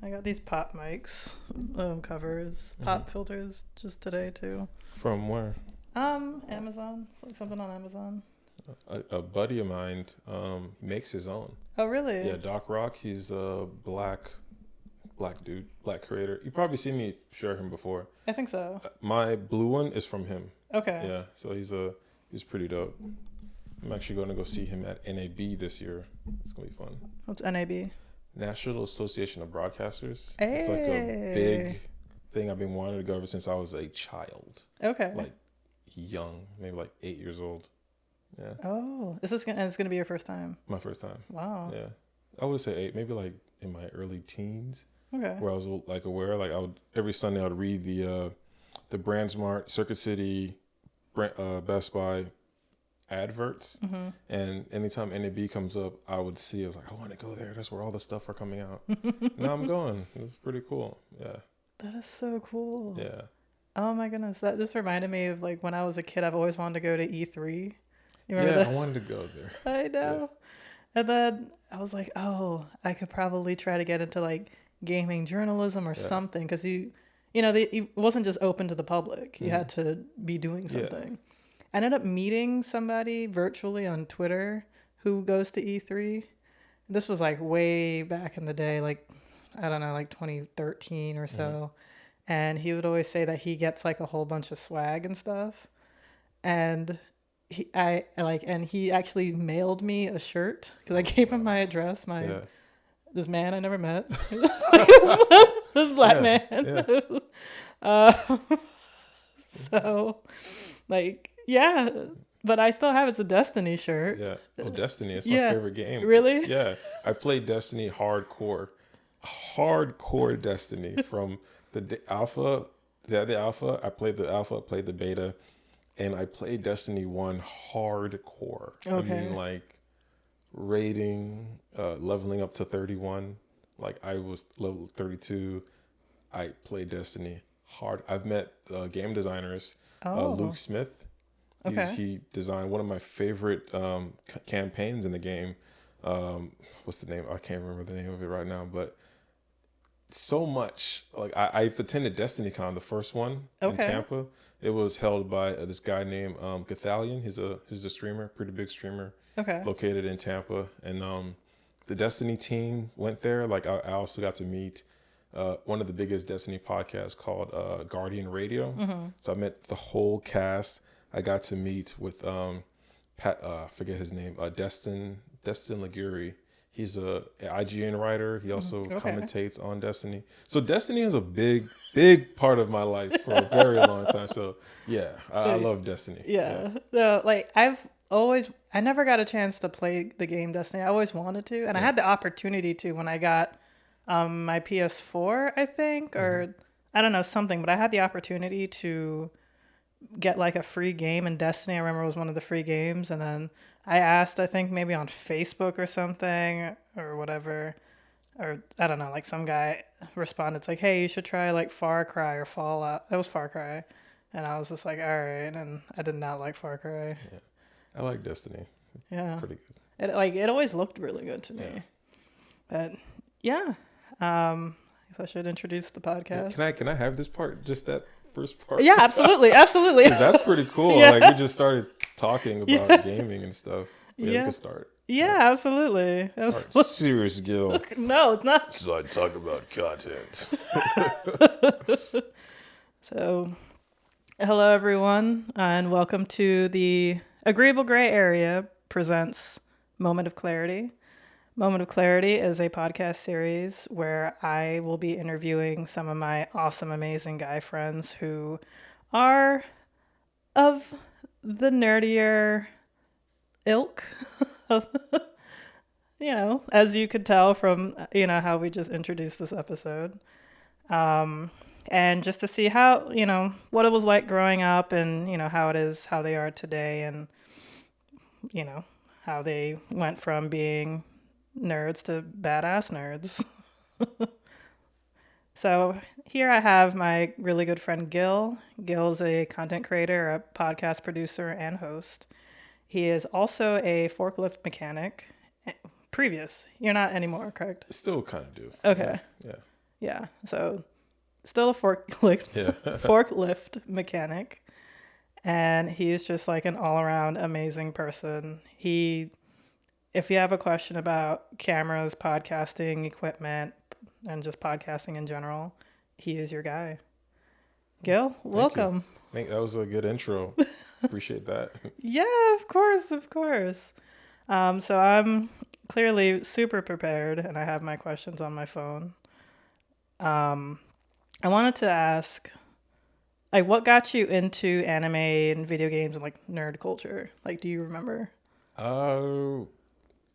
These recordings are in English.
I got these pop mics covers, pop filters just today too. From where? Amazon. It's like something on Amazon. A buddy of mine makes his own. Oh, really? Yeah, Doc Rock. He's a black dude, black creator. You probably seen me share him before. I think so. My blue one is from him. Okay. Yeah, so he's pretty dope. I'm actually going to go see him at NAB this year. It's gonna be fun. What's NAB? National Association of Broadcasters. Hey. It's like a big thing I've been wanting to go ever since I was a child. Okay. Like young, maybe like 8 years old. Yeah. Oh, it's gonna be your first time? My first time. Wow. Yeah. I would say 8, maybe like in my early teens. Okay. Where I was like aware, like I would every Sunday I would read the BrandsMart, Circuit City, Best Buy adverts, and anytime NAB comes up, I would see. I was like, I want to go there. That's where all the stuff are coming out. Now I'm going. It's pretty cool. Yeah. That is so cool. Yeah. Oh my goodness, that just reminded me of like when I was a kid. I've always wanted to go to E3. You remember that? I wanted to go there. I know. Yeah. And then I was like, oh, I could probably try to get into like gaming journalism or something, because it wasn't just open to the public. You had to be doing something. Yeah. I ended up meeting somebody virtually on Twitter who goes to E3. This was like way back in the day, like, I don't know, like 2013 or so. And he would always say that he gets like a whole bunch of swag and stuff. And he actually mailed me a shirt because I gave him my address, this man I never met, this black man. Yeah. So like, yeah, but I still have It's a Destiny shirt. Yeah. Oh, Destiny. It's my favorite game. Really? Yeah. I played Destiny hardcore Destiny from the alpha. The alpha. I played the alpha, played the beta, and I played Destiny 1 hardcore. Okay. I mean, like rating, leveling up to 31. Like I was level 32. I played Destiny hard. I've met game designers. Luke Smith. He designed one of my favorite campaigns in the game. What's the name? I can't remember the name of it right now, but so much. Like I've attended DestinyCon, the first one in Tampa. It was held by this guy named Gathalion. He's a streamer, pretty big streamer. Okay. Located in Tampa, and the Destiny team went there. Like I also got to meet one of the biggest Destiny podcasts called Guardian Radio. So I met the whole cast. I got to meet with Pat, forget his name, Destin Liguri. He's a IGN writer. He also commentates on Destiny. So Destiny is a big part of my life for a very long time. So yeah, I love Destiny. Yeah. So like I never got a chance to play the game Destiny. I always wanted to, and I had the opportunity to when I got my PS4, I think, or I don't know, something, but I had the opportunity to get like a free game in Destiny. I remember it was one of the free games, and then I asked, I think maybe on Facebook or something or whatever, or I don't know, like some guy responded, it's like, hey, you should try like Far Cry or Fallout. It was Far Cry, and I was just like, all right, and I did not like Far Cry. Yeah, I like Destiny. Yeah, pretty good. It always looked really good to me, but yeah. I guess I should introduce the podcast. Yeah, can I have this part? Just that first part? Yeah, absolutely. That's pretty cool. Yeah. Like we just started talking about gaming and stuff. We can start. Yeah, absolutely. All right, serious Guil. No, it's not. So I talk about content. So, hello everyone, and welcome to the Agreeable Gray Area presents Moment of Clarity. Moment of Clarity is a podcast series where I will be interviewing some of my awesome, amazing guy friends who are of the nerdier ilk. As you could tell from, how we just introduced this episode. And just to see how, what it was like growing up and, how it is, how they are today, and, how they went from being nerds to badass nerds. So here I have my really good friend Guil. Guil's a content creator, a podcast producer, and host. He is also a forklift mechanic. Previous. You're not anymore, correct? Still kind of do. Okay. Yeah. Yeah. So still a forklift Yeah. forklift mechanic, and he's just like an all around amazing person. If you have a question about cameras, podcasting equipment, and just podcasting in general, he is your guy. Gil, Thank you. welcome. I think that was a good intro. Appreciate that. Yeah, of course, of course. So I'm clearly super prepared, and I have my questions on my phone. Um, I wanted to ask, like, what got you into anime and video games and like nerd culture? Like, do you remember? Uh,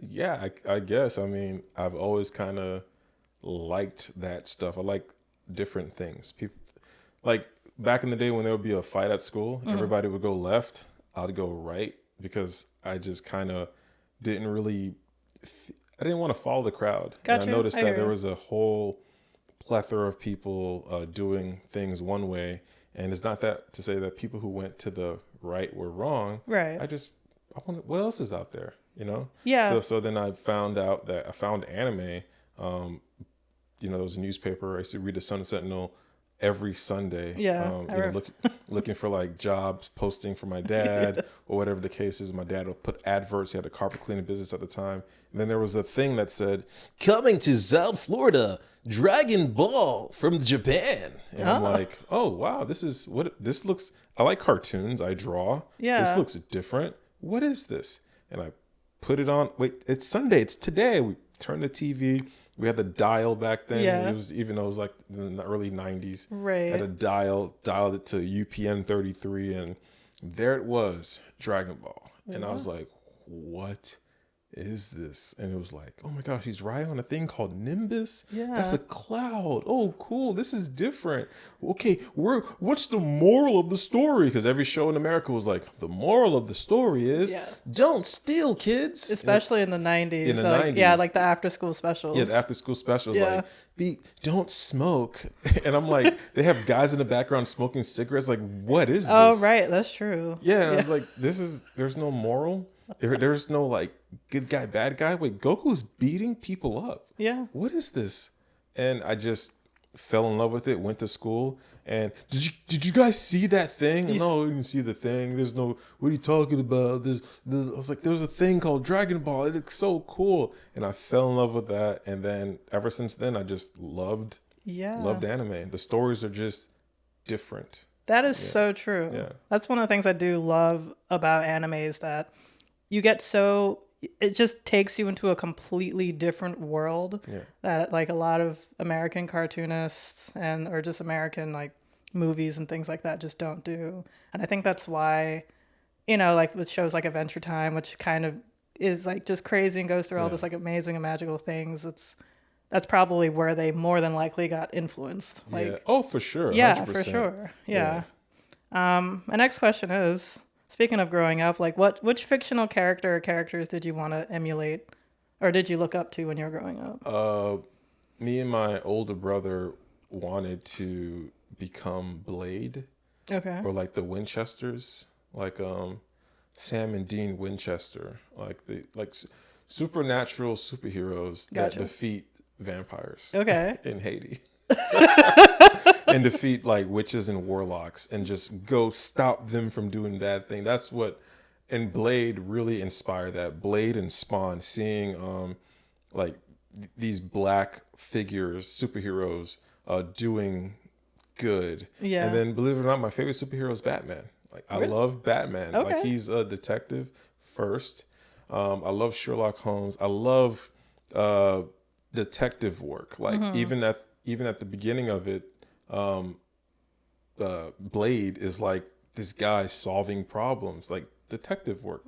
yeah, I guess. I mean, I've always kind of liked that stuff. I like different things. People like back in the day when there would be a fight at school, everybody would go left. I'd go right because I just kind of didn't really. I didn't want to follow the crowd. And I Got you. noticed I that hear there you. was a whole plethora of people doing things one way, and it's not that to say that people who went to the right were wrong. Right. I wonder what else is out there, you know? Yeah. So then I found out that I found anime. There was a newspaper. I used to read the Sun Sentinel every Sunday. Yeah. Looking for like jobs, posting for my dad or whatever the case is. My dad would put adverts. He had a carpet cleaning business at the time. And then there was a thing that said, "Coming to South Florida, Dragon Ball from Japan." And I'm like, oh, wow, this looks, I like cartoons. I draw. Yeah. This looks different. What is this? And I put it on. Wait, it's Sunday. It's today. We turned the TV. We had the dial back then. Yeah. It was, even though it was like in the early 90s. Right. Had a dialed it to UPN 33, and there it was, Dragon Ball. And I was like, what is this? And it was like, oh my gosh, he's riding on a thing called Nimbus. Yeah. That's a cloud. Oh, cool. This is different. Okay, what's the moral of the story? Because every show in America was like, the moral of the story is don't steal, kids. Especially in the 90s. In the like, 90s. Yeah, like the after school specials. Yeah, the after school specials, Yeah. like, don't smoke. And I'm like, they have guys in the background smoking cigarettes. Like, what is this? Oh, right. That's true. Yeah, and I was like, there's no moral. There's no like good guy, bad guy. Wait, Goku's beating people up. Yeah. What is this? And I just fell in love with it, went to school. And did you guys see that thing? Yeah. No, I didn't see the thing. There's no, what are you talking about? I was like, there's a thing called Dragon Ball. It looks so cool. And I fell in love with that. And then ever since then, I just loved anime. The stories are just different. That is so true. Yeah. That's one of the things I do love about anime is that it just takes you into a completely different world that like a lot of American cartoonists or just American like movies and things like that just don't do. And I think that's why, like with shows like Adventure Time, which kind of is like just crazy and goes through all this like amazing and magical things. That's probably where they more than likely got influenced. Like, oh, for sure. Yeah, 100%. for sure. Yeah. My next question is, speaking of growing up, like which fictional character or characters did you want to emulate or did you look up to when you were growing up? Me and my older brother wanted to become Blade. Okay. Or like the Winchesters, like Sam and Dean Winchester, like supernatural superheroes that defeat vampires. Okay. In Haiti. And defeat like witches and warlocks and just go stop them from doing bad things. That's what, and Blade really inspired that. Blade and Spawn, seeing like these black figures, superheroes doing good. Yeah. And then believe it or not, my favorite superhero is Batman. Like I love Batman. Okay. Like he's a detective first. I love Sherlock Holmes. I love detective work. Like even at the beginning of it, Blade is like this guy solving problems, like detective work.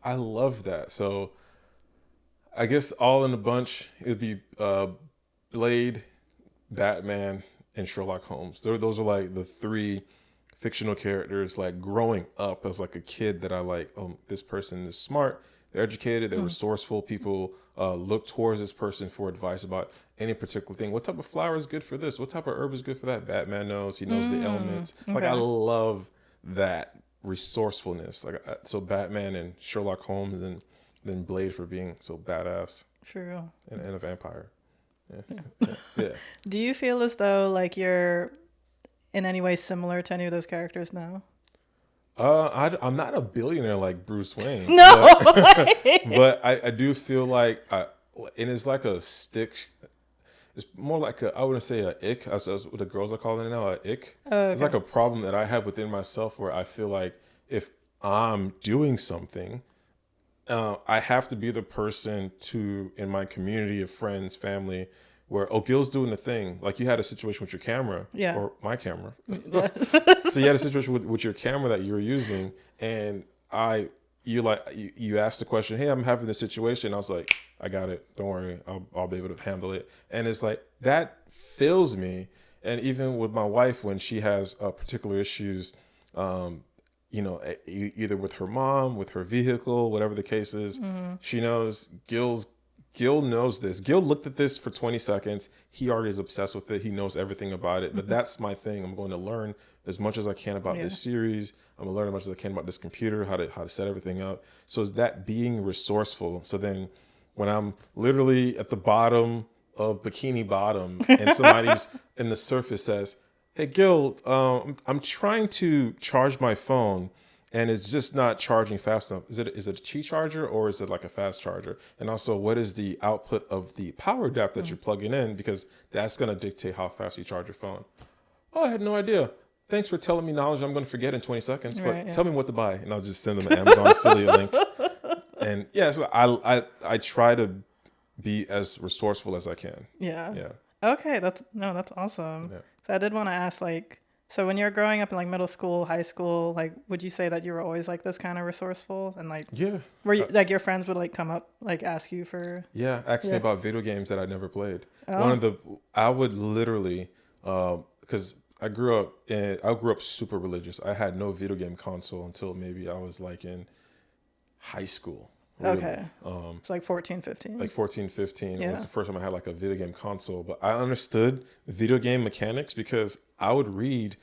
I love that. So I guess all in a bunch, it'd be Blade, Batman, and Sherlock Holmes. Those are like the three fictional characters, like growing up as like a kid that I like, oh, this person is smart, they're educated, they're resourceful. People look towards this person for advice about any particular thing. What type of flower is good for this? What type of herb is good for that? Batman knows. He knows the elements. Okay. Like I love that resourcefulness. Like so Batman and Sherlock Holmes and then Blade for being so badass True. and a vampire. Yeah. Do you feel as though like you're in any way similar to any of those characters now? I'm not a billionaire like Bruce Wayne. No. But I do feel like, and it's like a stick. It's more like I wouldn't say a ick, as what the girls are calling it now, a ick. Okay. It's like a problem that I have within myself where I feel like if I'm doing something, I have to be the person to, in my community of friends, family, where, oh, Gil's doing the thing. Like you had a situation with your camera, Yeah. or my camera. So you had a situation with your camera that you were using, and you asked the question, hey, I'm having this situation. I was like, I got it. Don't worry. I'll be able to handle it. And it's like, that fills me. And even with my wife, when she has particular issues, either with her mom, with her vehicle, whatever the case is, she knows Gil knows this. Gil looked at this for 20 seconds. He already is obsessed with it. He knows everything about it. But that's my thing. I'm going to learn as much as I can about this series. I'm going to learn as much as I can about this computer, how to set everything up. So is that being resourceful? So then when I'm literally at the bottom of Bikini Bottom and somebody's in the surface says, hey, Gil, I'm trying to charge my phone and it's just not charging fast enough. Is it a Qi charger or is it like a fast charger? And also, what is the output of the power adapter that you're plugging in? Because that's going to dictate how fast you charge your phone. Oh, I had no idea. Thanks for telling me knowledge I'm going to forget in 20 seconds. But tell me what to buy. And I'll just send them an Amazon affiliate link. And yeah, so I try to be as resourceful as I can. Yeah. Yeah. Okay, that's awesome. Yeah. So I did want to ask, like, so when you were growing up in like middle school, high school, like, would you say that you were always like this kind of resourceful and like, were you like your friends would like come up, like ask you for? Yeah, ask me about video games that I never played. I would literally, because I grew up super religious. I had no video game console until maybe I was like in high school. Really. Okay. It's like 14, 15. Like 14, 15. It was the first time I had like a video game console. But I understood video game mechanics because I would read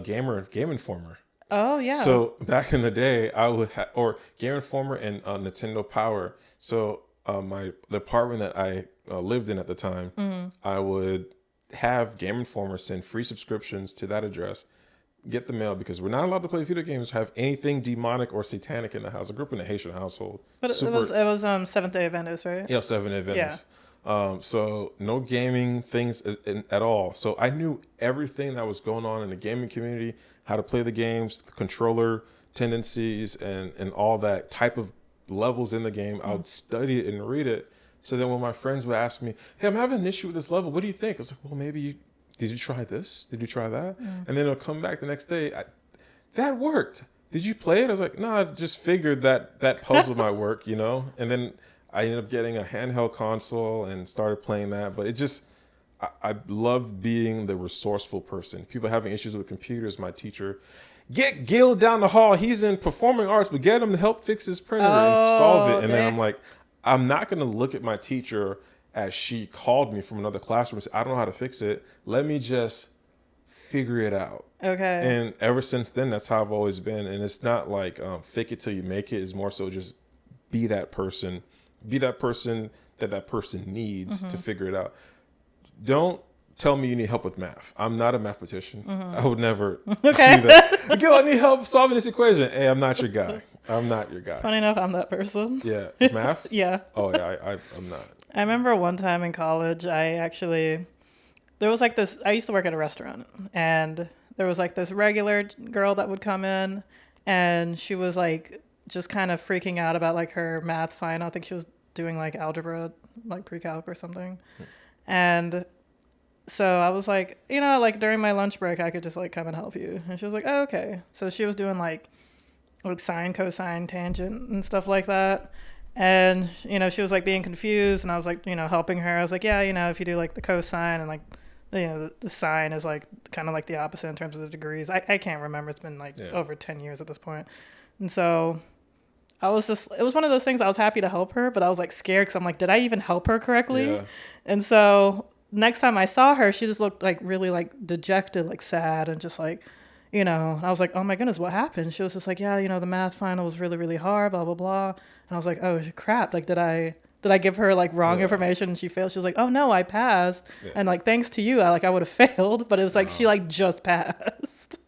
Game Informer. Oh, yeah. So back in the day, I would or Game Informer and Nintendo Power. So the apartment that I lived in at the time, I would have Game Informer send free subscriptions to that address. Get the mail because we're not allowed to play video games or have anything demonic or satanic in the house. I grew up in a Haitian household. But it was Seventh-day Adventist, right? Yeah, Seventh-day Adventist. Yeah. So no gaming things at all. So I knew everything that was going on in the gaming community, how to play the games, the controller tendencies, and all that type of levels in the game. I would study it and read it. So then when my friends would ask me, hey, I'm having an issue with this level. What do you think? I was like, well, maybe did you try this? Did you try that? And then it'll come back the next day. That worked. Did you play it? I was like, no, I just figured that puzzle might work, And then I ended up getting a handheld console and started playing that. But it just, I love being the resourceful person. People having issues with computers, my teacher, get Guil down the hall. He's in performing arts, but get him to help fix his printer and solve it. And then I'm like, I'm not going to look at my teacher as she called me from another classroom and said, I don't know how to fix it. Let me just figure it out. Okay. And ever since then, that's how I've always been. And it's not like fake it till you make it. It's more so just be that person. Be that person that person needs to figure it out. Don't tell me you need help with math. I'm not a mathematician. I would never do that. Gil, I need help solving this equation. Hey, I'm not your guy. I'm not your guy. Funny enough, I'm that person. Yeah. Math? Yeah. Oh, yeah. I'm not. I remember one time in college, there was like this, I used to work at a restaurant, and there was like this regular girl that would come in, and she was like just kind of freaking out about like her math final. I think she was doing like algebra, like pre-calc or something. And so I was like, like during my lunch break, I could just like come and help you. And she was like, oh, okay. So she was doing like sine, cosine, tangent and stuff like that. And, she was like being confused, and I was like, helping her. I was like, yeah, if you do like the cosine and like, the sine is like kind of like the opposite in terms of the degrees. I can't remember. It's been like over 10 years at this point. And so it was one of those things. I was happy to help her, but I was like scared because I'm like, did I even help her correctly? Yeah. And so next time I saw her, she just looked like really like dejected, like sad, and just like, I was like, oh my goodness, what happened? She was just like, yeah, the math final was really, really hard, blah, blah, blah. And I was like, oh crap, like, did I did I give her like wrong Yeah. information and she failed? She was like, oh no, I passed. Yeah. And like, thanks to you, I would have failed, but it was like, she like just passed.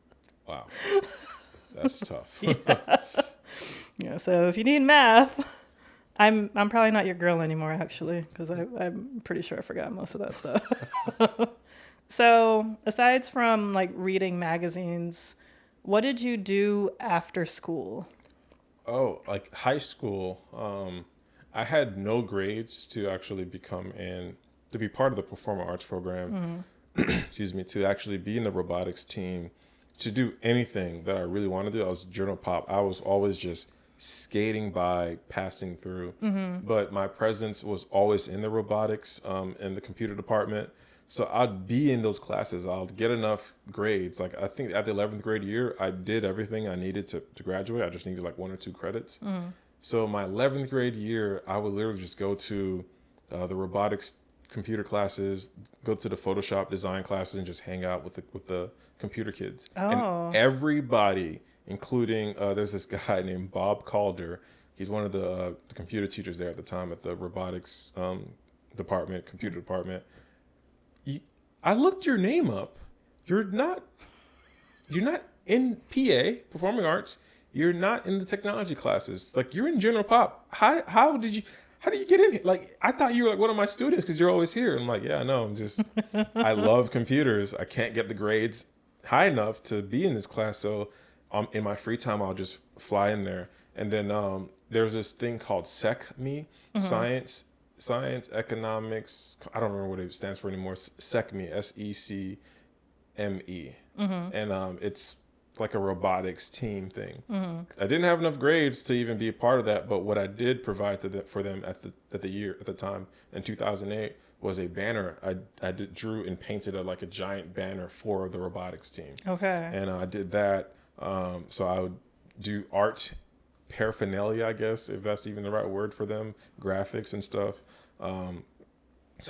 Wow. That's tough. Yeah. So if you need math, I'm probably not your girl anymore, actually, because I'm pretty sure I forgot most of that stuff. So aside from like reading magazines, what did you do after school? Oh, like high school, I had no grades to actually to be part of the performing arts program, excuse me, to actually be in the robotics team, to do anything that I really wanted to do. I was journal pop. I was always just skating by, passing through. But my presence was always in the robotics, in the computer department. So I'd be in those classes. I'll get enough grades. Like I think at the 11th grade year, I did everything I needed to graduate. I just needed like 1 or 2 credits. So my 11th grade year, I would literally just go to the robotics computer classes, go to the Photoshop design classes, and just hang out with the computer kids. Oh. And everybody, including there's this guy named Bob Calder. He's one of the computer teachers there at the time at the robotics department, computer department. I looked your name up. You're not in PA, performing arts. You're not in the technology classes. Like you're in general pop. How did you get in here? Like I thought you were like one of my students because you're always here. I'm like, yeah, no, I'm just I love computers. I can't get the grades high enough to be in this class. So in my free time, I'll just fly in there. And then there's this thing called SecMe, Science, Economics. I don't remember what it stands for anymore. SecMe, SECME, and it's like a robotics team thing. I didn't have enough grades to even be a part of that, but what I did provide for them at the time in 2008 was a banner. I drew and painted like a giant banner for the robotics team. Okay. And I did that. So I would do art paraphernalia, I guess, if that's even the right word for them, graphics and stuff. So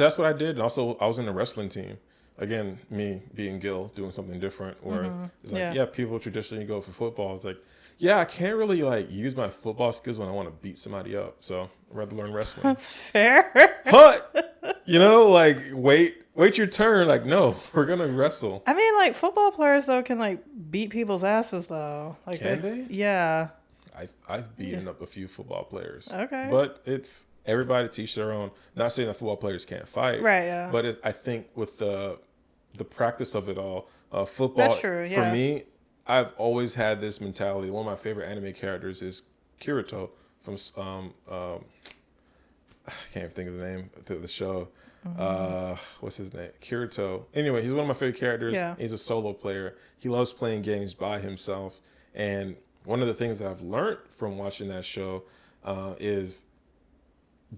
that's what I did. And also I was in the wrestling team. Again, me being Guil, doing something different where it's like, yeah, people traditionally go for football. It's like, yeah, I can't really like use my football skills when I want to beat somebody up. So I'd rather learn wrestling. That's fair. But, like wait your turn. Like, no, we're going to wrestle. I mean, like football players though can like beat people's asses though. Like Can they? Yeah. I've beaten up a few football players. Okay. But it's everybody teach their own. Not saying that football players can't fight. Right, yeah. But I think with the practice of it all, football, That's true, yeah. for me, I've always had this mentality. One of my favorite anime characters is Kirito from, I can't even think of the name of the show. What's his name? Kirito. Anyway, he's one of my favorite characters. Yeah. He's a solo player. He loves playing games by himself. And one of the things that I've learned from watching that show is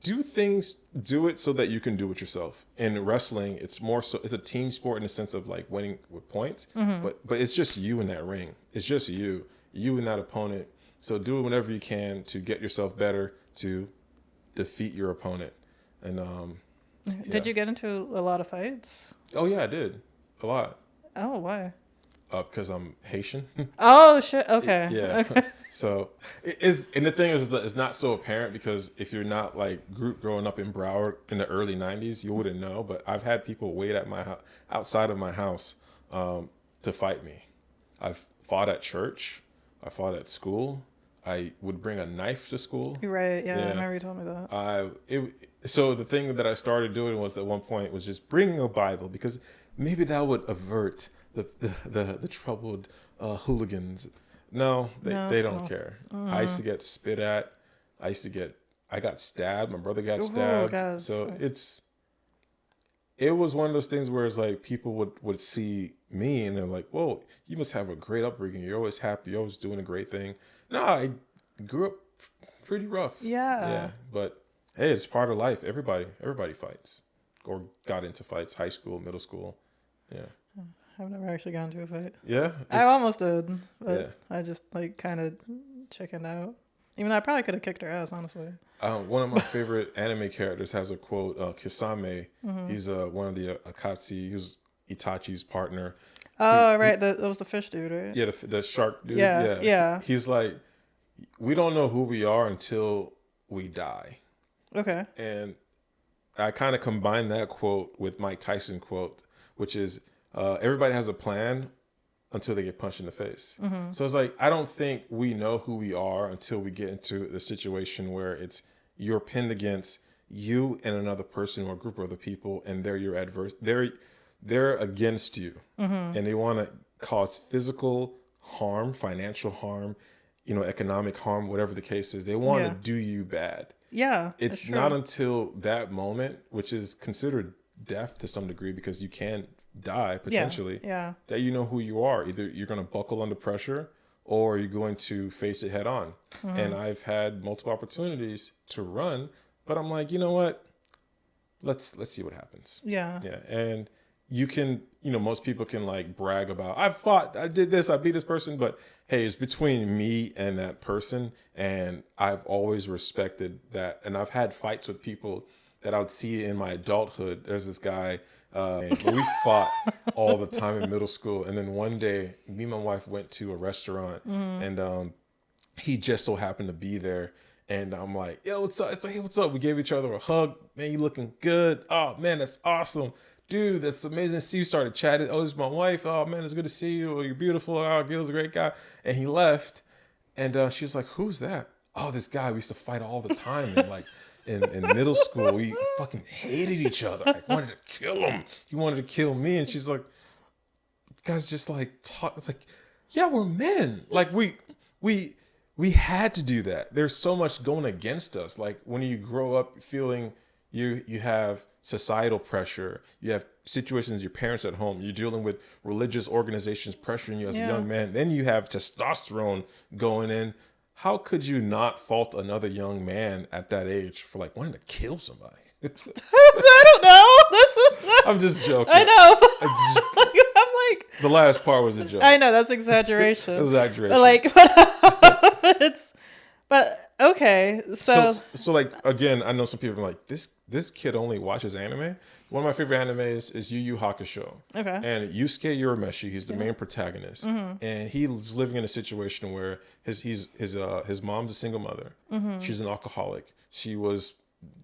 do it so that you can do it yourself. In wrestling, it's more so, it's a team sport in the sense of like winning with points, but it's just you in that ring. It's just you and that opponent. So do it whenever you can to get yourself better, to defeat your opponent. And Did you get into a lot of fights? Oh yeah, I did a lot. Oh, why? Because I'm Haitian. Oh shit. Okay. Yeah. Okay. So it is, and the thing is that it's not so apparent because if you're not like growing up in Broward in the early '90s, you wouldn't know. But I've had people wait at my house, outside of my house, to fight me. I've fought at church. I fought at school. I would bring a knife to school. You're right. Yeah, I remember you told me that. So the thing that I started doing was at one point was just bringing a Bible because maybe that would avert the troubled hooligans. No, they don't care. I used to get spit at. I got stabbed. My brother got stabbed. God. So it was one of those things where it's like people would see me and they're like, whoa, you must have a great upbringing. You're always happy. You're always doing a great thing. No, I grew up pretty rough. Yeah. Yeah. But hey, it's part of life. Everybody fights or got into fights, high school, middle school. Yeah. I've never actually gotten into a fight. Yeah. I almost did. But Yeah. I just like kind of chickened out. Even though I probably could have kicked her ass, honestly. One of my favorite anime characters has a quote, Kisame. He's one of the Akatsuki. He was Itachi's partner. Oh, right. That was the fish dude, right? Yeah, the shark dude. Yeah. He's like, we don't know who we are until we die. Okay. And I kind of combined that quote with Mike Tyson quote, which is everybody has a plan until they get punched in the face. So it's like, I don't think we know who we are until we get into the situation where it's you're pinned against you and another person or a group of other people, and they're your adverse. They're against you, and they want to cause physical harm, financial harm, economic harm, whatever the case is. They want to do you bad. Yeah. It's not until that moment, which is considered death to some degree because you can die potentially, that you know who you are. Either you're going to buckle under pressure or you're going to face it head on. And I've had multiple opportunities to run, but I'm like, you know what? Let's see what happens. Yeah. And you can, most people can like brag about, I fought, I did this, I beat this person, but hey, it's between me and that person. And I've always respected that. And I've had fights with people that I would see in my adulthood. There's this guy, we fought all the time in middle school. And then one day, me and my wife went to a restaurant, and he just so happened to be there. And I'm like, yo, what's up? It's like, hey, what's up? We gave each other a hug. Man, you looking good. Oh, man, that's awesome. Dude, that's amazing to see you. Started chatting. Oh, this is my wife. Oh, man, it's good to see you. Oh, you're beautiful. Oh, Guil's a great guy. And he left. And she was like, who's that? Oh, this guy we used to fight all the time. And like, in middle school, we fucking hated each other. I wanted to kill him. He wanted to kill me. And she's like, guys just like talk. It's like, yeah, we're men. Like we had to do that. There's so much going against us. Like when you grow up feeling you have societal pressure, you have situations, your parents at home, you're dealing with religious organizations pressuring you as a young man. Then you have testosterone going in. How could you not fault another young man at that age for like wanting to kill somebody? I don't know. I'm just joking. I know. I'm like, the last part was a joke. I know, that's exaggeration. Exaggeration. But like, but okay. So like again, I know some people are like, this kid only watches anime. One of my favorite animes is Yu Yu Hakusho. Okay. And Yusuke Urameshi, he's the main protagonist, and he's living in a situation where his mom's a single mother. She's an alcoholic. She was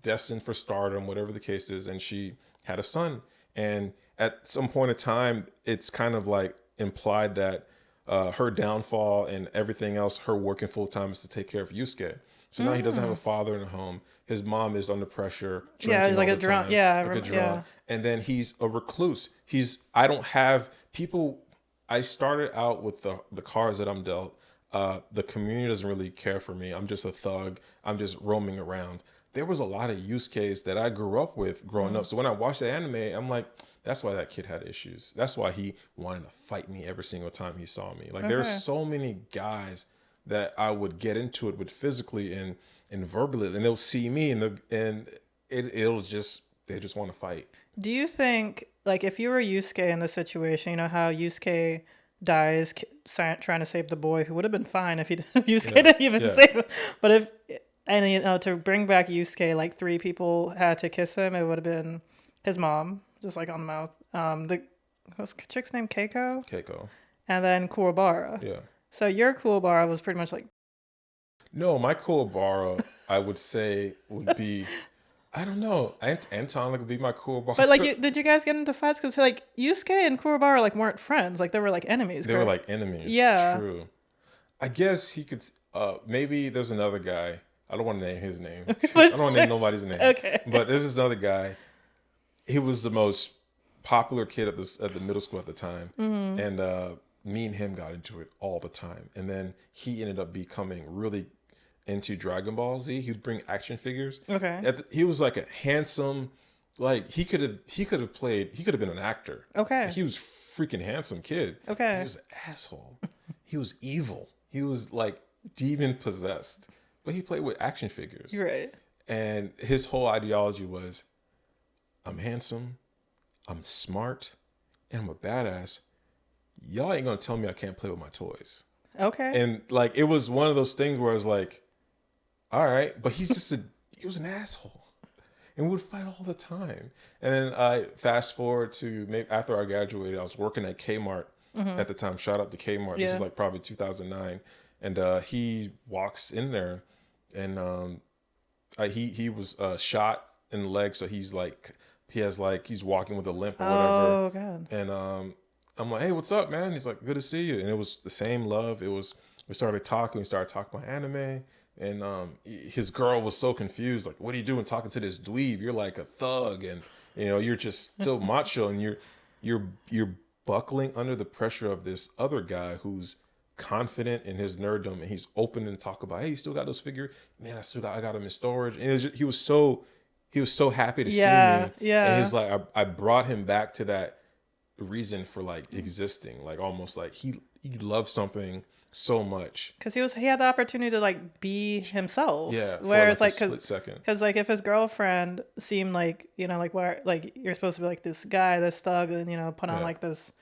destined for stardom, whatever the case is, and she had a son. And at some point in time, it's kind of like implied that her downfall and everything else, her working full time is to take care of Yusuke. So now he doesn't have a father in the home. His mom is under pressure, drinking like all a the drunk. time, Yeah, like a drunk. And then he's a recluse. I don't have people. I started out with the cards that I'm dealt. The community doesn't really care for me. I'm just a thug. I'm just roaming around. There was a lot of Yusuke's that I grew up with growing up. So when I watched the anime, I'm like, that's why that kid had issues. That's why he wanted to fight me every single time he saw me. Like there's so many guys that I would get into it with physically and verbally, and they'll see me it'll just, they just want to fight. Do you think, like, if you were Yusuke in this situation, you know how Yusuke dies trying to save the boy who would have been fine if Yusuke didn't even save him, but if, and to bring back Yusuke, like 3 people had to kiss him, it would have been his mom, just like on the mouth. What's the chick's name? Keiko. And then Kuwabara. Yeah. So your Kuwabara was pretty much like. No, my Kuwabara, I would say would be, I don't know. Anton would be my Kuwabara. But like, did you guys get into fights? Because like Yusuke and Kuwabara like weren't friends. Like they were like enemies. They were like enemies. Yeah. True. I guess he could. Maybe there's another guy. I don't want to name his name. I don't want to name nobody's name. Okay. But there's this other guy. He was the most popular kid at the middle school at the time, and me and him got into it all the time. And then he ended up becoming really into Dragon Ball Z. He'd bring action figures. Okay. He was like a handsome, like he could have been an actor. Okay. Like, he was freaking handsome kid. Okay. He was an asshole. He was evil. He was like demon possessed. But he played with action figures. Right. And his whole ideology was, I'm handsome, I'm smart, and I'm a badass. Y'all ain't gonna tell me I can't play with my toys. Okay. And like it was one of those things where I was like, all right, but he was an asshole. And we would fight all the time. And then I fast forward to maybe after I graduated, I was working at Kmart at the time. Shout out to Kmart. Yeah. This is like probably 2009. And he walks in there and he was shot in the leg, so he's like he's walking with a limp or whatever. Oh God. And I'm like, hey, what's up, man? He's like, good to see you. And it was the same love. We started talking. We started talking about anime. And his girl was so confused. Like, what are you doing talking to this dweeb? You're like a thug, and you're just so macho, and you're buckling under the pressure of this other guy who's confident in his nerddom, and he's open and talk about, hey, you still got those figures? Man, I got them in storage. And he was so happy to see me. Yeah. And he's like, I brought him back to that reason for like existing, like almost like he loves something so much because he had the opportunity to like be himself. Yeah, whereas for like like a split second. Because like if his girlfriend seemed like like where like you're supposed to be like this guy, this thug, and put on like this,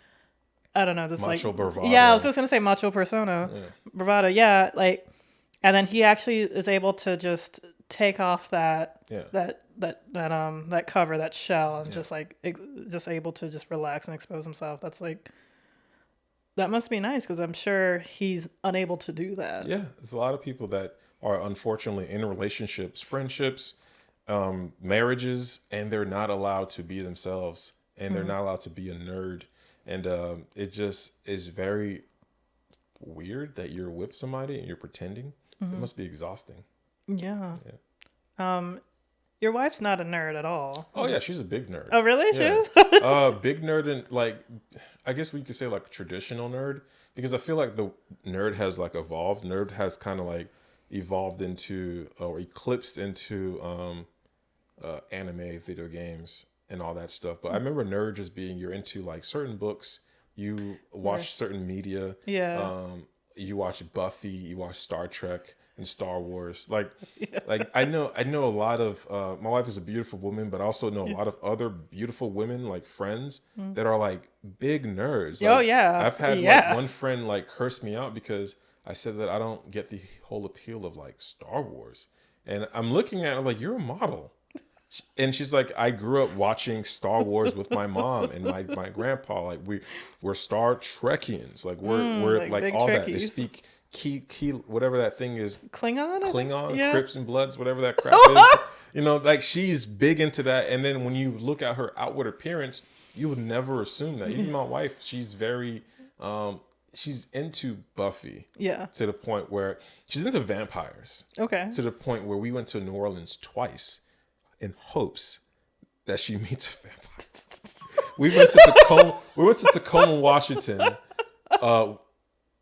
I don't know, this macho like bravado. Yeah, I was just gonna say macho persona, bravado. Yeah, like, and then he actually is able to just take off that cover, that shell, and just like just able to just relax and expose himself. That's like. That must be nice because I'm sure he's unable to do that. Yeah, there's a lot of people that are unfortunately in relationships, friendships, marriages, and they're not allowed to be themselves, and they're not allowed to be a nerd. And it just is very weird that you're with somebody and you're pretending. It must be exhausting. Yeah. Your wife's not a nerd at all. Oh yeah, she's a big nerd. Oh really? She is? Big nerd, and like, I guess we could say like traditional nerd, because I feel like the nerd has like evolved. Nerd has kind of like evolved into or eclipsed into anime, video games, and all that stuff. But I remember nerd just being you're into like certain books, you watch certain media. Yeah. You watch Buffy, you watch Star Trek and Star Wars. Like I know a lot of my wife is a beautiful woman, but I also know a lot of other beautiful women, like friends, that are like big nerds. Like, oh yeah. I've had like one friend like curse me out because I said that I don't get the whole appeal of like Star Wars. And I'm looking at her like, you're a model. And she's like, I grew up watching Star Wars with my mom and my grandpa. Like we're Star Trekians. Like we're like all Trekkies. That. They speak key whatever that thing is. Klingon, Crips and Bloods, whatever that crap is. Like she's big into that. And then when you look at her outward appearance, you would never assume that. Even my wife, she's very she's into Buffy. Yeah. To the point where she's into vampires. Okay. To the point where we went to New Orleans twice in hopes that she meets a vampire. We went to Tacoma, Washington,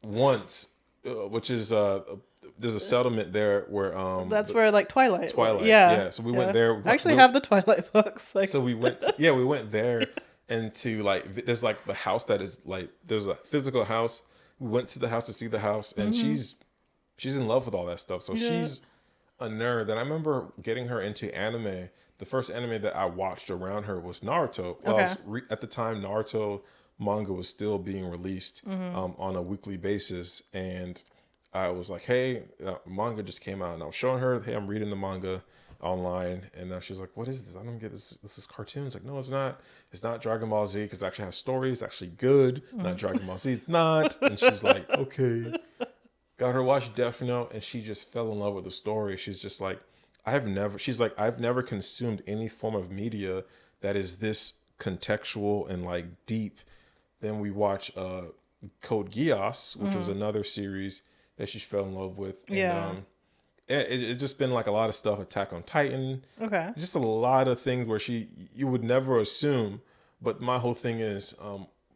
once, which is there's a settlement there where that's where like Twilight. Yeah. So we went there. I actually have the Twilight books. Like. So we went there, and to like there's like the house that is like there's a physical house. We went to the house to see the house, and she's in love with all that stuff. So she's a nerd. And I remember getting her into anime. The first anime that I watched around her was Naruto. Well, at the time, Naruto manga was still being released on a weekly basis. And I was like, hey, manga just came out. And I was showing her, hey, I'm reading the manga online. And she's like, what is this? I don't get this. This is cartoons. Like, no, it's not. It's not Dragon Ball Z because it actually has stories. It's actually good. Not Dragon Ball Z. It's not. And she's like, okay. Got her watch Death Note, and she just fell in love with the story. She's just like, I've never consumed any form of media that is this contextual and like deep. Then we watch Code Geass, which was another series that she fell in love with. And, it's just been like a lot of stuff. Attack on Titan. Okay. Just a lot of things where you would never assume. But my whole thing is,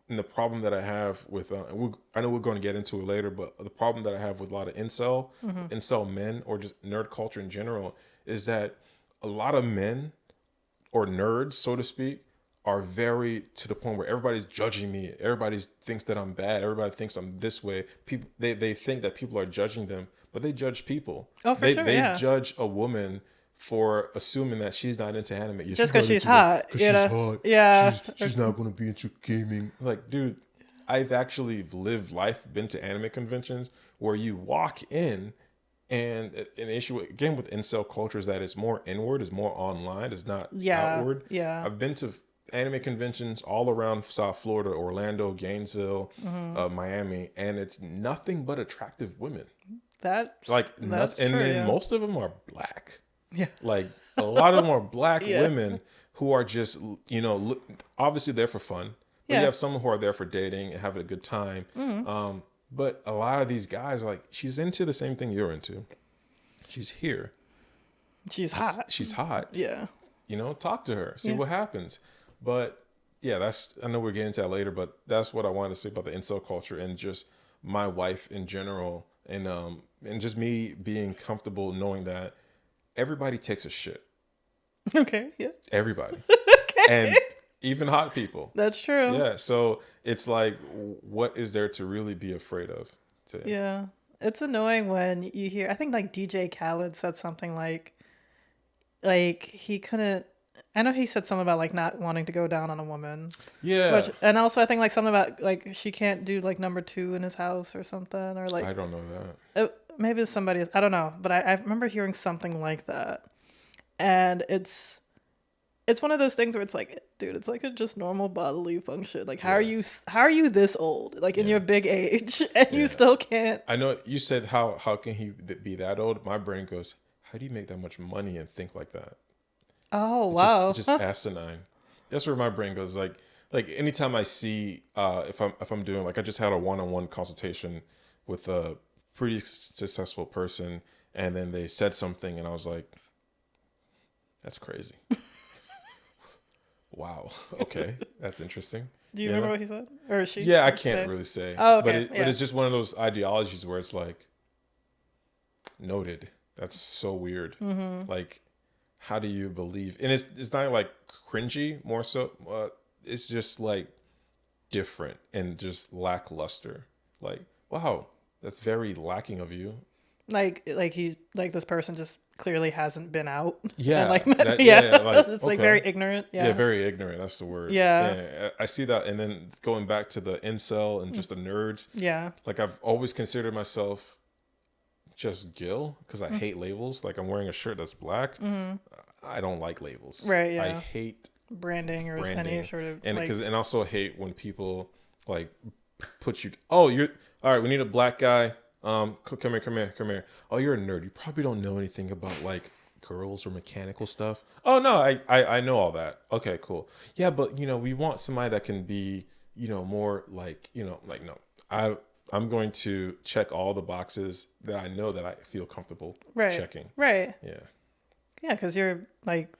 and the problem that I have with, I know we're going to get into it later, but the problem that I have with a lot of incel men, or just nerd culture in general, is that a lot of men, or nerds, so to speak, are very to the point where everybody's judging me. Everybody thinks that I'm bad. Everybody thinks I'm this way. People, they think that people are judging them, but they judge people. Oh, for sure, They judge a woman for assuming that she's not into anime. Just because she's hot. She's hot. Yeah. She's not going to be into gaming. Like, dude, I've actually lived life, been to anime conventions where you walk in, and an issue, again, with incel culture is that it's more inward, it's more online, it's not outward. Yeah. I've been to anime conventions all around South Florida, Orlando, Gainesville, Miami, and it's nothing but attractive women. That's nothing, and true, most of them are black. Yeah. Like a lot of them are black Yeah. women who are just, obviously there for fun, but you Yeah. have some who are there for dating and having a good time. But a lot of these guys are like, she's into the same thing you're into. She's here. She's hot. She's hot. Yeah. Talk to her, see Yeah. what happens. But yeah, I know we're getting into that later, but that's what I wanted to say about the incel culture and just my wife in general. And just me being comfortable knowing that everybody takes a shit. Okay. Yeah. Everybody. Okay. And even hot people. That's true. Yeah. So it's like, what is there to really be afraid of? Yeah. It's annoying when you hear, I think like DJ Khaled said something like he couldn't, I know he said something about like not wanting to go down on a woman. Yeah. And also I think like something about like she can't do like number 2 in his house or something, or like I don't know that. maybe it's somebody, I don't know, but I remember hearing something like that. And it's one of those things where it's like, dude, it's like a just normal bodily function. Like, how are you this old, like in your big age, and you still can't? I know you said how can he be that old? My brain goes, how do you make that much money and think like that? Oh, wow. Just asinine. That's where my brain goes. Like anytime I see if I'm doing, like, I just had a one-on-one consultation with a pretty successful person, and then they said something, and I was like, that's crazy. Wow. Okay. That's interesting. Do you remember what he said? Or she? Yeah, I can't really say. Oh, okay. But it's just one of those ideologies where it's like, noted. That's so weird. Mm-hmm. Like, how do you believe? And it's not like cringy, more so. It's just like different and just lackluster. Like, wow, that's very lacking of you. Like he's like, this person just clearly hasn't been out. Yeah. And like, like, it's like okay. very ignorant. Yeah, very ignorant. That's the word. Yeah. I see that. And then going back to the incel and just the nerds. Yeah. Like, I've always considered myself just Guil because I hate labels. Like, I'm wearing a shirt that's black. Mm-hmm. I don't like labels. Right. Yeah. I hate branding or any sort of, and also hate when people like put you. Oh, you're all right. We need a black guy. Come here. Oh, you're a nerd. You probably don't know anything about like girls or mechanical stuff. Oh no, I know all that. Okay, cool. Yeah, but we want somebody that can be more like like, no. I'm going to check all the boxes that I know that I feel comfortable checking. Right. Yeah. Yeah, because you're like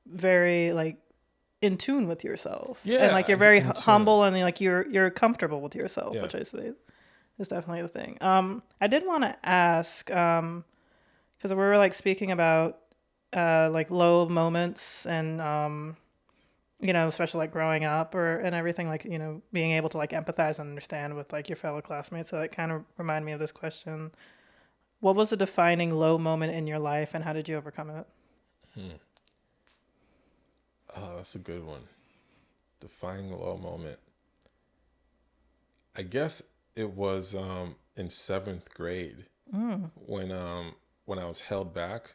very like in tune with yourself. Yeah. And like you're very humble and like you're comfortable with yourself, which I say is definitely the thing. I did want to ask, because we were like speaking about like low moments and especially like growing up and everything, like being able to like empathize and understand with like your fellow classmates. So that kind of reminded me of this question. What was a defining low moment in your life and how did you overcome it? Oh, that's a good one. Defining low moment. I guess it was in 7th grade when I was held back,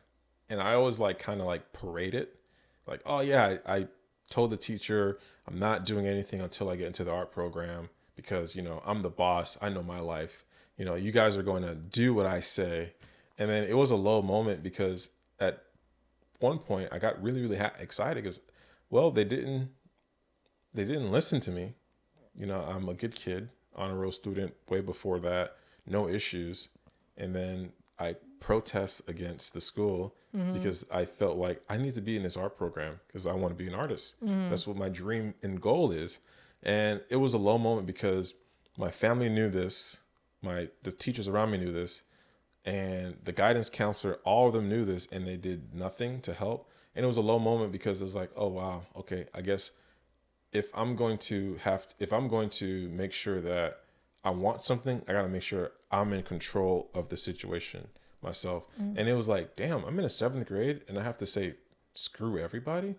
and I always like kind of like parade it, like, oh yeah, I told the teacher I'm not doing anything until I get into the art program because I'm the boss. I know my life. You guys are going to do what I say. And then it was a low moment because at one point I got really, really excited because, well, they didn't listen to me. I'm a good kid, honor roll student way before that, no issues. And then I protest against the school because I felt like I need to be in this art program because I want to be an artist. That's what my dream and goal is. And it was a low moment because my family knew this, the teachers around me knew this, and the guidance counselor, all of them knew this, and they did nothing to help. And it was a low moment because it was like, oh wow, okay, I guess if I'm going to make sure that I want something, I got to make sure I'm in control of the situation myself. And it was like, damn, I'm in a 7th grade and I have to say, screw everybody.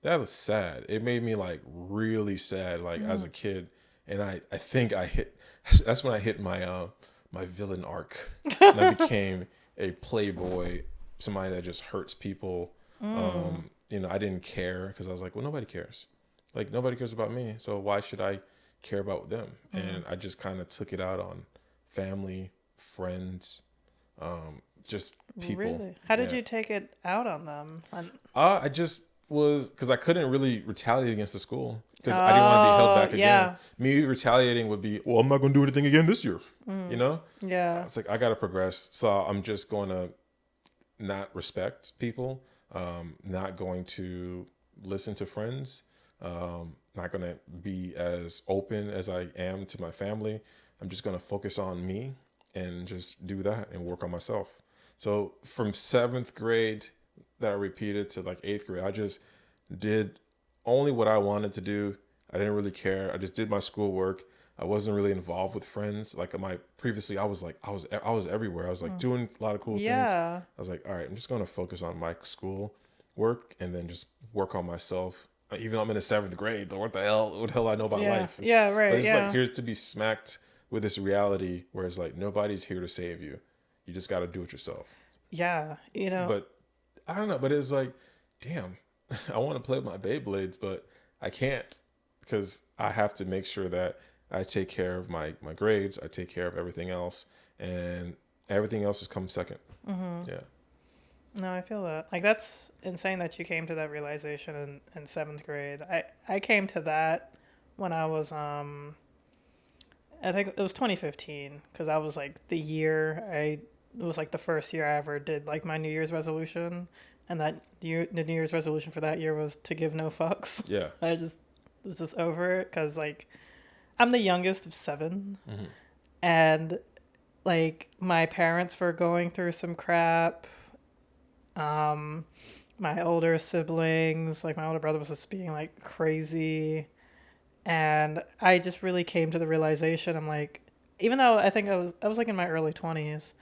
That was sad. It made me like really sad, like as a kid. And I think that's when I hit my, my villain arc. And I became a playboy, somebody that just hurts people. I didn't care because I was like, well, nobody cares. Like, nobody cares about me. So why should I care about them? And I just kind of took it out on family, friends, just people. Really? How did you take it out on them? I just was, because I couldn't really retaliate against the school because I didn't want to be held back again. Me retaliating would be, well, I'm not going to do anything again this year. You know? Yeah. It's like, I got to progress. So I'm just going to not respect people, not going to listen to friends, not going to be as open as I am to my family. I'm just going to focus on me and just do that and work on myself. So from 7th grade that I repeated to like 8th grade, I just did only what I wanted to do. I didn't really care. I just did my schoolwork. I wasn't really involved with friends. Like previously, I was everywhere. I was like doing a lot of cool things. I was like, all right, I'm just going to focus on my school work and then just work on myself. Even though I'm in the 7th grade, what the hell I know about life? Right. But it's like, here's to be smacked with this reality where it's like, nobody's here to save you. You just got to do it yourself. Yeah, you know. But I don't know. But it's like, damn, I want to play with my Beyblades, but I can't because I have to make sure that I take care of my grades. I take care of everything else, and everything else has come second. Yeah. No, I feel that. Like, that's insane that you came to that realization in 7th grade. I came to that when I was, I think it was 2015, because that was like the year it was like the first year I ever did like my New Year's resolution. And the New Year's resolution for that year was to give no fucks. Yeah. I was just over it because like I'm the youngest of 7. And like my parents were going through some crap. My older siblings, like my older brother was just being like crazy. And I just really came to the realization, I'm like, even though I think I was like in my early 20s.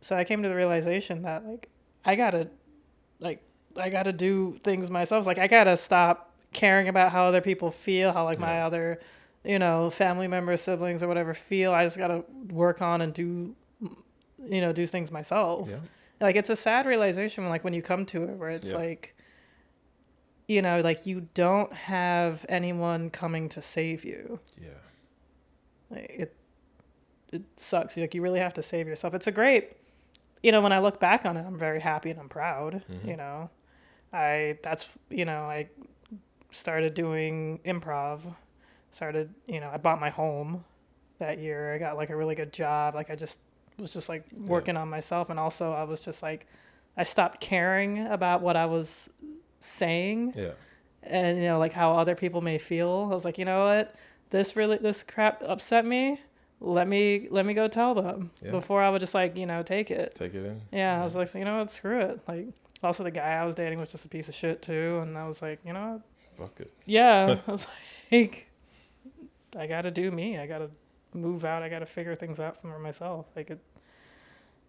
So I came to the realization that like I gotta do things myself. Like I gotta stop caring about how other people feel, how like my other, family members, siblings or whatever feel. I just gotta work on and do things myself. Yeah. Like it's a sad realization when you come to it where it's like, like you don't have anyone coming to save you. Yeah. Like it sucks. Like you really have to save yourself. It's a great, when I look back on it, I'm very happy and I'm proud. I started doing improv. I bought my home that year. I got like a really good job. Like I just was just like working on myself. And also I was just like, I stopped caring about what I was saying. Yeah. And, like how other people may feel. I was like, you know what? This crap upset me. Let me go tell them. Before I would just like, take it. Take it in. Yeah. I was like, you know what? Screw it. Like also the guy I was dating was just a piece of shit too. And I was like, you know what? Fuck it. Yeah. I was like, I got to do me. I got to move out. I got to figure things out for myself. Like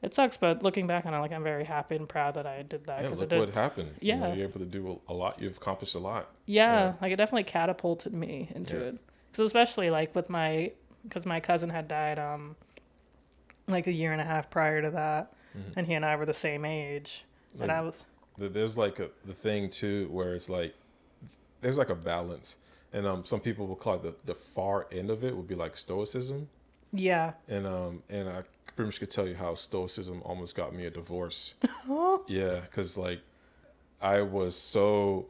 it sucks, but looking back on it, like I'm very happy and proud that I did that. Yeah, look what happened. Yeah, you're able to do a lot. You've accomplished a lot. Yeah, like it definitely catapulted me into it. So especially like because my cousin had died like a year and a half prior to that, and he and I were the same age, like, and I was. There's like the thing too where it's like there's like a balance, and some people will call it the far end of it would be like stoicism. Yeah. And I pretty much could tell you how stoicism almost got me a divorce. Yeah, because like I was so.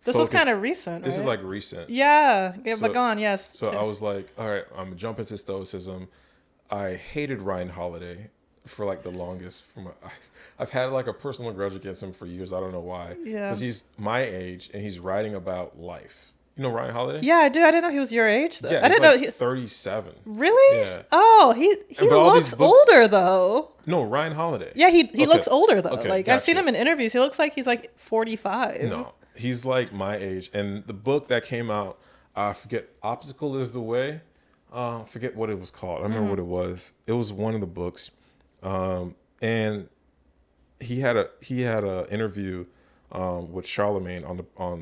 This was kind of recent. This right? is like recent. Yeah, but go on. Yes. So I was like, all right, I'm gonna jump into stoicism. I hated Ryan Holiday for like the longest. I've had like a personal grudge against him for years. I don't know why. Yeah. Because he's my age and he's writing about life. You know Ryan Holiday? Yeah, I do. I didn't know he was your age though. Yeah, I didn't like know 37. Really? Yeah. Oh, he looks older though. No, Ryan Holiday. Yeah, he looks older though. Okay, like gotcha. I've seen him in interviews. He looks like he's like 45. No, he's like my age. And the book that came out, I forget, Obstacle is the Way. I forget what it was called. I remember what it was. It was one of the books. And he had a interview with Charlemagne on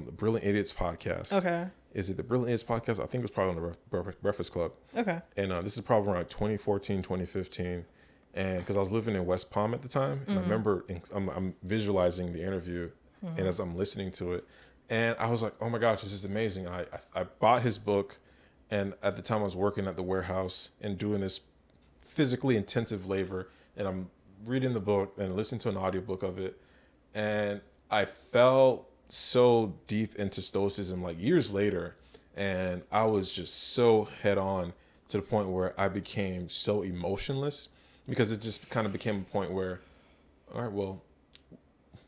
the Brilliant Idiots podcast. Okay. Is it the Brilliant Idiots podcast? I think it was probably on the Breakfast Club. Okay. And this is probably around 2014, 2015. And because I was living in West Palm at the time, and I remember I'm visualizing the interview, and as I'm listening to it, and I was like, oh my gosh, this is amazing. I bought his book, and at the time I was working at the warehouse and doing this physically intensive labor, and I'm reading the book and listening to an audiobook of it, and I fell so deep into Stoicism like years later, and I was just so head on to the point where I became so emotionless because it just kind of became a point where, all right, well,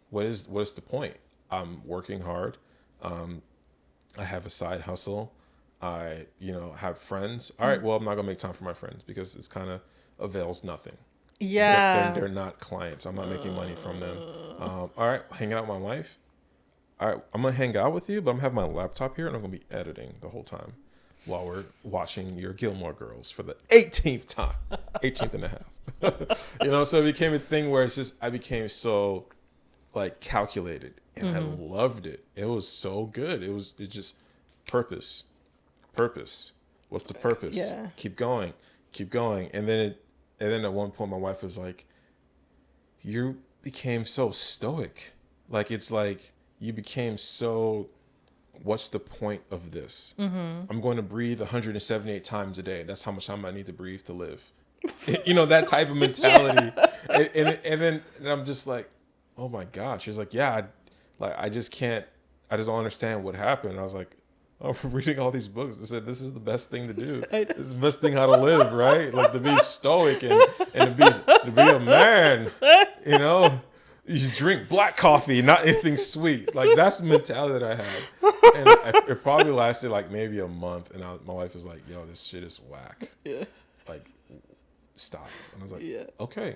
what is the point? I'm working hard. I have a side hustle. I, have friends. All right, well, I'm not gonna make time for my friends because it's kind of avails nothing. Yeah. They're not clients. I'm not making money from them. All right, hanging out with my wife. All right, I'm gonna hang out with you, but I'm gonna have my laptop here and I'm gonna be editing the whole time while we're watching your Gilmore Girls for the 18th time, 18th and a half. So it became a thing where I became so like calculated, and I loved it. It was so good. It's just purpose. What's the purpose? Yeah. Keep going. And then at one point my wife was like, you became so stoic. Like, it's like you became so, what's the point of this? I'm going to breathe 178 times a day. That's how much time I need to breathe to live. That type of mentality. Yeah. And I'm just like, oh my gosh. She's like, yeah, I just don't understand what happened. I was like, oh, we're reading all these books. They said this is the best thing to do. This is the best thing how to live, right? Like, to be stoic and to be a man, You drink black coffee, not anything sweet. Like, that's the mentality that I had. And it probably lasted like maybe a month. And my wife was like, yo, this shit is whack. Yeah. Like, stop. And I was like, yeah. Okay.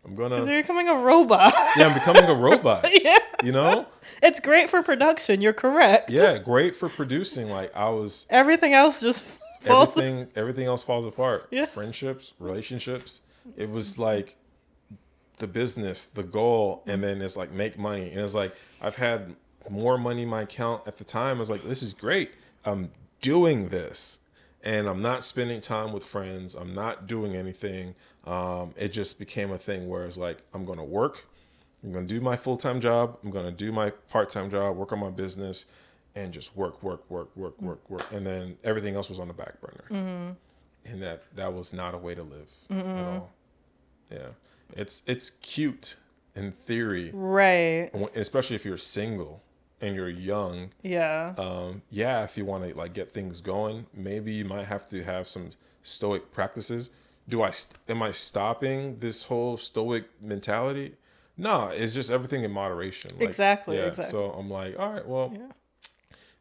I'm going to. Because you're becoming a robot. Yeah, I'm becoming a robot. Yeah. It's great for production. You're correct. Yeah, great for producing. Like, everything else just falls. Everything else falls apart. Yeah. Friendships, relationships. It was like the business, the goal, and then it's like make money. And it's like I've had more money in my account at the time. I was like, this is great. I'm doing this. And I'm not spending time with friends. I'm not doing anything. It just became a thing where it's like, I'm going to work. I'm going to do my full-time job. I'm going to do my part-time job, work on my business, and just work. And then everything else was on the back burner. And that was not a way to live at all. Yeah. It's cute in theory. Right. Especially if you're single and you're young. Yeah. If you want to like get things going, maybe you might have to have some stoic practices. Am I stopping this whole stoic mentality? No, it's just everything in moderation. Like, exactly. So I'm like, all right, well,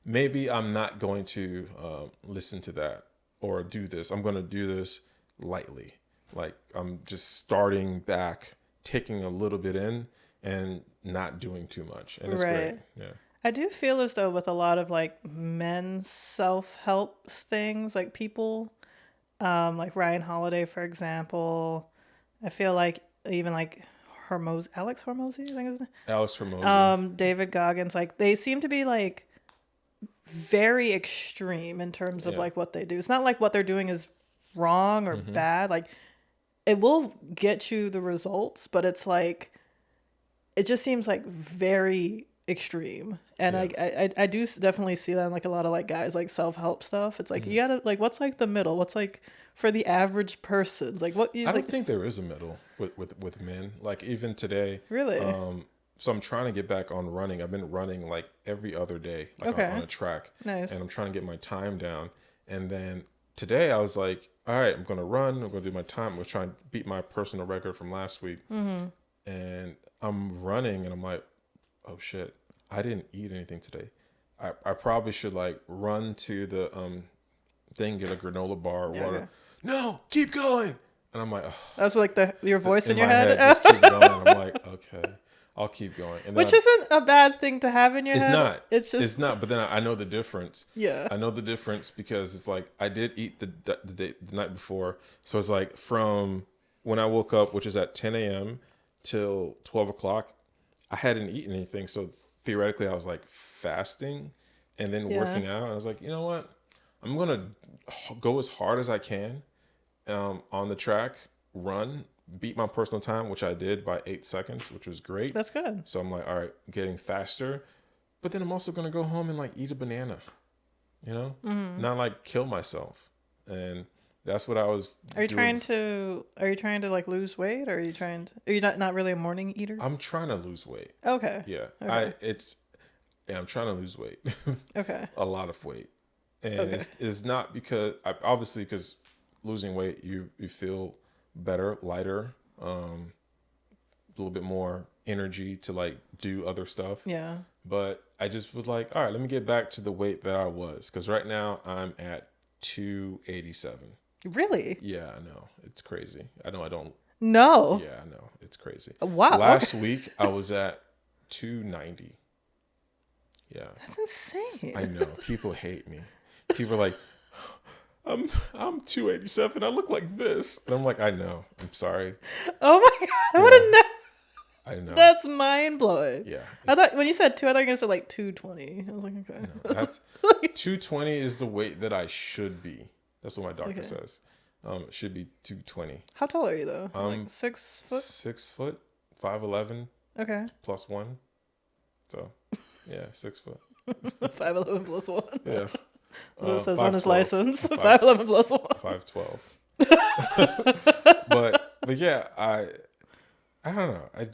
maybe I'm not going to listen to that or do this. I'm going to do this lightly. Like, I'm just starting back, taking a little bit in and not doing too much. And it's great. Yeah. I do feel as though with a lot of like men's self-help things, like people, like Ryan Holiday, for example, I feel like even like Alex Hormozy, I think is Alex Hormozy. David Goggins, like they seem to be like very extreme in terms of like what they do. It's not like what they're doing is wrong or bad. Like, it will get you the results, but it's like, it just seems like very extreme. And I do definitely see that in like a lot of like guys like self-help stuff. It's like, you gotta like, what's like the middle? What's like for the average person? Like what you I don't think there is a middle with men. Like even today. Really? So I'm trying to get back on running. I've been running like every other day, like on a track. Nice. And I'm trying to get my time down. And then today I was like, all right, I'm going to run. I'm going to do my time. I was trying to beat my personal record from last week. And I'm running and I'm like, oh shit, I didn't eat anything today. I probably should like run to the thing, get a granola bar or water. No, keep going. And I'm like, oh. That's like your voice in your head. Just keep going. I'm like, okay, I'll keep going. And which isn't a bad thing to have in your head. It's not. It's not. But then I know the difference. Yeah. I know the difference because it's like I did eat the night before. So it's like from when I woke up, which is at 10 a.m. till 12 o'clock, I hadn't eaten anything. So theoretically, I was like fasting and then working out. I was like, you know what? I'm going to go as hard as I can on the track, run, beat my personal time, which I did by 8 seconds, which was great. That's good. So I'm like, all right, getting faster. But then I'm also going to go home and like eat a banana, not like kill myself. And That's what I was Are you doing. Are you trying to like lose weight, or are you not really a morning eater? I'm trying to lose weight. Okay. Yeah. Okay. I'm trying to lose weight. Okay. A lot of weight. And Okay. it's not because obviously because losing weight you feel better, lighter, a little bit more energy to like do other stuff. Yeah. But I just was like, all right, let me get back to the weight that I was, because right now I'm at 287. Really? Yeah, I know, it's crazy. I know I don't. No. Yeah, I know, it's crazy. Wow. Last week I was at 290. Yeah, That's insane. I know. People hate me. People are like, I'm 287. I look like this, and I'm like, I know. I'm sorry. Oh my god! I Yeah. would have never. I know. That's mind blowing. Yeah. I thought when you said two, I thought you were gonna say like 220. I was like, okay. No, that's 220 is the weight that I should be. That's what my doctor says. It should be 220. How tall are you though? Like 6 foot? 6 foot, 5'11", Okay. plus 1. So, yeah, 6 foot. 5'11" plus 1. Yeah. That's what it says on his 5'12". license. 5'11" plus 1. 5'12". But yeah, I don't know. I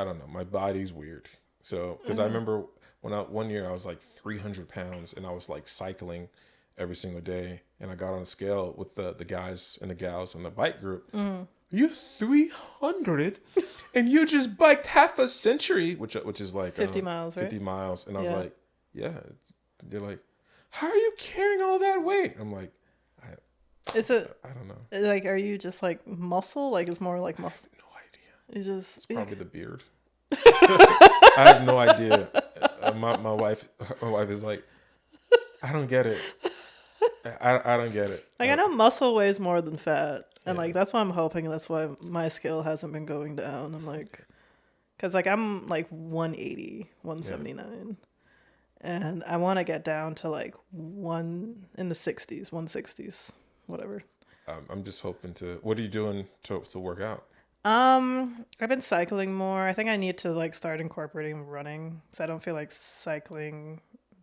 don't know. My body's weird. So, because I remember one year I was like 300 pounds and I was like cycling every single day, and I got on a scale with the guys and the gals in the bike group. You're 300 and you just biked half a century, which is like 50 miles, right? 50 miles. And I was Yeah. like, yeah. They're like, how are you carrying all that weight? I'm like, Is it I don't know. like, are you just like muscle? Like it's more like muscle. No idea. It's just It's probably the beard. I have no idea. My wife is like, I don't get it. I don't get it. like I know muscle weighs more than fat, and Yeah. like that's why I'm hoping that's why my scale hasn't been going down. I'm like, because like I'm like 180, 179, and I want to get down to like one in the 60s, 160s, whatever. I'm just hoping to. What are you doing to work out? I've been cycling more. I think I need to like start incorporating running, so I don't feel like cycling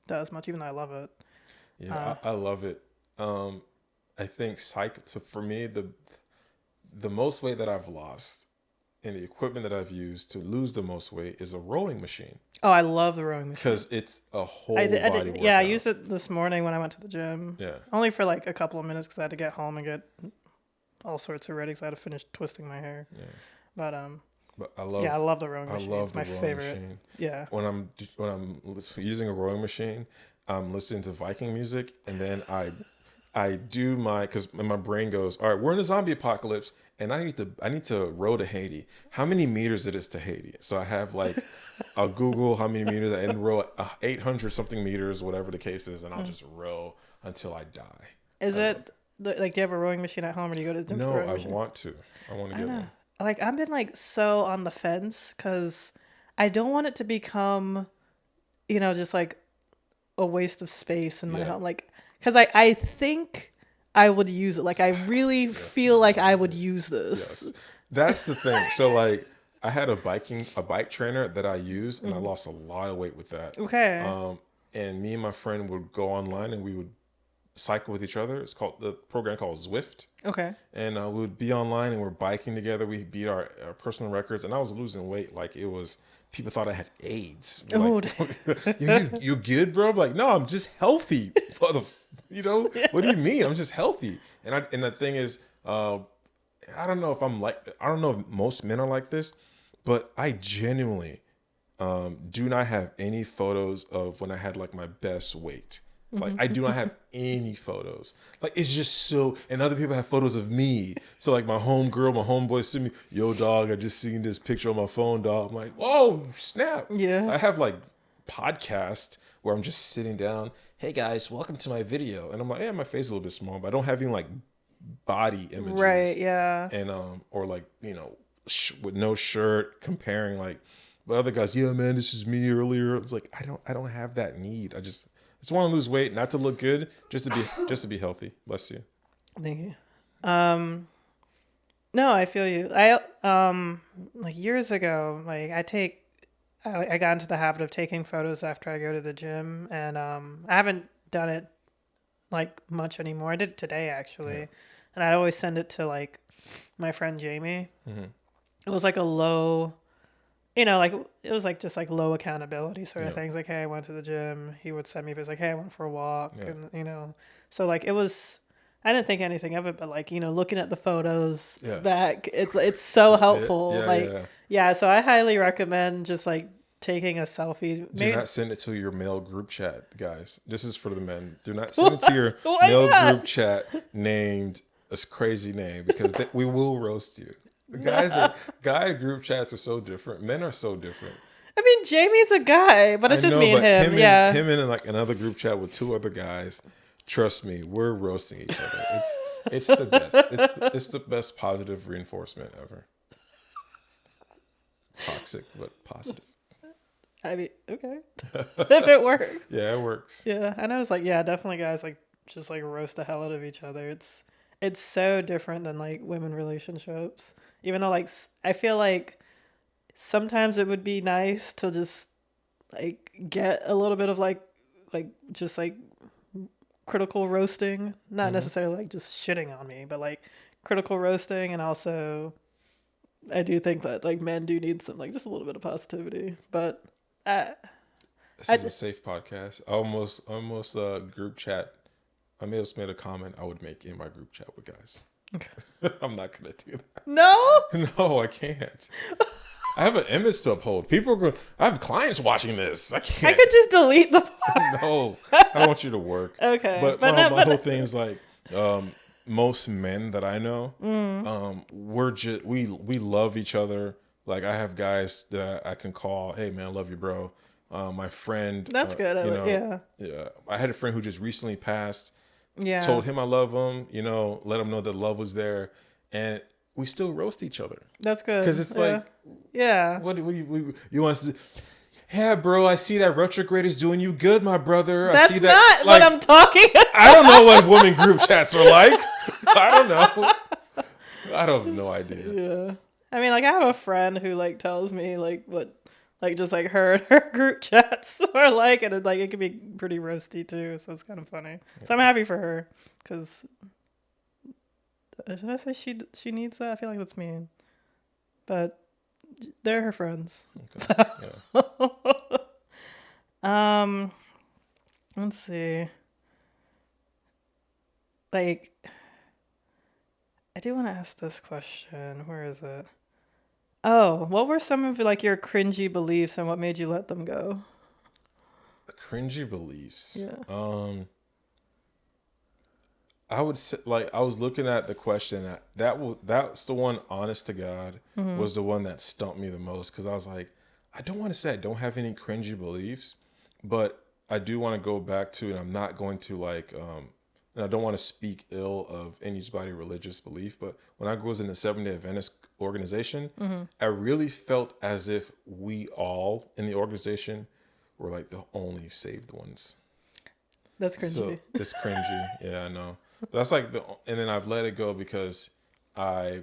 does much, even though I love it. Yeah, I love it. I think so for me, the most weight that I've lost and the equipment that I've used to lose the most weight is a rowing machine, Oh, I love the rowing machine. because it's a whole I body did, workout. yeah, I used it this morning when I went to the gym. Yeah. Only for like a couple of minutes because I had to get home and get all sorts of ready because I had to finish twisting my hair. Yeah. But But I love the rowing machine. It's my the rowing favorite. machine. Yeah. When I'm using a rowing machine, I'm listening to Viking music, and then I do because my brain goes, all right, we're in a zombie apocalypse, and I need to row to Haiti. How many meters it is to Haiti? So I have like, I'll Google how many meters and row 800 something meters, whatever the case is, and I'll just row until I die. Is it like, do you have a rowing machine at home, or do you go to the gym for the No, rowing I machine? want to. I want to get one. Like I've been like so on the fence because I don't want it to become, just like a waste of space in my home. Like, because I think I would use it. Like I really feel like I would use this. Yes. That's the thing. So like, I had a bike trainer that I used, and I lost a lot of weight with that. Okay. And me and my friend would go online and we would cycle with each other. It's called the program called Zwift. Okay. And we would be online and we're biking together. We beat our personal records, and I was losing weight like it was. People thought I had AIDS. Oh, Like, you good, bro? I'm like, no, I'm just healthy. What do you mean? I'm just healthy. And the thing is, I don't know if most men are like this, but I genuinely do not have any photos of when I had like my best weight. Like I do not have any photos. Like it's just so, and other people have photos of me. So like my homeboy send me, yo dog, I just seen this picture on my phone, dog. I'm like, whoa, snap. Yeah. I have like podcast where I'm just sitting down. Hey guys, welcome to my video. And I'm like, yeah, my face is a little bit small, but I don't have any like body images. Right. Yeah. And or like, with no shirt comparing like, but other guys, yeah, man, this is me earlier. I was like, I don't have that need. I just want to lose weight, not to look good, just to be healthy. Bless you. Thank you. No, I feel you. I like years ago, like I got into the habit of taking photos after I go to the gym, and I haven't done it like much anymore. I did it today actually, Yeah. and I'd always send it to like my friend Jamie. Mm-hmm. It was like a low, like it was like just like low accountability sort of Yeah. things. Like, hey, I went to the gym. He would send me, but it's like, hey, I went for a walk, Yeah. and so like it was. I didn't think anything of it, but like looking at the photos Yeah. back, it's so helpful. Yeah, like, yeah. yeah. So I highly recommend just like taking a selfie. Do Maybe, not send it to your male group chat, guys. This is for the men. Do not send it to your Why male not? group chat named a crazy name because we will roast you. The guy group chats are so different. Men are so different. I mean, Jamie's a guy, but it's I just know, me and but him. Yeah. him in like another group chat with two other guys. Trust me, we're roasting each other. It's the best. It's the best positive reinforcement ever. Toxic but positive. I mean, okay. If it works. Yeah, it works. Yeah. I know it's like, yeah, definitely guys like just like roast the hell out of each other. It's so different than like women relationships. Even though like I feel like sometimes it would be nice to just like get a little bit of like just like critical roasting, not necessarily like just shitting on me, but like critical roasting. And also I do think that like men do need some like just a little bit of positivity, but this is a safe podcast. Almost group chat. I may have made a comment I would make in my group chat with guys. Okay. I'm not gonna do that. No, No, I can't. I have an image to uphold. People are going. I have clients watching this. I can't. I could just delete the part. No, I don't want you to work. Okay, but my whole thing is like, most men that I know, we love each other. Like I have guys that I can call. Hey man, I love you, bro. My friend. That's good. Yeah. I had a friend who just recently passed. Yeah. Told him I love him. Let him know that love was there, and we still roast each other. That's good. Because it's like, yeah. What do you want to? Yeah, bro, I see that retrograde is doing you good, my brother. That's I see that, not what I'm talking about. I don't know what women group chats are like. I don't know. I don't have no idea. Yeah. I mean, like, I have a friend who, like, tells me, like, what, like, just, like, her and her group chats are like, and, it can be pretty roasty, too, so it's kind of funny. Yeah. So I'm happy for her, because, should I say she needs that? I feel like that's mean. But they're her friends. Okay. So. Yeah. Let's see. Like, I do want to ask this question. Where is it? Oh, what were some of like your cringy beliefs and what made you let them go? Cringy beliefs. Yeah. I would say, like, I was looking at the question that's the one, honest to God, was the one that stumped me the most. Cause I was like, I don't want to say I don't have any cringy beliefs, but I do want to go back to, and I'm not going to like, and I don't want to speak ill of anybody's religious belief, but when I was in the Seventh-day Adventist organization, I really felt as if we all in the organization were like the only saved ones. That's cringy. So it's cringy. Yeah, I know. That's like and then I've let it go because I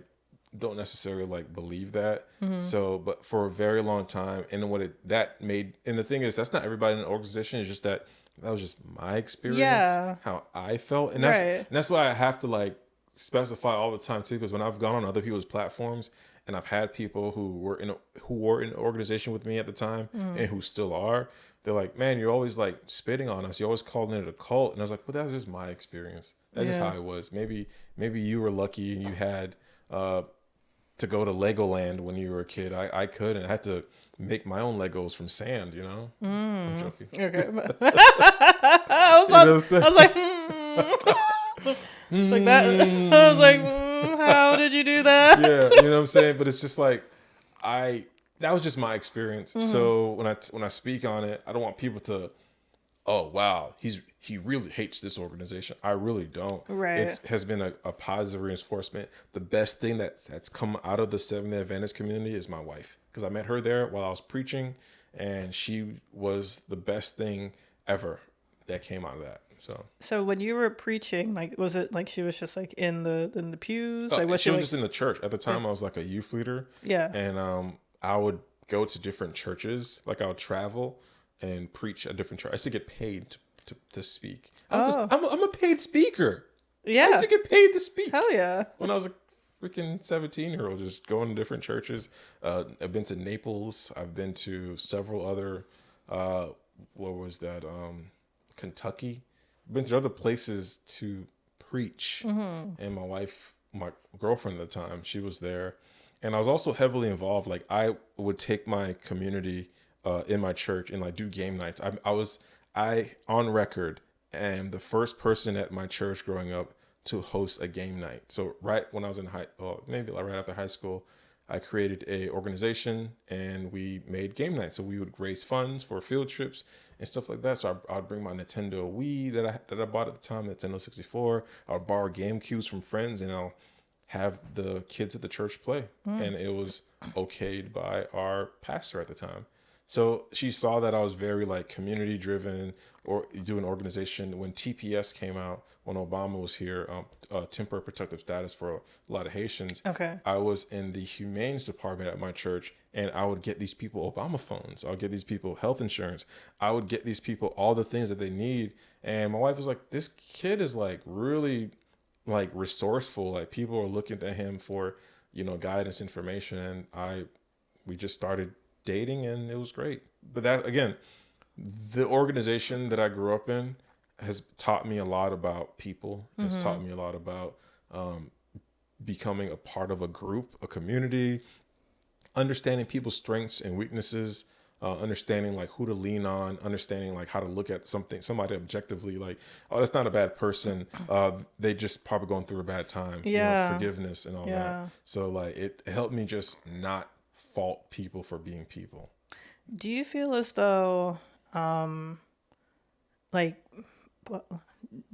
don't necessarily like believe that. So, but for a very long time, and the thing is, that's not everybody in the organization. It's just that was just my experience, how I felt, and that's why I have to like specify all the time too. Because when I've gone on other people's platforms and I've had people who were in the organization with me at the time and who still are, they're like, man, you're always like spitting on us. You're always calling it a cult. And I was like, well, that's just my experience. That's just how it was. Maybe you were lucky and you had to go to Legoland when you were a kid. I couldn't. I had to make my own Legos from sand, I'm joking. Okay. I was like, it's like that. I was like, how did you do that? Yeah, you know what I'm saying? But it's just like, that was just my experience. So when I speak on it, I don't want people to, oh wow, he really hates this organization. I really don't. Right. It has been a positive reinforcement. The best thing that's come out of the Seventh-day Adventist community is my wife, because I met her there while I was preaching, and she was the best thing ever that came out of that. So when you were preaching, like, was it like she was just like in the pews? Like, she was just in the church at the time. I was like a youth leader. Yeah. And I would go to different churches. Like I would travel and preach at different churches. I used to get paid to speak. Oh, I'm a paid speaker. I yeah. used to get paid to speak Hell yeah. when I was a freaking 17-year-old, just going to different churches. I've been to Naples. I've been to several other, what was that? Kentucky. I've been to other places to preach. And my girlfriend at the time, she was there. And I was also heavily involved. Like I would take my community in my church and like do game nights. I on record am the first person at my church growing up to host a game night. So right when I was in maybe like right after high school, I created a organization and we made game nights. So we would raise funds for field trips and stuff like that. So I'd bring my Nintendo Wii that I bought at the time, Nintendo 64. I'll borrow game cubes from friends and I'll have the kids at the church play. And it was okayed by our pastor at the time. So she saw that I was very like community driven or do an organization. When TPS came out, when Obama was here, temporary protective status for a lot of Haitians. Okay. I was in the humanes department at my church and I would get these people Obama phones. I'll get these people health insurance. I would get these people all the things that they need. And my wife was like, this kid is like really like resourceful. Like people are looking to him for, guidance, information. And we just started dating and it was great. But that, again, the organization that I grew up in has taught me a lot about people. It's taught me a lot about becoming a part of a group, a community, understanding people's strengths and weaknesses, understanding like who to lean on, understanding like how to look at somebody objectively, like, oh, that's not a bad person. They just probably going through a bad time. Yeah. Forgiveness and all that. So like it helped me just not fault people for being people. Do you feel as though,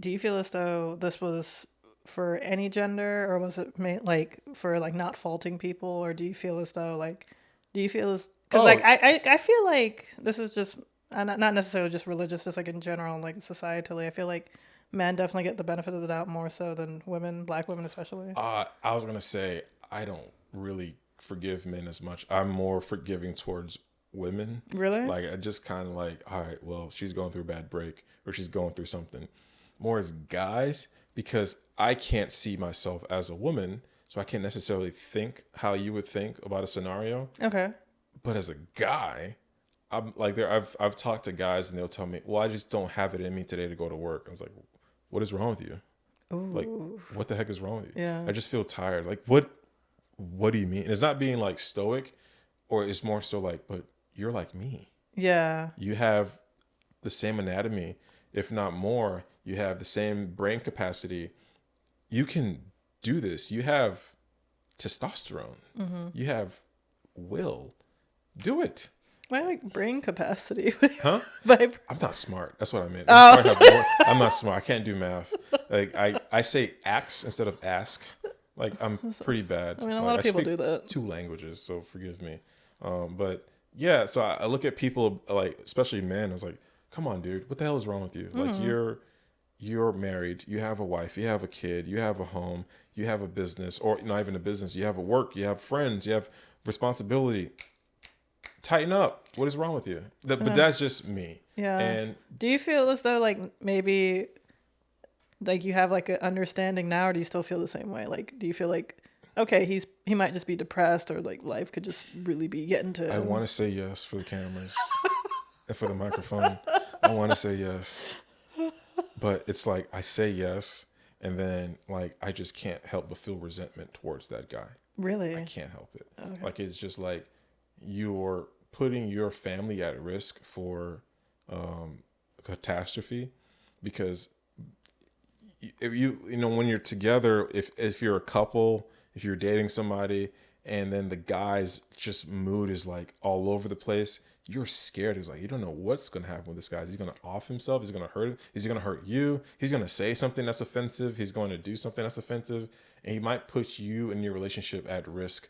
do you feel as though this was for any gender, or was it like for like not faulting people, or do you feel as though because like I feel like this is just not necessarily just religious, just like in general, like societally, I feel like men definitely get the benefit of the doubt more so than women, Black women especially. I was gonna say I don't really forgive men as much. I'm more forgiving towards women. Really? Like I just kind of like, all right, well, she's going through a bad break or she's going through something. More as guys, because I can't see myself as a woman, so I can't necessarily think how you would think about a scenario. Okay. But as a guy, I'm like I've talked to guys and they'll tell me, well, I just don't have it in me today to go to work. I was like, what is wrong with you? Ooh. Like, what the heck is wrong with you? Yeah. I just feel tired. Like, what do you mean? And it's not being like stoic, or it's more so like, but you're like me. Yeah. You have the same anatomy, if not more. You have the same brain capacity. You can do this. You have testosterone. You have will. Do it. Why like brain capacity? Huh? By... I'm not smart. That's what I meant. Oh. I'm not smart. I can't do math. Like I say ax instead of ask. Like I'm pretty bad. I mean, a like, lot of people speak do that. 2 languages, so forgive me. But yeah, so I look at people like, especially men. I was like, come on, dude, what the hell is wrong with you? Like you're married, you have a wife, you have a kid, you have a home, you have a business, or not even a business. You have a work, you have friends, you have responsibility. Tighten up. What is wrong with you? But that's just me. Yeah. And do you feel as though like maybe like you have like an understanding now, or do you still feel the same way? Like, do you feel like, okay, he might just be depressed, or like life could just really be getting to him? I want to say yes for the cameras and for the microphone. I want to say yes, but it's like I say yes, and then like I just can't help but feel resentment towards that guy. Really? I can't help it. Okay. Like it's just like you're putting your family at risk for catastrophe, because if you know when you're together, if you're a couple, if you're dating somebody, and then the guy's just mood is like all over the place, you're scared. It's like you don't know what's gonna happen with this guy. Is he gonna off himself? Is he gonna hurt him? Is he gonna hurt you? He's gonna say something that's offensive. He's going to do something that's offensive, and he might put you and your relationship at risk,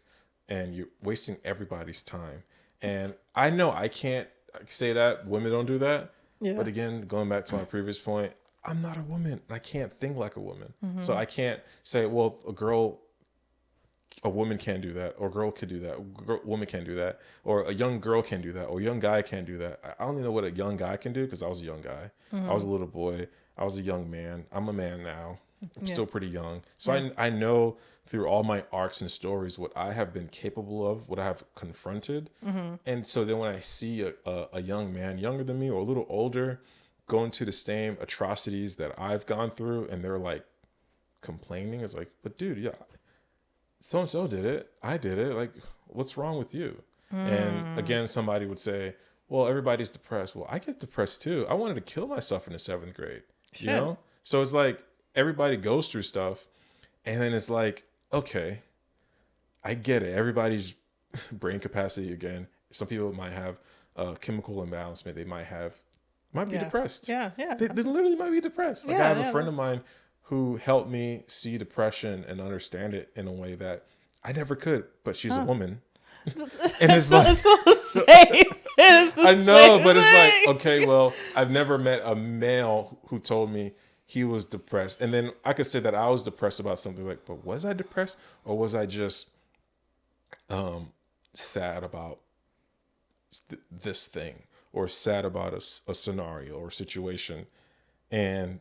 and you're wasting everybody's time. And I know I can't say that women don't do that, but again, going back to my previous point, I'm not a woman. I can't think like a woman. So I can't say, well, a girl a woman can't do that, or a girl can do that, woman can't do that, or a young girl can do that, or a young guy can't do that. I only know what a young guy can do because I was a young guy. I was a little boy. I was a young man. I'm a man now. I'm still pretty young. So I know through all my arcs and stories what I have been capable of, what I have confronted. And so then when I see a young man younger than me or a little older going to the same atrocities that I've gone through, and they're like complaining, it's like, but dude, yeah, so and so did it. I did it. Like, what's wrong with you? And again, somebody would say, well, everybody's depressed. Well, I get depressed too. I wanted to kill myself in the 7th grade. You know? So it's like everybody goes through stuff, and then it's like, okay, I get it. Everybody's brain capacity again. Some people might have chemical imbalancement. They might be depressed. Yeah. They literally might be depressed. Like I have a friend of mine who helped me see depression and understand it in a way that I never could, but she's a woman. And it's like, it's still the same. It is the I know, same but it's thing. like, okay, well, I've never met a male who told me he was depressed. And then I could say that I was depressed about something, like, but was I depressed, or was I just sad about this thing, or sad about a scenario or situation? And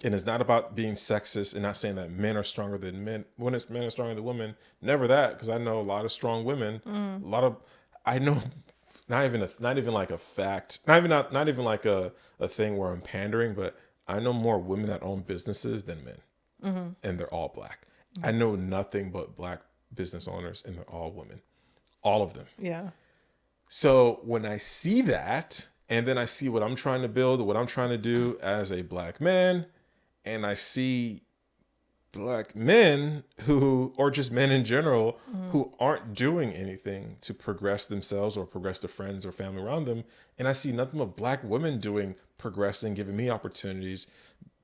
it's not about being sexist and not saying that men are stronger than men. Men are stronger than women. Never that, because I know a lot of strong women. I know not even like a fact, not even like a thing where I'm pandering, but I know more women that own businesses than men, and they're all black. I know nothing but black business owners, and they're all women, all of them. Yeah. So when I see that, and then I see what I'm trying to build, what I'm trying to do as a black man, and I see black men who, or just men in general, who aren't doing anything to progress themselves or progress the friends or family around them. And I see nothing but black women progressing, giving me opportunities,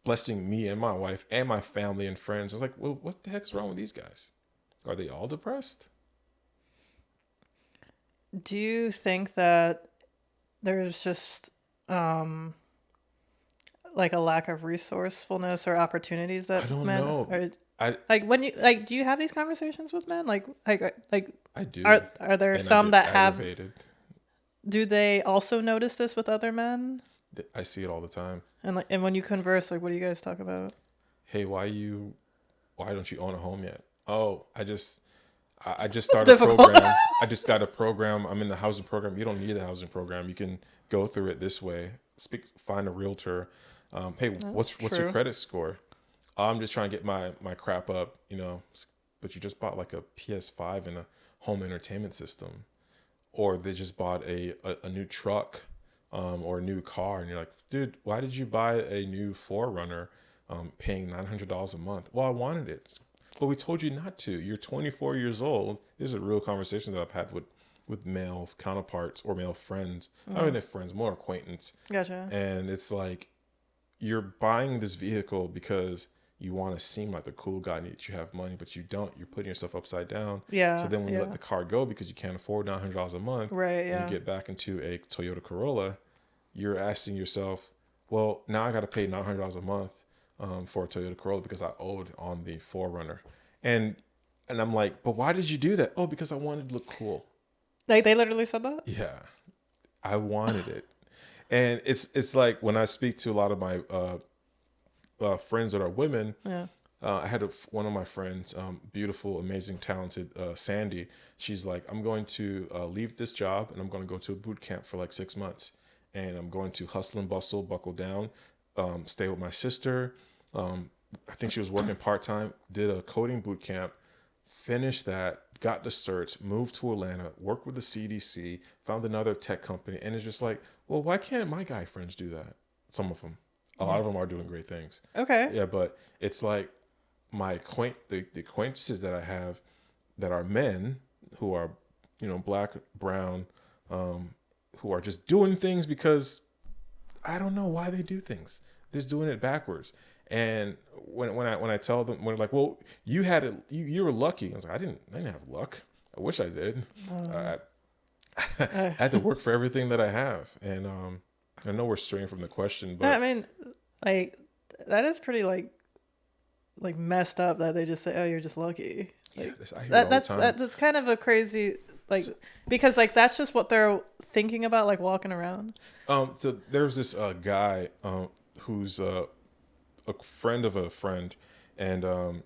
blessing me and my wife and my family and friends. I was like, well, what the heck's wrong with these guys? Are they all depressed? Do you think that there's just like a lack of resourcefulness or opportunities that I don't men know. are, like when you like, do you have these conversations with men? Like I do. Are there And some that aggravated. do they also notice this with other men? I see it all the time. And when you converse, like, what do you guys talk about? Hey, why don't you own a home yet? Oh, I just started a program. I just got a program. I'm in the housing program. You don't need a housing program. You can go through it this way. Find a realtor. Hey, what's your credit score? I'm just trying to get my crap up, but you just bought like a PS5 and a home entertainment system, or they just bought a new truck, or a new car, and you're like, dude, why did you buy a new 4Runner, paying $900 a month? Well, I wanted it. But we told you not to. You're 24 years old. These are real conversations that I've had with male counterparts or male friends. Not even friends, more acquaintance. Gotcha. And it's like, you're buying this vehicle because you want to seem like the cool guy that you have money, but you don't. You're putting yourself upside down. Yeah. So then when you let the car go because you can't afford $900 a month, right? Yeah. And you get back into a Toyota Corolla, you're asking yourself, well, now I got to pay $900 a month for a Toyota Corolla because I owed on the 4Runner. And I'm like, but why did you do that? Oh, because I wanted to look cool. Like, they literally said that? Yeah. I wanted it. And it's like when I speak to a lot of my friends that are women, I had one of my friends, beautiful, amazing, talented Sandy. She's like, I'm going to leave this job and I'm going to go to a boot camp for like 6 months. And I'm going to hustle and bustle, buckle down, stay with my sister. I think she was working part-time, did a coding boot camp, finished that, got the certs, moved to Atlanta, worked with the CDC, found another tech company. And it's just like, well, why can't my guy friends do that? Some of them. A lot of them are doing great things. Okay. Yeah, but it's like the acquaintances that I have that are men who are, black, brown, who are just doing things because I don't know why they do things. They're just doing it backwards. And when I tell them, when they're like, well, you had it, you were lucky. I was like, I didn't have luck. I wish I did. I had to work for everything that I have. And I know we're straying from the question, but I mean, like, that is pretty like messed up that they just say, oh, you're just lucky. Yeah, Like I hear it all the time. that's kind of a crazy like So, because like that's just what they're thinking about like walking around. so there's this guy who's a friend of a friend, and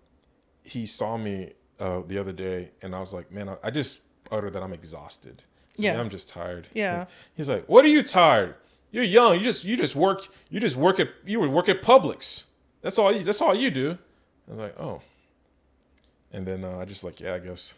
he saw me the other day, and I was like, man, I just uttered that I'm exhausted. So yeah, Yeah. I'm just tired. Yeah. He's like, what are you tired? You're young. You just work at Publix. That's all you do. I'm like, oh. And then I just like, yeah, I guess.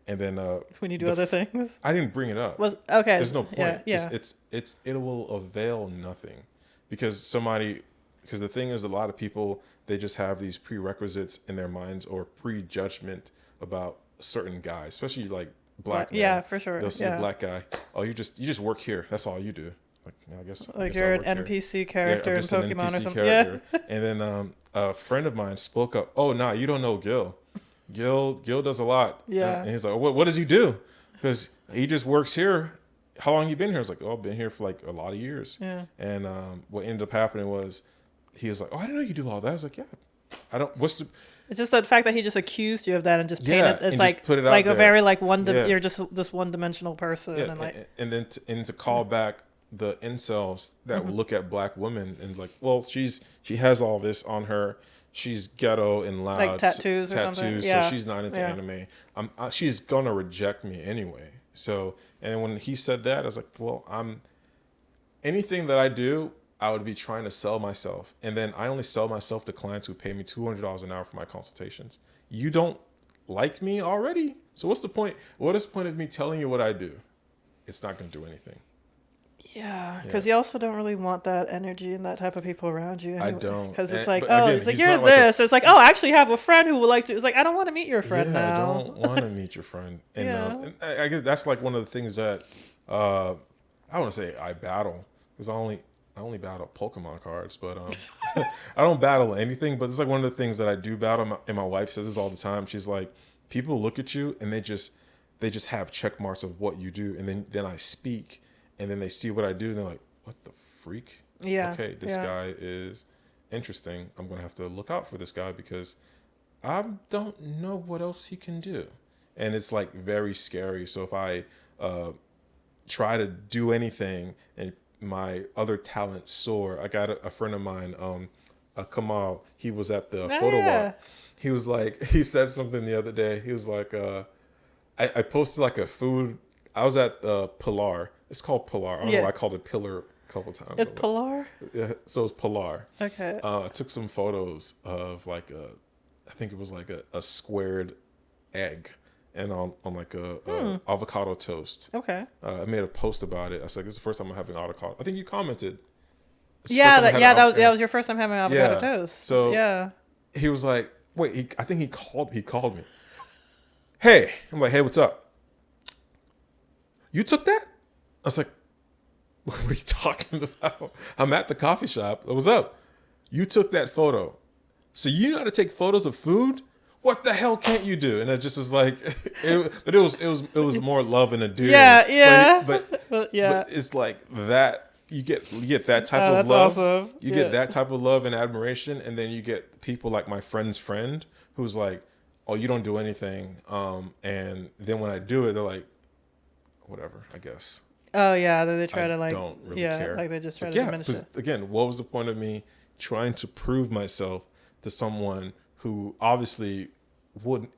And then When you do other things. I didn't bring it up. Was okay. There's no point. Yeah. Yeah. It will avail nothing, because the thing is, a lot of people, they just have these prerequisites in their minds or prejudgment about certain guys, especially like black men. Yeah, for sure. They'll see a black guy. Oh, you just work here. That's all you do. Like, yeah, I guess. Like I you're an work here. NPC character in just an Pokemon or NPC something. character. Yeah. And then a friend of mine spoke up. Oh, nah, you don't know Gil. Gil does a lot. Yeah. And he's like, what does he do? Because he just works here. How long you been here? I was like, oh, I've been here for like a lot of years. Yeah. And what ended up happening was, he was like, oh, I didn't know you do all that. I was like, yeah. It's just the fact that he just accused you of that and just painted it's and like just put it out like there. a very like Yeah. you're just this one dimensional person and like and then to call back the incels that would look at black women and like, well, she has all this on her. She's ghetto and loud, like tattoos or something. So Yeah. she's not into Yeah. anime. She's gonna reject me anyway. So, and when he said that, I was like, well, anything that I do, I would be trying to sell myself. And then I only sell myself to clients who pay me $200 an hour for my consultations. You don't like me already? So what's the point? What is the point of me telling you what I do? It's not going to do anything. Yeah, because you also don't really want that energy and that type of people around you. Anyway. I don't. Because it's like, again, it's like, he's you're not like this. It's like, oh, I actually have a friend who would like to. It's like, I don't want to meet your friend now. I don't want to meet your friend. And, Yeah. and I guess that's like one of the things that I want to say I battle, because I only battle Pokemon cards, but I don't battle anything. But it's like one of the things that I do battle, and my wife says this all the time. She's like, people look at you and they just have check marks of what you do, and then I speak, and then they see what I do, and they're like, what the freak? Yeah. Okay, this guy is interesting. I'm gonna have to look out for this guy because I don't know what else he can do, and it's like very scary. So if I try to do anything and my other talents soar, I got a friend of mine, Kamal. He was at the photo walk. He was like, he said something the other day. He was like, I posted like a food. I was at Pilar. It's called Pilar. I don't know why I called it Pillar a couple times. It's Pilar? Yeah, so it's Pilar. Okay. I took some photos of like I think it was like a squared egg, and on like a avocado toast. Okay. I made a post about it. I was like, this is the first time I'm having avocado. I think you commented. That was your first time having avocado toast. So yeah. He was like, wait, I think he called me. Hey, I'm like, hey, what's up? You took that? I was like, what are you talking about? I'm at the coffee shop. What's up? You took that photo. So you know how to take photos of food? What the hell can't you do? And it just was like, it was more love and endearing. Yeah. But yeah. But it's like that. You get that type of that's love. Awesome. You get that type of love and admiration, and then you get people like my friend's friend who's like, oh, you don't do anything. And then when I do it, they're like, whatever, I guess. Oh yeah, they try to like don't really care. like they just try to diminish it. Again, what was the point of me trying to prove myself to someone who obviously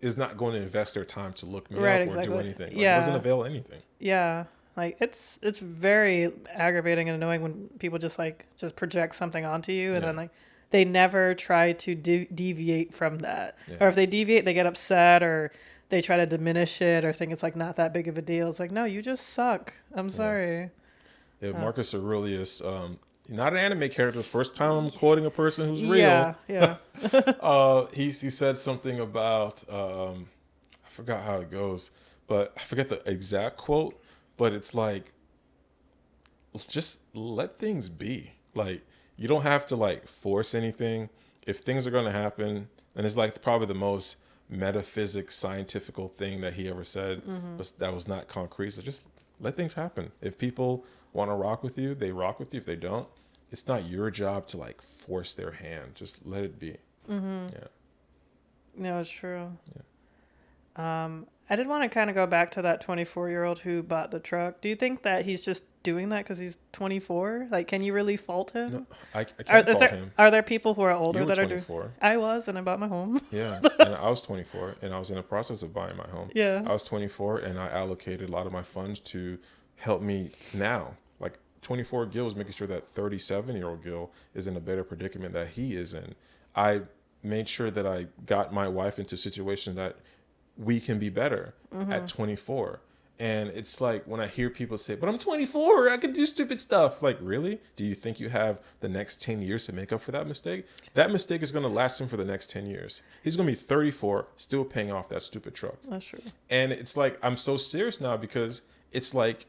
is not going to invest their time to look me up or do anything? Like, it doesn't avail anything. Yeah. Like it's very aggravating and annoying when people just project something onto you and then like they never try to deviate from that. Yeah. Or if they deviate, they get upset or they try to diminish it or think it's like not that big of a deal. It's like, no, you just suck. I'm sorry. Yeah, Marcus Aurelius, not an anime character. First time I'm quoting a person who's real. Yeah. He said something about I forgot how it goes, but I forget the exact quote. But it's like, just let things be. Like, you don't have to like force anything. If things are going to happen, and it's like probably the most metaphysics, scientifical thing that he ever said, but that was not concrete. So just let things happen. If people want to rock with you, they rock with you. If they don't, it's not your job to like force their hand. Just let it be. Mm-hmm. Yeah. No, it's true. I did want to kind of go back to that 24-year-old who bought the truck. Do you think that he's just doing that because he's 24? Like, can you really fault him? No, I can't fault him. Are there people who are You older were that are 24. doing? I was, and I bought my home. Yeah, and I was 24, and I was in the process of buying my home. Yeah. I was 24, and I allocated a lot of my funds to help me now. Like 24 Gil is making sure that 37-year-old Gil is in a better predicament that he is in. I made sure that I got my wife into situations that we can be better at 24. And it's like when I hear people say, but I'm 24, I can do stupid stuff. Like, really? Do you think you have the next 10 years to make up for that mistake? That mistake is going to last him for the next 10 years. He's going to be 34, still paying off that stupid truck. That's true. And it's like, I'm so serious now because it's like,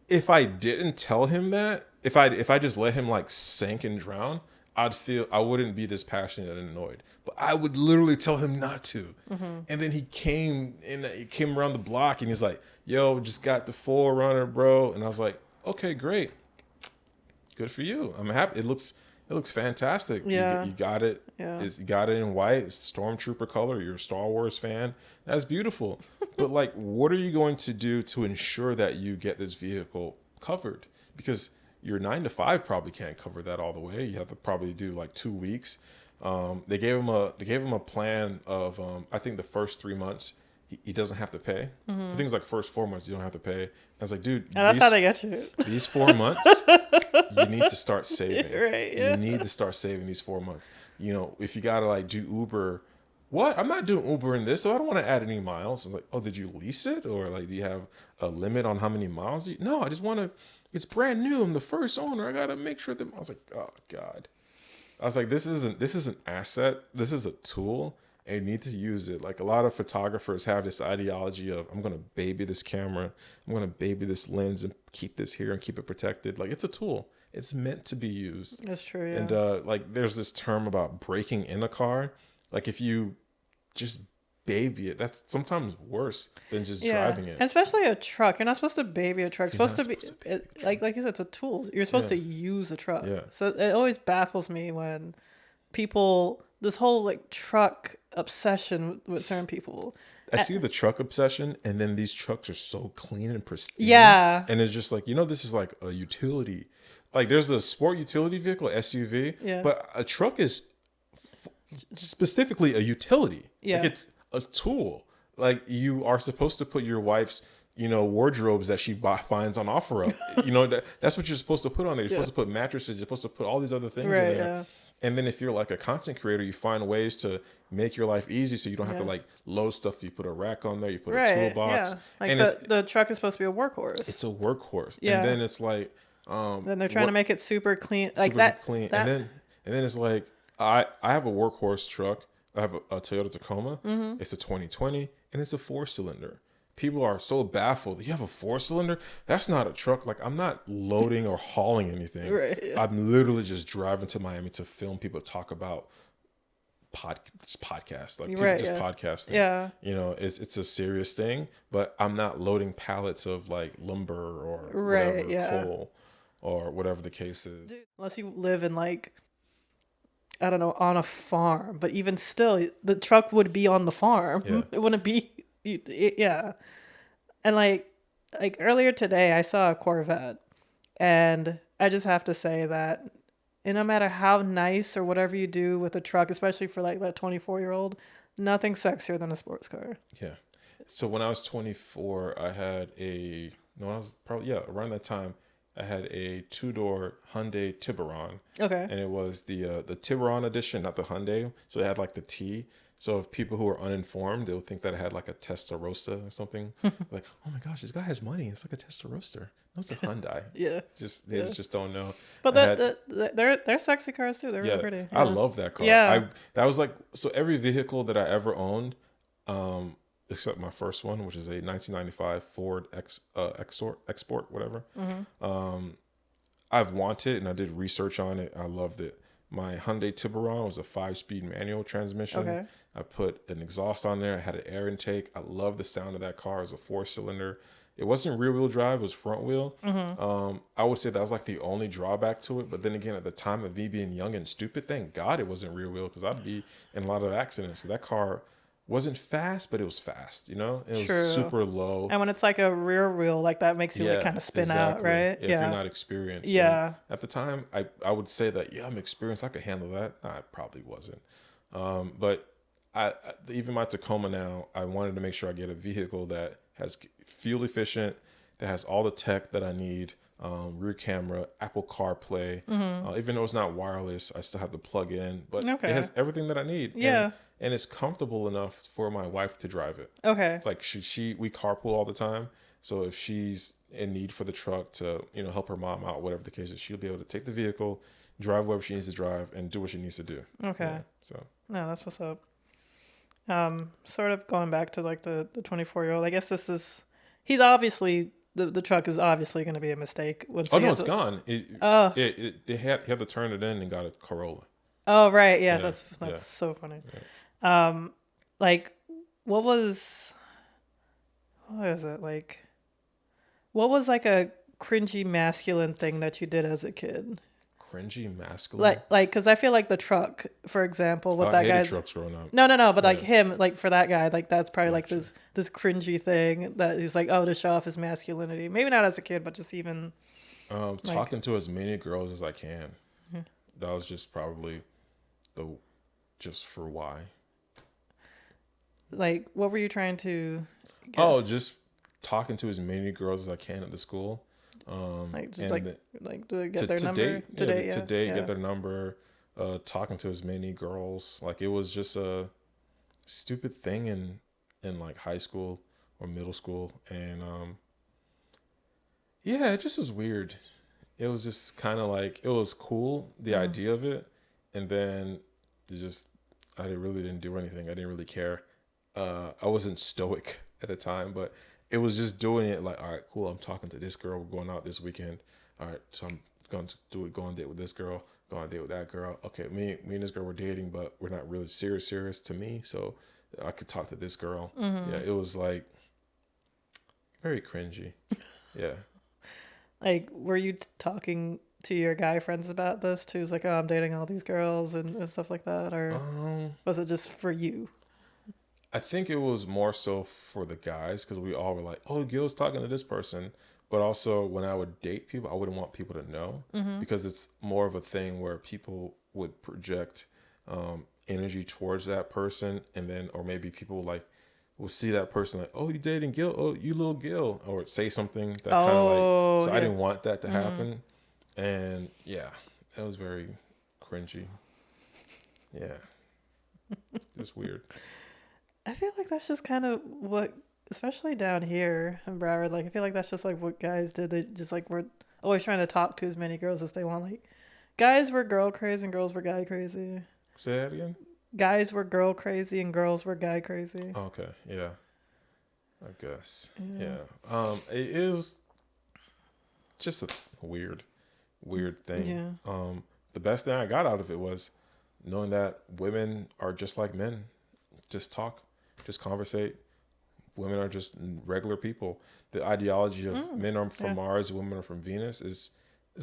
if I didn't tell him that, if I just let him like sink and drown, I wouldn't be this passionate and annoyed. But I would literally tell him not to. And then he came around the block and he's like, yo, just got the 4Runner, bro. And I was like, okay, great. Good for you. I'm happy. It looks fantastic. Yeah. You got it. Yeah. You got it in white. It's Stormtrooper color. You're a Star Wars fan. That's beautiful. But like, what are you going to do to ensure that you get this vehicle covered? Because your 9 to 5 probably can't cover that all the way. You have to probably do like 2 weeks. They gave him a plan of I think the first 3 months he doesn't have to pay. I think it's like first 4 months you don't have to pay. I was like, dude, That's how they get you. These 4 months, you need to start saving. Right, yeah. You need to start saving these 4 months. You know, if you gotta like do Uber, what? I'm not doing Uber in this, so I don't want to add any miles. I was like, oh, did you lease it, or like do you have a limit on how many miles? No, I just want to. It's brand new. I'm the first owner. I gotta make sure that. I was like, oh God. I was like, this is an asset. This is a tool, and you need to use it. Like a lot of photographers have this ideology of, I'm gonna baby this camera, I'm gonna baby this lens and keep this here and keep it protected. Like it's a tool. It's meant to be used. That's true. Yeah. And like there's this term about breaking in a car. Like if you just baby it, that's sometimes worse than just driving it. And especially a truck. You're not supposed to baby a truck. It's You're supposed to be like you said, it's a tool. You're supposed to use a truck. Yeah. So it always baffles me when people, this whole like truck obsession with certain people. I see the truck obsession, and then these trucks are so clean and pristine. Yeah. And it's just like, this is like a utility. Like there's a sport utility vehicle, SUV, but a truck is specifically a utility. Yeah. Like it's a tool. Like you are supposed to put your wife's, wardrobes that she finds on OfferUp. That's what you're supposed to put on there. You're supposed to put mattresses. You're supposed to put all these other things in there. Yeah. And then if you're like a content creator, you find ways to make your life easy so you don't have to like load stuff. You put a rack on there, you put a toolbox. Yeah. Like and the truck is supposed to be a workhorse. it's a workhorse. Yeah. And then it's like then they're trying to make it super clean. Like super that clean. that- And then it's like I have a workhorse truck. I have a Toyota Tacoma. It's a 2020 and it's a 4-cylinder. People are so baffled. You have a 4-cylinder? That's not a truck. Like I'm not loading or hauling anything. Right, yeah. I'm literally just driving to Miami to film people talk about podcast. Like people podcasting. Yeah. It's a serious thing, but I'm not loading pallets of like lumber or whatever, coal or whatever the case is. Unless you live in like, I don't know, on a farm, but even still, the truck would be on the farm. Yeah. It wouldn't be, yeah. And like earlier today, I saw a Corvette, and I just have to say that, and no matter how nice or whatever you do with a truck, especially for like that 24-year-old, nothing sexier than a sports car. Yeah. So when I was 24, I had around that time, I had a 2-door Hyundai Tiburon. Okay. And it was the Tiburon edition, not the Hyundai. So it had like the T. So if people who are uninformed, they'll think that it had like a Testarossa or something. Like, oh my gosh, this guy has money. It's like a Testarossa. No, it's a Hyundai. Yeah. They just don't know. But they're sexy cars too. They're really pretty. Yeah. I love that car. Yeah. That was like, so every vehicle that I ever owned, except my first one, which is a 1995 Ford Export, whatever. I've wanted, and I did research on it. I loved it. My Hyundai Tiburon was a 5-speed manual transmission. Okay. I put an exhaust on there. I had an air intake. I love the sound of that car. It was a 4-cylinder. It wasn't rear-wheel drive. It was front-wheel. I would say that was like the only drawback to it. But then again, at the time of me being young and stupid, thank God it wasn't rear-wheel, because I'd be in a lot of accidents. That car wasn't fast, but it was fast. You know, it was True. super low. And when it's like a rear wheel, like that makes you like Yeah, kind of spin out, exactly. right? If you're Yeah. not experienced, and Yeah. at the time, I would say that yeah, I'm experienced. I could handle that. I probably wasn't. But even my Tacoma now, I wanted to make sure I get a vehicle that has fuel efficient, that has all the tech that I need, rear camera, Apple CarPlay. Even though it's not wireless, I still have to plug in, but it Okay. has everything that I need, Yeah. and it's comfortable enough for my wife to drive it. Okay. Like we carpool all the time, so if she's in need for the truck to help her mom out, whatever the case is, she'll be able to take the vehicle, drive wherever she needs to drive, and do what she needs to do. Okay. Yeah, so No, that's what's up. Sort of going back to like the 24-year-old. I guess he's obviously the truck is obviously going to be a mistake once oh he no, has it's gone. Oh. They had he had to turn it in and got a Corolla. Oh, right. Yeah, Yeah, that's yeah. so funny. Yeah. Like what was it? Like what was like a cringy masculine thing that you did as a kid? Cringy masculine. Like cuz I feel like the truck, for example, with I that hated guy's trucks growing up. No, but like Yeah. him, like for that guy, like that's probably like Gotcha. this cringy thing that he's like, oh, to show off his masculinity. Maybe not as a kid, but just even Talking to as many girls as I can. That was just probably just for why. like what were you trying to get? Oh, just talking to as many girls as I can at the school. Like just and like to get their number date, today, to yeah. date, Yeah. get their number. Talking to as many girls. Like it was just a stupid thing in like high school or middle school, and yeah, it just was weird. It was just kind of like it was cool, the idea of it, and then it just really didn't do anything. I didn't really care. I wasn't stoic at the time, but it was just doing it like, all right, cool. I'm talking to this girl. We're going out this weekend. All right, so I'm going to go on a date with this girl. Go on a date with that girl. Okay, me and this girl were dating, but we're not really serious to me. So I could talk to this girl. Yeah, it was like very cringy. Yeah. Like were you talking to your guy friends about this too? It's like, oh, I'm dating all these girls and stuff like that, or was it just for you? I think it was more so for the guys because we all were like, oh, Gil's talking to this person. But also when I would date people, I wouldn't want people to know because it's more of a thing where people would project energy towards that person. And then, or maybe people like will see that person like, oh, you dating Gil? Oh, you little Gil. Or say something that kind of like, so I didn't want that to happen. And yeah, it was very cringy. Yeah. Just weird. I feel like that's just kind of what, especially down here in Broward, like I feel like that's just like what guys did. They just like were always trying to talk to as many girls as they want. Like guys were girl crazy and girls were guy crazy. Say that again? Guys were girl crazy and girls were guy crazy. Okay, yeah. I guess. Yeah. It is just a weird thing. Yeah. The best thing I got out of it was knowing that women are just like men. Just talk, just conversate. Women are just regular people. The ideology of men are from Mars, women are from Venus is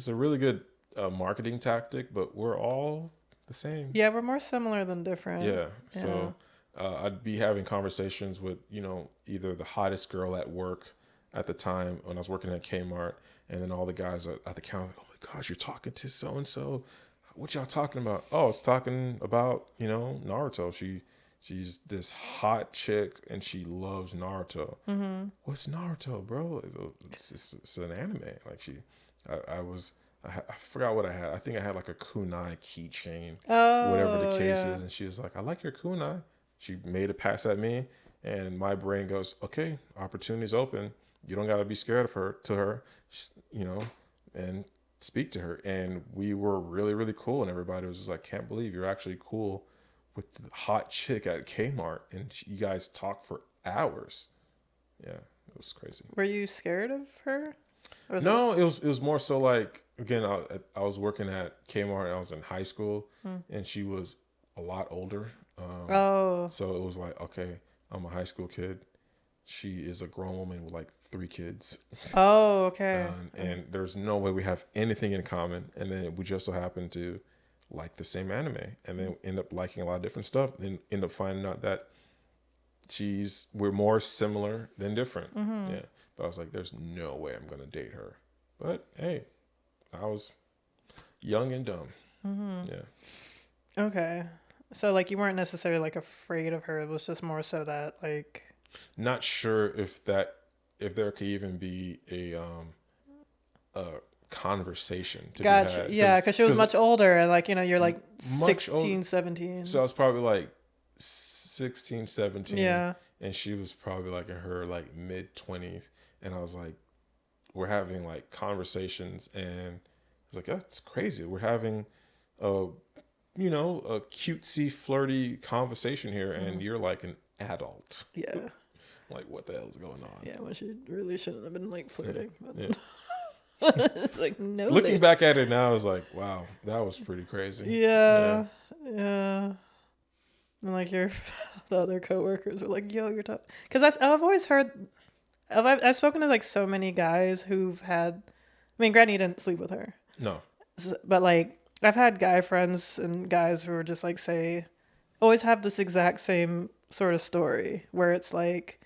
a really good marketing tactic, but we're all the same. Yeah, we're more similar than different. Yeah. So I'd be having conversations with, either the hottest girl at work at the time when I was working at Kmart, and then all the guys at the counter, oh my gosh, you're talking to so-and-so. What y'all talking about? Oh, it's talking about, Naruto. She's this hot chick and she loves Naruto. What's Naruto, bro? It's an anime. Like I forgot what I had. I think I had like a kunai keychain, whatever the case is. And she was like, I like your kunai. She made a pass at me, and my brain goes, okay, opportunity's open. You don't got to be scared of her, and speak to her. And we were really, really cool. And everybody was just like, can't believe you're actually cool with the hot chick at Kmart. And you guys talk for hours. Yeah, it was crazy. Were you scared of her? No, it was more so like, again, I was working at Kmart and I was in high school, and she was a lot older. So it was like, okay, I'm a high school kid. She is a grown woman with like 3 kids. Oh, okay. And there's no way we have anything in common. And then we just so happen to like the same anime, and then end up liking a lot of different stuff. Then end up finding out that we're more similar than different. Yeah. But I was like, there's no way I'm gonna date her. But hey, I was young and dumb. Yeah. Okay. So like you weren't necessarily like afraid of her. It was just more so that like Not sure if there could even be a conversation to be gotcha. had. Yeah, because she was much older and like, you're like Much 16, older. 17. So I was probably like 16, 17. Yeah. And she was probably like in her like mid 20s. And I was like, we're having like conversations, and I was like, that's crazy. We're having a cutesy, flirty conversation here, and you're like an adult. Yeah. Like, what the hell is going on? Yeah, well, she really shouldn't have been like flirting. Yeah. It's like, no. Looking back at it now, I was like, wow, that was pretty crazy. Yeah. And like the other coworkers were like, yo, you're tough. Because I've always heard, I've spoken to like so many guys who've had, I mean, granted, you didn't sleep with her. No. But like, I've had guy friends and guys who are just like, always have this exact same sort of story where it's like,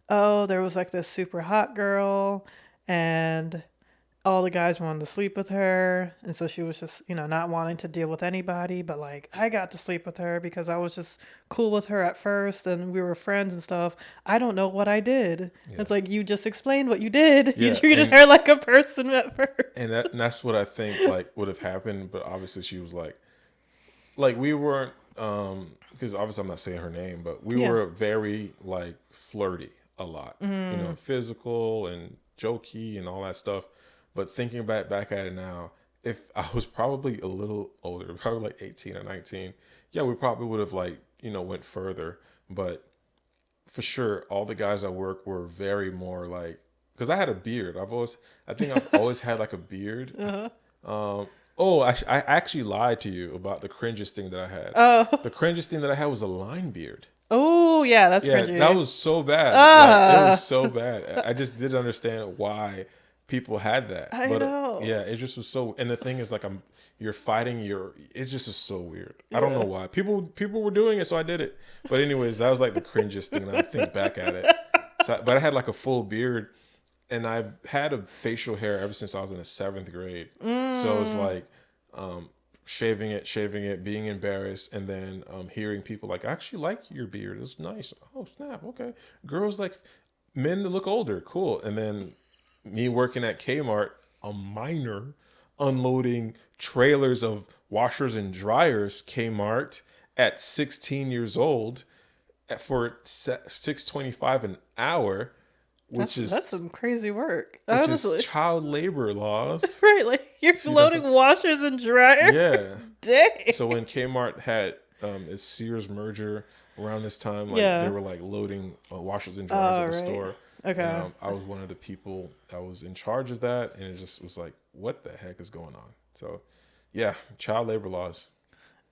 oh, there was like this super hot girl and all the guys wanted to sleep with her. And so she was just, not wanting to deal with anybody. But like, I got to sleep with her because I was just cool with her at first and we were friends and stuff. I don't know what I did. Yeah. It's like, you just explained what you did. Yeah, you treated her like a person at first. And that's what I think like would have happened. But obviously she was like we weren't, because obviously I'm not saying her name, but we were very like flirty a lot, physical and jokey and all that stuff. But thinking back at it now, if I was probably a little older, probably like 18 or 19, yeah, we probably would have like, went further. But for sure, all the guys at work were very more like, because I had a beard. I think I've always had like a beard. I actually lied to you about the cringiest thing that I had. Oh. The cringiest thing that I had was a line beard. Oh, yeah, that's cringy. That was so bad. Like, it was so bad. I just didn't understand why people had that. I know. Yeah, it just was so. And the thing is, like, you're fighting it just is so weird. Yeah. I don't know why people were doing it, so I did it. But anyways, that was like the cringiest thing. And I think back at it. But I had like a full beard, and I've had a facial hair ever since I was in the 7th grade. So it's like shaving it, being embarrassed, and then hearing people like, I actually like your beard. It's nice. Oh, snap. Okay. Girls like men that look older. Cool. And then me working at Kmart, a minor, unloading trailers of washers and dryers, Kmart, at 16 years old for $6.25 an hour, that's some crazy work. Which honestly. Is child labor laws. Right, like you're loading washers and dryers. Yeah. Dang. So when Kmart had its Sears merger around this time, like they were like loading washers and dryers at the store. Okay. And, I was one of the people that was in charge of that, and it just was like, what the heck is going on? So, yeah, child labor laws.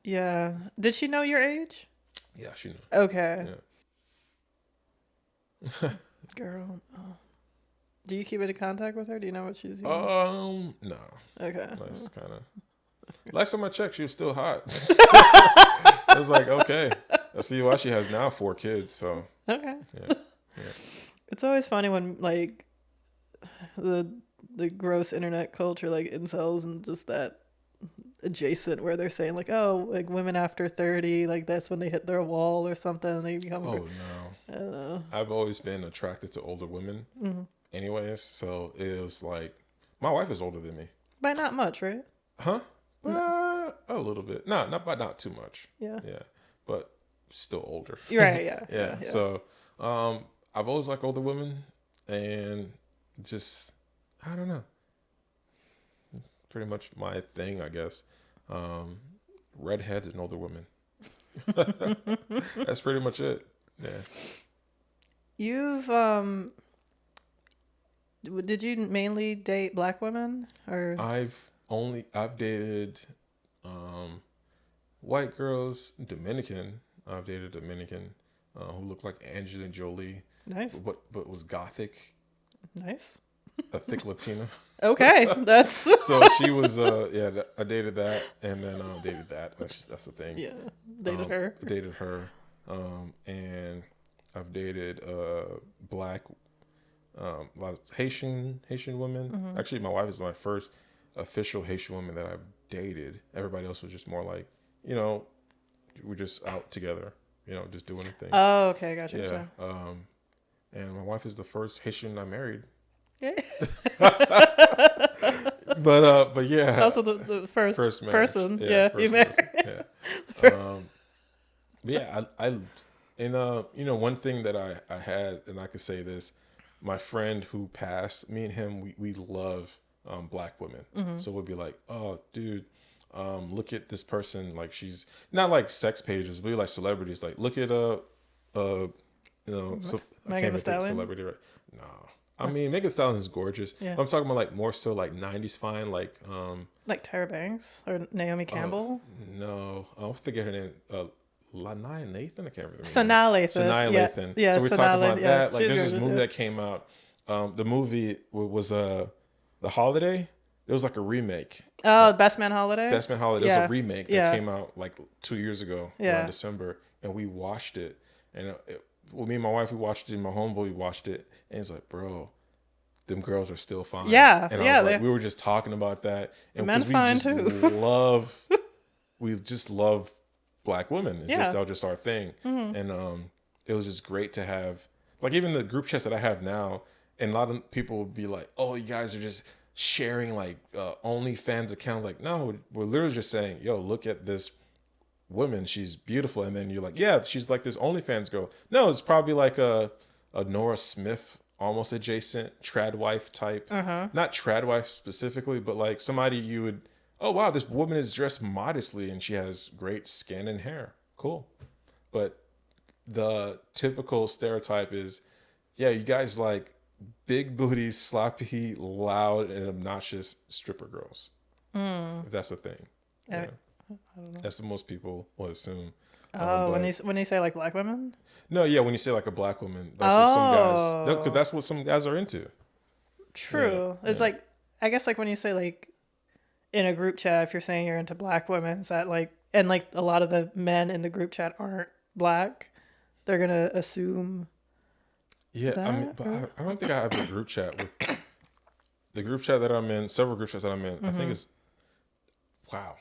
Yeah. Did she know your age? Yeah, she knew. Okay. Yeah. Girl. Oh. Do you keep in contact with her? Do you know what she's doing? No. Okay. That's kind of. Last time I checked, she was still hot. I was like, okay. I see why she has now 4 kids. So. Okay. Yeah. It's always funny when like the gross internet culture, like incels and just that adjacent, where they're saying like, oh, like women after 30, like that's when they hit their wall or something and they become. Oh no. I don't know. I've always been attracted to older women. Anyways, so it was like, my wife is older than me. By not much, right? Huh? A little bit. No, not too much. Yeah. Yeah, but still older. Right. Yeah. Yeah. So, I've always liked older women, and just, I don't know. Pretty much my thing, I guess. Redhead and older women. That's pretty much it. Yeah. You've did you mainly date black women, or? I've dated white girls, Dominican. I've dated Dominican who looked like Angelina Jolie. Nice. But was gothic. Nice. A thick Latina. Okay, that's. So she was I dated that, and then dated that. That's the thing. Yeah, dated her. Dated her, and I've dated black, a lot of Haitian women. Mm-hmm. Actually, my wife is my first official Haitian woman that I've dated. Everybody else was just more like, we're just out together, just doing a thing. Oh, okay, gotcha. Yeah. Gotcha. And my wife is the first Haitian I married. Yeah. But yeah. Also the first marriage. person. Yeah. You married. Yeah. But yeah, one thing that I had, and I could say this, my friend who passed, me and him, we love black women. Mm-hmm. So we'll be like, oh, dude, look at this person. Like, she's not like sex pages, but like celebrities. Like, look at so I can't even think of celebrity, right? No. I mean, Megan Thee Stallion is gorgeous. Yeah. I'm talking about like more so like 90s fine, like Tyra Banks or Naomi Campbell. No, I was thinking her name, Lanaya Nathan. I can't remember. Sanaa Lathan. Sanaa Yeah. Lathan. Yeah. So we're Sanaa talking about Lathan, that. Like, she's there's this gorgeous, movie that came out. The movie was The Holiday. It was like a remake. Oh, Best Man Holiday. Best Man Holiday. Yeah. It was a remake that came out like 2 years ago around December, and we watched it. And me and my wife, we watched it. And my homeboy, we watched it, and it's like, bro, them girls are still fine. Yeah, and I was like, we were just talking about that, and men fine too. we just love black women. It's just that was just our thing, Mm-hmm. and it was just great to have, like, even the group chats that I have now, and a lot of people would be like, oh, you guys are just sharing like OnlyFans account. Like, no, we're literally just saying, yo, look at this woman, she's beautiful, and then you're like, yeah, she's like this OnlyFans girl. No, it's probably like a Nora Smith, almost adjacent trad wife type. Not trad wife specifically, but like somebody you would, oh wow, this woman is dressed modestly and she has great skin and hair. Cool. But the typical stereotype is, yeah, you guys like big booties, sloppy, loud, and obnoxious stripper girls. If that's the thing. Yeah. I don't know. That's what most people will assume. Oh, when you say like black women? No, yeah, when you say like a black woman, that's what some guys, because that's what some guys are into. True. It's like, I guess like when you say like in a group chat, if you're saying you're into black women, is that like, and like a lot of the men in the group chat aren't black, they're going to assume. Yeah, that, I mean, but I don't think I have a group chat with the group chat that I'm in, several group chats that I'm in. I think it's, wow,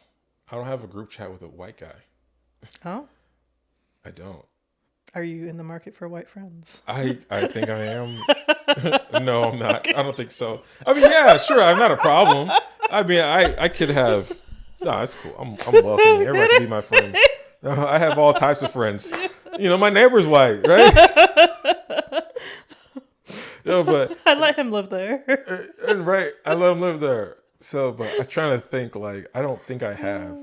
I don't have a group chat with a white guy. Oh? I don't. Are you in the market for white friends? I think I am. No, I'm not. I don't think so. I mean, yeah, sure. I'm not a problem. I mean, I could have. No, it's cool. I'm welcoming. Everybody can be my friend. I have all types of friends. My neighbor's white, right? No, but I let him live there. And right, I let him live there. So, but I'm trying to think. Like, I don't think I have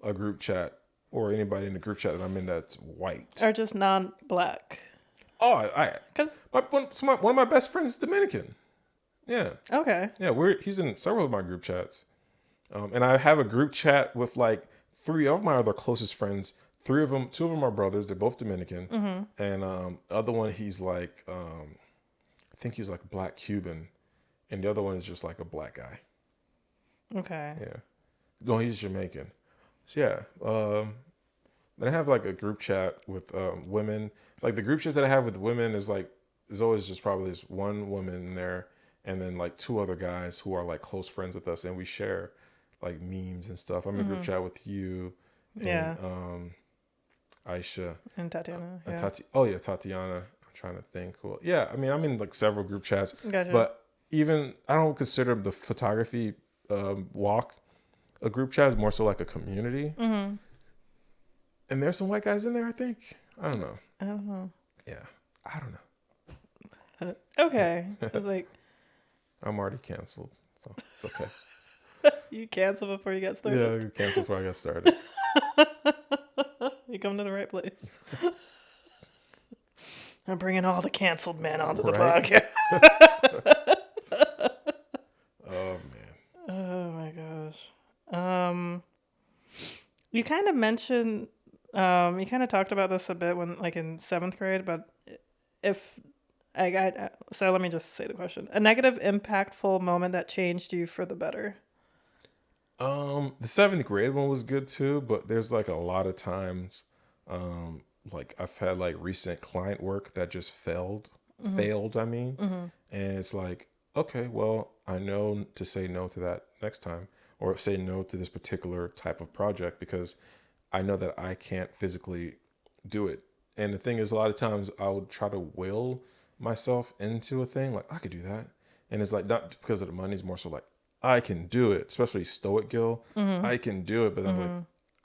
a group chat or anybody in the group chat that I'm in that's white or just non-black. Oh, because one of my best friends is Dominican. Yeah. Okay. Yeah, he's in several of my group chats, and I have a group chat with like 3 of my other closest friends. 2 of them are brothers. They're both Dominican, and the other one he's like, I think he's like a black Cuban, and the other one is just like a black guy. Okay. Yeah. No, he's Jamaican. So yeah. Then I have like a group chat with women. Like the group chats that I have with women is always just probably this one woman in there, and then like 2 other guys who are like close friends with us, and we share like memes and stuff. I'm in a group chat with you, and Aisha and Tatiana. And Tatiana. I'm trying to think. Well, yeah. I mean, I'm in like several group chats, Gotcha. but even I don't consider the photography walk a group chat. Is more so like a community. Mm-hmm. And there's some white guys in there, I think. I don't know. Yeah. I don't know. Okay. I was like, I'm already canceled, so it's okay. You cancel before you get started? Yeah, you canceled before I got started. You come to the right place. I'm bringing all the canceled men onto the Right? podcast. Oh, man. Oh, my gosh. You kind of mentioned... you kind of talked about this a bit when, like, in 7th grade, but so let me just say the question. A negative, impactful moment that changed you for the better? The 7th grade one was good too, but there's like a lot of times, like I've had like recent client work that just failed, I mean. And it's like, okay, well, I know to say no to that next time, or say no to this particular type of project because I know that I can't physically do it. And the thing is, a lot of times I would try to will myself into a thing, like I could do that. And it's like, not because of the money, it's more so like, I can do it, especially stoic Gil. I can do it, but then like,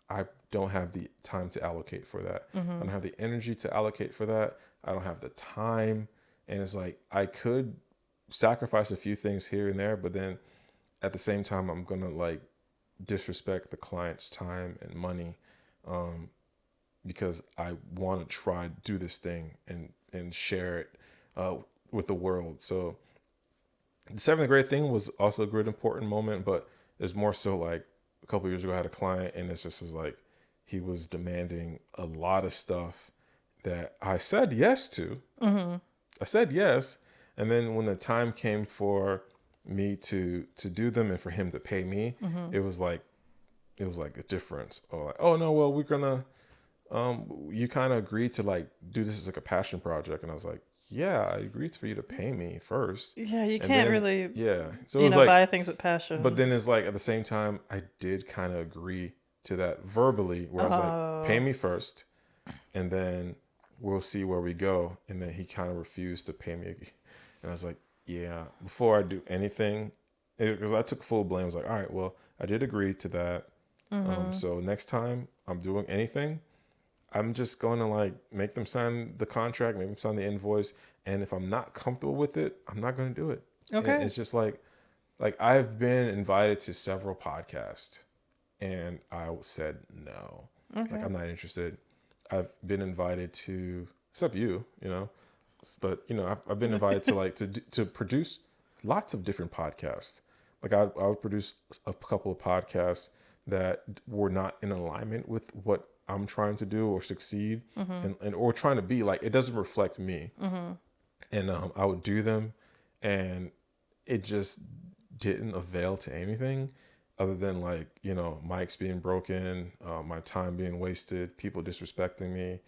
I don't have the time to allocate for that. I don't have the energy to allocate for that. I don't have the time. And it's like, I could sacrifice a few things here and there, but then at the same time, I'm going to like disrespect the client's time and money because I want to try to do this thing and share it with the world. So the seventh grade thing was also a great important moment, but it's more so like a couple of years ago I had a client and it just was like he was demanding a lot of stuff that I said yes to. I said yes, and then when the time came for me to do them and for him to pay me, it was like a difference. Or like, oh no, well we're gonna you kind of agreed to like do this as like a passion project, and I was like, yeah, I agreed for you to pay me first. Yeah, you And can't then, really, yeah. So it was like, buy things with passion. but then it's like at the same time, I did kind of agree to that verbally, where I was like, pay me first, and then we'll see where we go. And then he kind of refused to pay me, and I was like, yeah, before I do anything, because I took full blame. I was like, all right, well, I did agree to that. So next time I'm doing anything, I'm just going to like make them sign the contract, make them sign the invoice. And if I'm not comfortable with it, I'm not going to do it. Okay. And it's just like I've been invited to several podcasts and I said no. Okay. Like I'm not interested. I've been invited to, except you, but I've been invited to like to produce lots of different podcasts. Like I would produce a couple of podcasts that were not in alignment with what I'm trying to do or succeed and or trying to be. Like it doesn't reflect me. And I would do them and it just didn't avail to anything other than like, mics being broken, my time being wasted, people disrespecting me,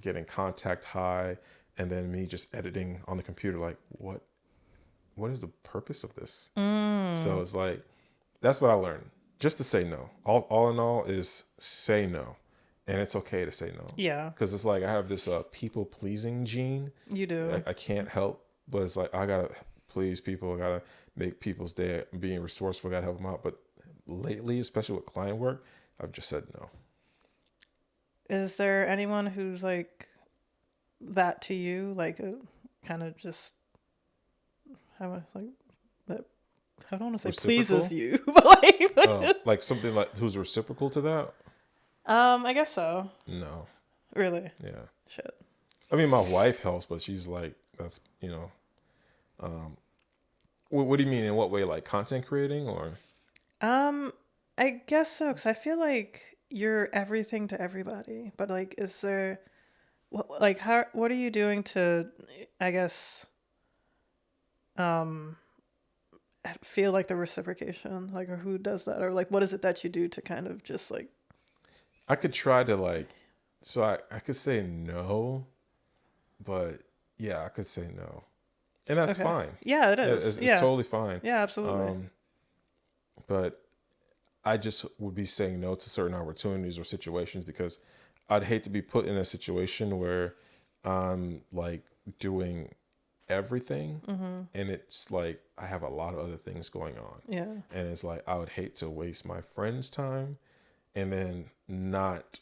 getting contact high, and then me just editing on the computer. Like what is the purpose of this? So it's like, that's what I learned. Just to say no. All in all is say no. And it's okay to say no. Yeah. Because it's like I have this people-pleasing gene. You do. I can't help, but it's like I got to please people. I got to make people's day, being resourceful. I got to help them out. But lately, especially with client work, I've just said no. Is there anyone who's like that to you? Like a kind of just, how like that, I don't want to say pleases you, but like something like who's reciprocal to that? I guess so. No. Really? Yeah. Shit. I mean, my wife helps, but she's like, that's, what do you mean? In what way? Like content creating or? I guess so. Cause I feel like you're everything to everybody, but like, is there, what are you doing to, I guess, feel like the reciprocation, like, or who does that? Or like, what is it that you do to kind of just like, I could try to like, so I could say no, but yeah, I could say no. And that's fine. Yeah, it is. It's totally fine. Yeah, absolutely. But I just would be saying no to certain opportunities or situations because I'd hate to be put in a situation where I'm like doing everything and it's like I have a lot of other things going on. Yeah. And it's like I would hate to waste my friend's time and then not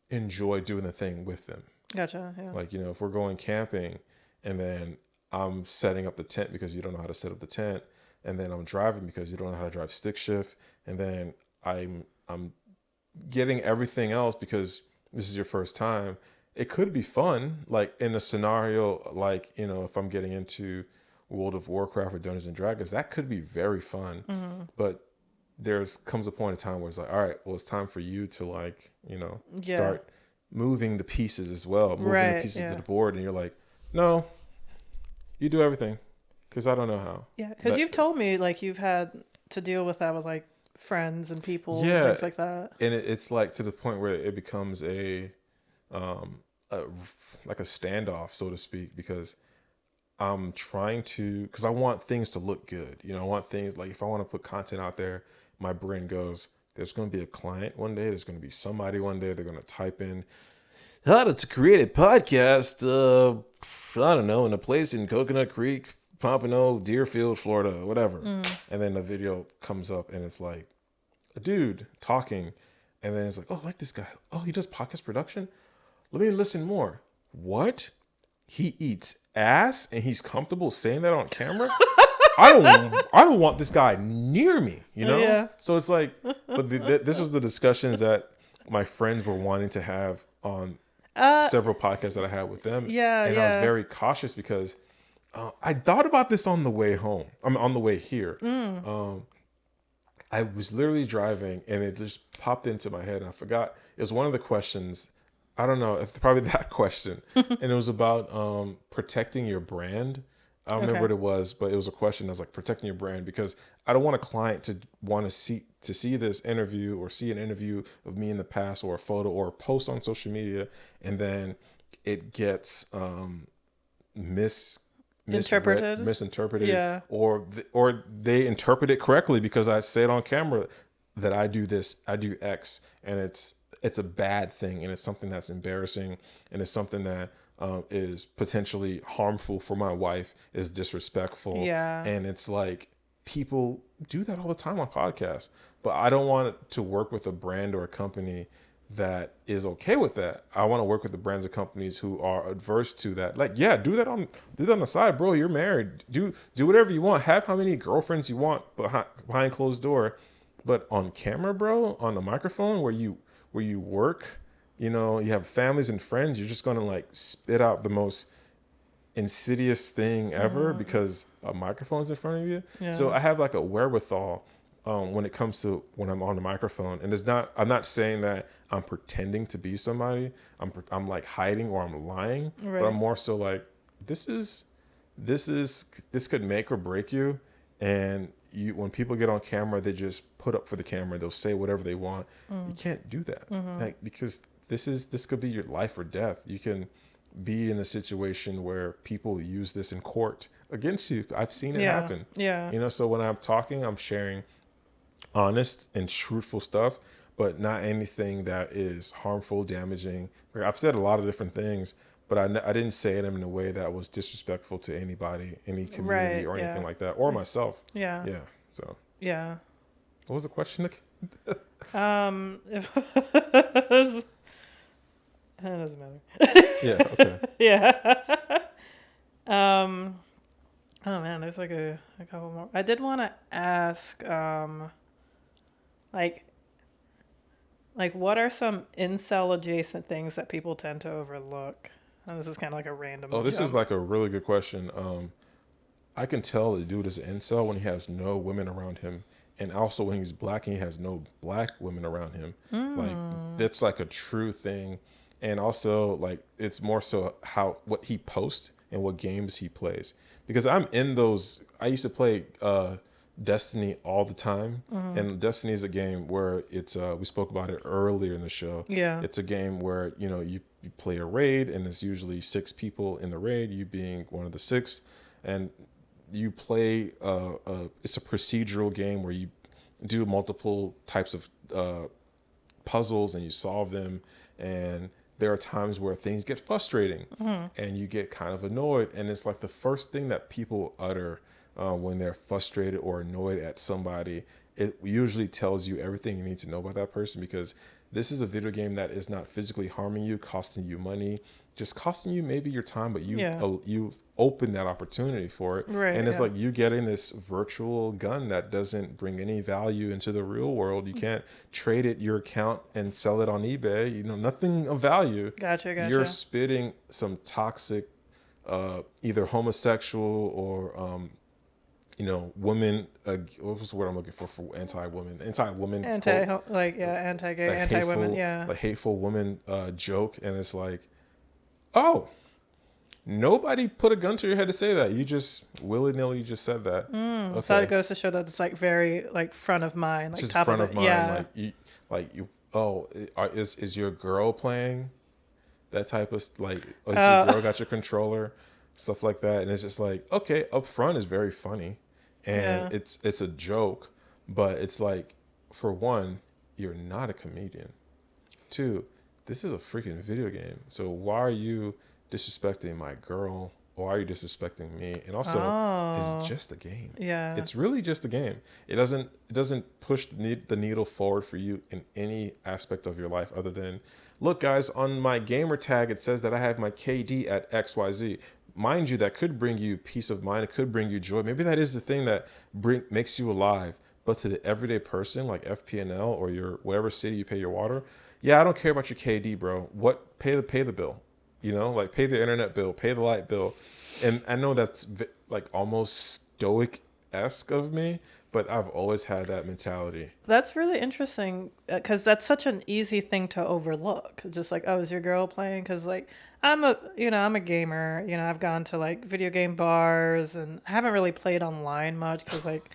enjoy doing the thing with them. Gotcha. Yeah. Like, if we're going camping and then I'm setting up the tent because you don't know how to set up the tent, and then I'm driving because you don't know how to drive stick shift, and then I'm getting everything else because this is your first time. It could be fun, like in a scenario like, if I'm getting into World of Warcraft or Dungeons and Dragons, that could be very fun. But comes a point in time where it's like, all right, well, it's time for you to like, start moving the pieces as well, moving the pieces to the board. And you're like, no, you do everything because I don't know how. Yeah, because you've told me like you've had to deal with that with like friends and people and things like that. And it's like to the point where it becomes a, like a standoff, so to speak, because I'm trying to, because I want things to look good. You know, I want things like if I want to put content out there, my brain goes, there's going to be a client one day. There's going to be somebody one day. They're going to type in how to create a podcast. I don't know, in a place in Coconut Creek, Pompano, Deerfield, Florida, whatever. And then the video comes up and it's like a dude talking. And then it's like, oh, I like this guy. Oh, he does podcast production. Let me listen more. What? He eats ass and he's comfortable saying that on camera? I don't want this guy near me, you know? Yeah. So it's like, but this was the discussions that my friends were wanting to have on several podcasts that I had with them. Yeah, and I was very cautious because I thought about this on the way home. I'm on the way here. I was literally driving and it just popped into my head. And I forgot. It was one of the questions. I don't know. It's probably that question. And it was about protecting your brand. I don't remember what it was, but it was a question that was like protecting your brand, because I don't want a client to want to see this interview or see an interview of me in the past or a photo or a post on social media, and then it gets misinterpreted, or they interpret it correctly because I say it on camera that I do this, I do X, and it's a bad thing, and it's something that's embarrassing, and it's something that is potentially harmful for my wife, is disrespectful. And it's like people do that all the time on podcasts, but I don't want to work with a brand or a company that is okay with that. I want to work with the brands and companies who are adverse to that. Like, yeah, do that on the side, bro. You're married. Do whatever you want. Have how many girlfriends you want behind closed door, but on camera, bro, on the microphone where you work, you know, you have families and friends, you're just going to like spit out the most insidious thing ever because a microphone's in front of you. So I have like a wherewithal when it comes to when I'm on the microphone, and I'm not saying that I'm pretending to be somebody. I'm like hiding or I'm lying, but I'm more so like, this could make or break you. And when people get on camera, they just put up for the camera. They'll say whatever they want. You can't do that, like, because this could be your life or death. You can be in a situation where people use this in court against you. I've seen it happen. You know, so when I'm talking, I'm sharing honest and truthful stuff, but not anything that is harmful, damaging. Like, I've said a lot of different things, but I didn't say them in a way that was disrespectful to anybody, any community or anything like that, or myself. So what was the question again? If it was, it doesn't matter. Okay. Oh man, there's like a couple more. I did want to ask, like what are some incel adjacent things that people tend to overlook? And this is kind of like a random. Oh, this is like a really good question. I can tell the dude is an incel when he has no women around him, and also when he's black and he has no black women around him. Like, that's like a true thing. And also, like, it's more so what he posts and what games he plays, because I'm in those. I used to play Destiny all the time, and Destiny is a game where it's we spoke about it earlier in the show. It's a game where, you know, you play a raid, and it's usually 6 people in the raid, you being one of the 6, and you play it's a procedural game where you do multiple types of puzzles and you solve them, and there are times where things get frustrating and you get kind of annoyed, and it's like the first thing that people utter when they're frustrated or annoyed at somebody. It usually tells you everything you need to know about that person, because this is a video game that is not physically harming you, costing you money, just costing you maybe your time, but you open that opportunity for it. And it's like you getting this virtual gun that doesn't bring any value into the real world. You can't trade it, your account, and sell it on eBay. You know, nothing of value. Gotcha. You're spitting some toxic, either homosexual or you know, women. What was the word I'm looking for anti-woman? Anti-woman. Anti-gay, anti-women. Like hateful woman joke, and it's like, oh, nobody put a gun to your head to say that. You just willy-nilly just said that. Okay. So it goes to show that it's like very like front of mind, like just top front of mind. Like you. Oh, is your girl playing? that type of like, is your Oh, girl got your controller, stuff like that, and it's just like, okay, up front is very funny, and yeah. it's a joke, but it's like, for one, you're not a comedian. Two, this is a freaking video game. So why are you disrespecting my girl? Why are you disrespecting me? And also, it's Oh, just a game. yeah. It's really just a game. It doesn't push the needle forward for you in any aspect of your life other than, look, guys, on my gamer tag it says that I have my KD at XYZ. Mind you, that could bring you peace of mind. It could bring you joy. Maybe that is the thing that makes you alive. But to the everyday person like FPNL or your whatever city you pay your water, yeah, I don't care about your KD, bro. What pay the bill, like pay the internet bill, pay the light bill, and I know that's like almost stoic esque of me, but I've always had that mentality. That's really interesting because that's such an easy thing to overlook. It's just like, oh, is your girl playing? Because like I'm a gamer. I've gone to like video game bars and I haven't really played online much because like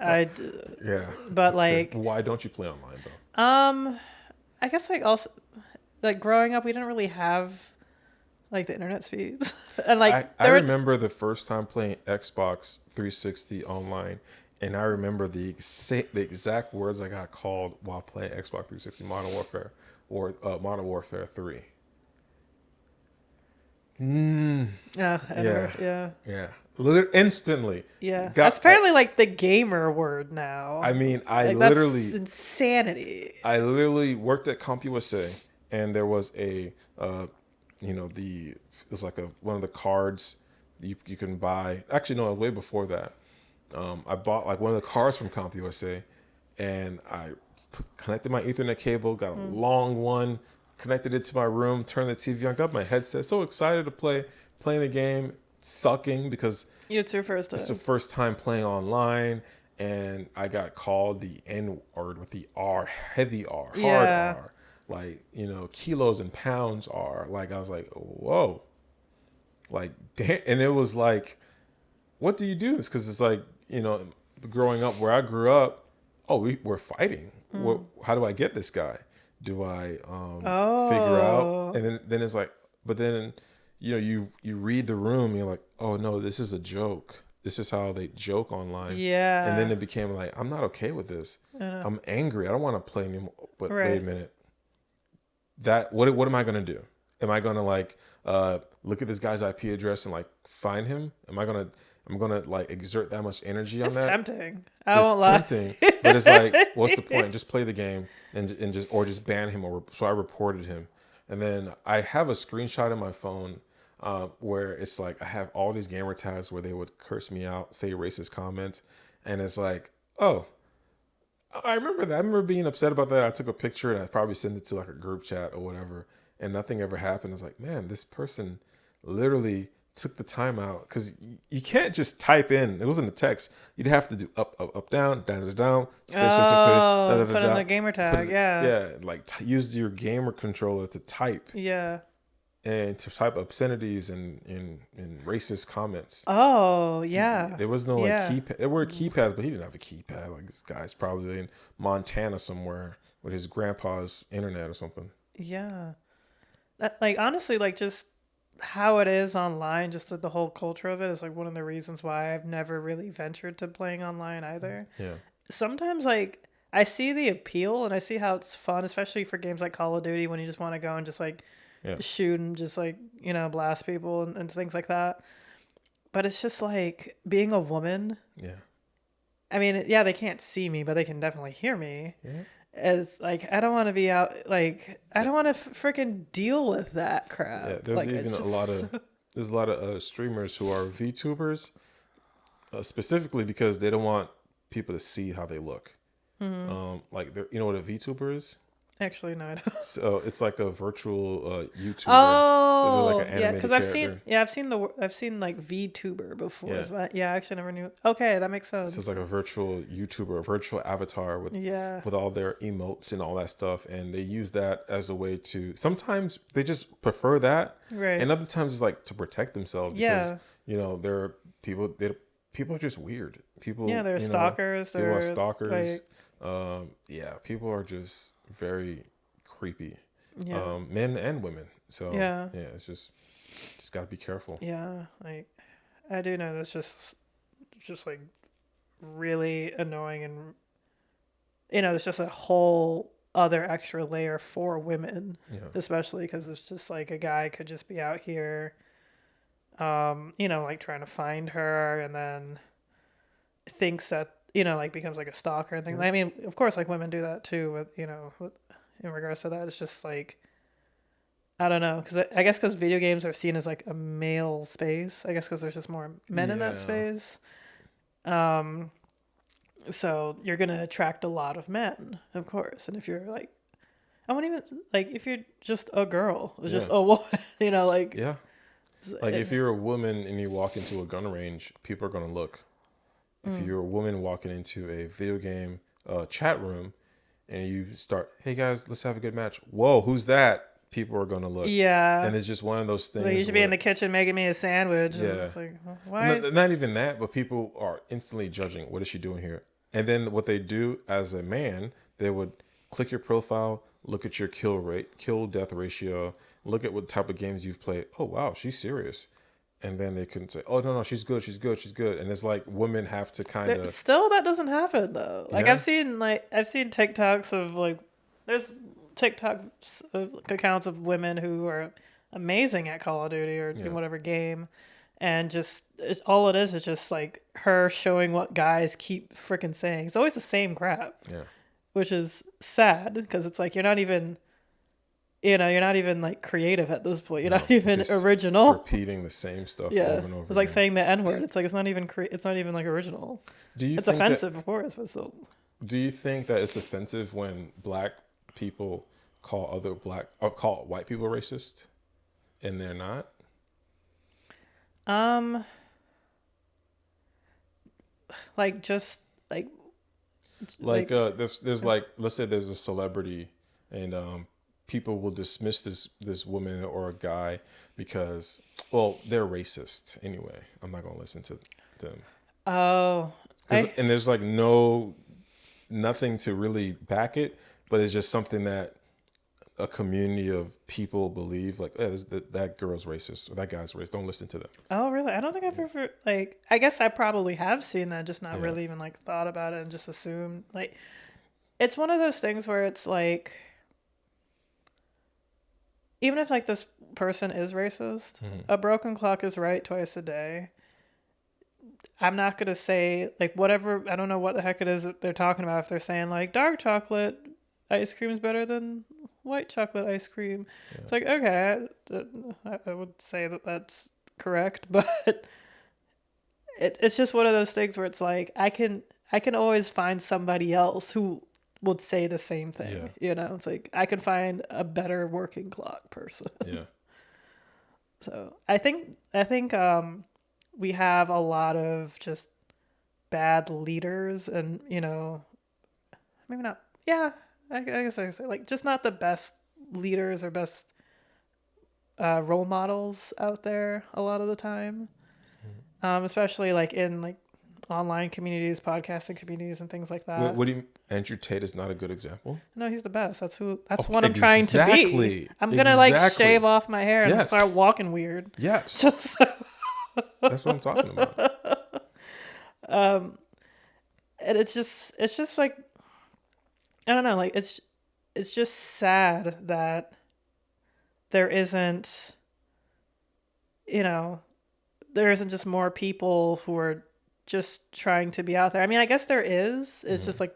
I, d- Yeah. but Okay. like Why don't you play online though? I guess like also like growing up we didn't really have like the internet speeds and I, like I remember the first time playing Xbox 360 online, and I remember the exact words I got called while playing Xbox 360 Modern Warfare or Modern Warfare 3. I Yeah, never, yeah. yeah. Instantly. Yeah, that's Got. apparently like the gamer word now. I mean, Like that's insanity. I literally worked at CompUSA, and there was it was like one of the cards you can buy. Actually, no, way before that. I bought like one of the cards from CompUSA, and I connected my Ethernet cable, got a long one, connected it to my room, turned the TV on, got my headset. So excited to playing the game, sucking because It's your first it's the time. first time playing online, and I got called the N word with the R, heavy R, hard Yeah, R, like kilos and pounds R. Like I was like, whoa, like damn, and it was like, what do you do? It's because it's like growing up where I grew up. Oh, we're fighting. How do I get this guy? Do I figure out? Oh, And then it's like, but then you read the room. And you're like, oh no, this is a joke. This is how they joke online. And then yeah. it became like, I'm not okay with this. I know. I'm angry. I don't want to play anymore. But wait a Right. minute. What am I gonna do? Am I gonna like look at this guy's IP address and like find him? I'm gonna like exert that much energy on It's that? tempting. I It's won't lie. tempting, but it's like, what's the point? Just play the game and just ban him. So I reported him, and then I have a screenshot in my phone where it's like I have all these gamer tags where they would curse me out, say racist comments, and it's like, oh, I remember that. I remember being upset about that. I took a picture and I probably sent it to like a group chat or whatever, and nothing ever happened. It's like, man, this person literally took the time out because you can't just type in. It wasn't a text. You'd have to do up, up, up, down, down, space, space, space, da, da, Oh, da, put in da. the gamer tag. Yeah. Yeah, like use your gamer controller to type Yeah. and to type obscenities and racist comments. Oh, yeah. There was no like Yeah. keypad. There were keypads, but he didn't have a keypad. Like this guy's probably in Montana somewhere with his grandpa's internet or something. Yeah. That, like honestly, like just how it is online, just the whole culture of it is like one of the reasons why I've never really ventured to playing online either. Yeah, Sometimes like I see the appeal and I see how it's fun, especially for games like Call of Duty when you just want to go and just like yeah, shoot and just like, blast people and things like that. But it's just like being a woman. yeah, I mean, yeah, they can't see me, but they can definitely hear me. yeah. As like, I don't want to be out. Like, I don't want to freaking deal with that crap. Yeah, there's Like, even it's a just lot of there's a lot of streamers who are VTubers, specifically because they don't want people to see how they look. Like you know what a VTuber is? actually no. I don't. So it's like a virtual YouTuber. Oh, Like an yeah, animated because character. I've seen like VTuber before. Yeah. Yeah, I actually never knew. Okay, that makes So sense. it's like a virtual YouTuber, a virtual avatar Yeah, with all their emotes and all that stuff, and they use that as a way to. Sometimes they just prefer that, right. and other times it's like to protect themselves because Yeah. there are people. People are just weird. People. Yeah, they're stalkers. People are They're stalkers. like, Yeah, people are just very creepy. yeah. Men and women. So Yeah. yeah, it's just gotta be careful. Yeah. Like, I do know that's just like really annoying, and it's just a whole other extra layer for women, Yeah. especially because it's just like a guy could just be out here, like trying to find her, and then thinks that, like becomes like a stalker and things. Yeah. I mean, of course, like women do that too in regards to that. It's just like, I don't know, because I guess because video games are seen as like a male space. I guess because there's just more men in that Yeah. space. So you're gonna attract a lot of men, of course. And if you're like, I wouldn't even like if you're just a girl, it's just Yeah. a woman, like Yeah. Like if you're a woman and you walk into a gun range, people are gonna look. If you're a woman walking into a video game chat room and you start, hey guys, let's have a good match. Whoa, who's that? People are gonna look. yeah. And it's just one of those things. Like you should be in the kitchen making me a sandwich. Yeah. And it's like, why? Not even that, but people are instantly judging. What is she doing here? And then what they do as a man, they would click your profile, look at your kill rate, kill death ratio, look at what type of games you've played. Oh wow, she's serious. And then they couldn't say, oh no, she's good, she's good, she's good. And it's like women have to kind of Still that doesn't happen though. Like Yeah. I've seen TikToks of like there's TikToks of accounts of women who are amazing at Call of Duty or Yeah. whatever game, and just all it is just like her showing what guys keep freaking saying. It's always the same crap, yeah. which is sad because it's like you're not even like creative at this point. You're No, not even just original. Repeating the same stuff Yeah, over and over. it's like again. saying the N word. It's like it's not even like original. Do you It's think offensive, of course, but still. Do you think that it's offensive when black people call call white people racist, and they're not? Like just There's like, let's say there's a celebrity and people will dismiss this woman or a guy because, well, they're racist anyway. I'm not gonna listen to them. oh And there's like nothing to really back it, but it's just something that a community of people believe, like, that girl's racist or that guy's racist. Don't listen to them. oh really? I don't think I've ever like. I guess I probably have seen that, just not Yeah. really even like thought about it and just assumed. Like, it's one of those things where it's like, even if like this person is racist, a broken clock is right twice a day. I'm not gonna say like whatever. I don't know what the heck it is that they're talking about. If they're saying like dark chocolate ice cream is better than white chocolate ice cream, it's like, okay, I would say that that's correct, but it's just one of those things where it's like I can always find somebody else who would say the same thing. It's like I can find a better working clock person. Yeah. So I think we have a lot of just bad leaders, and maybe not. Yeah, I guess I could say like just not the best leaders or best role models out there a lot of the time, especially like in like online communities, podcasting communities, and things like that. What do you? Andrew Tate is not a good example. No, he's the best. That's what I'm trying to be. Exactly. I'm gonna like Exactly. shave off my hair and Yes. start walking weird. Yes, Just that's what I'm talking about. and it's just like, I don't know, like it's just sad that there isn't just more people who are just trying to be out there. I mean, I guess there is. It's just like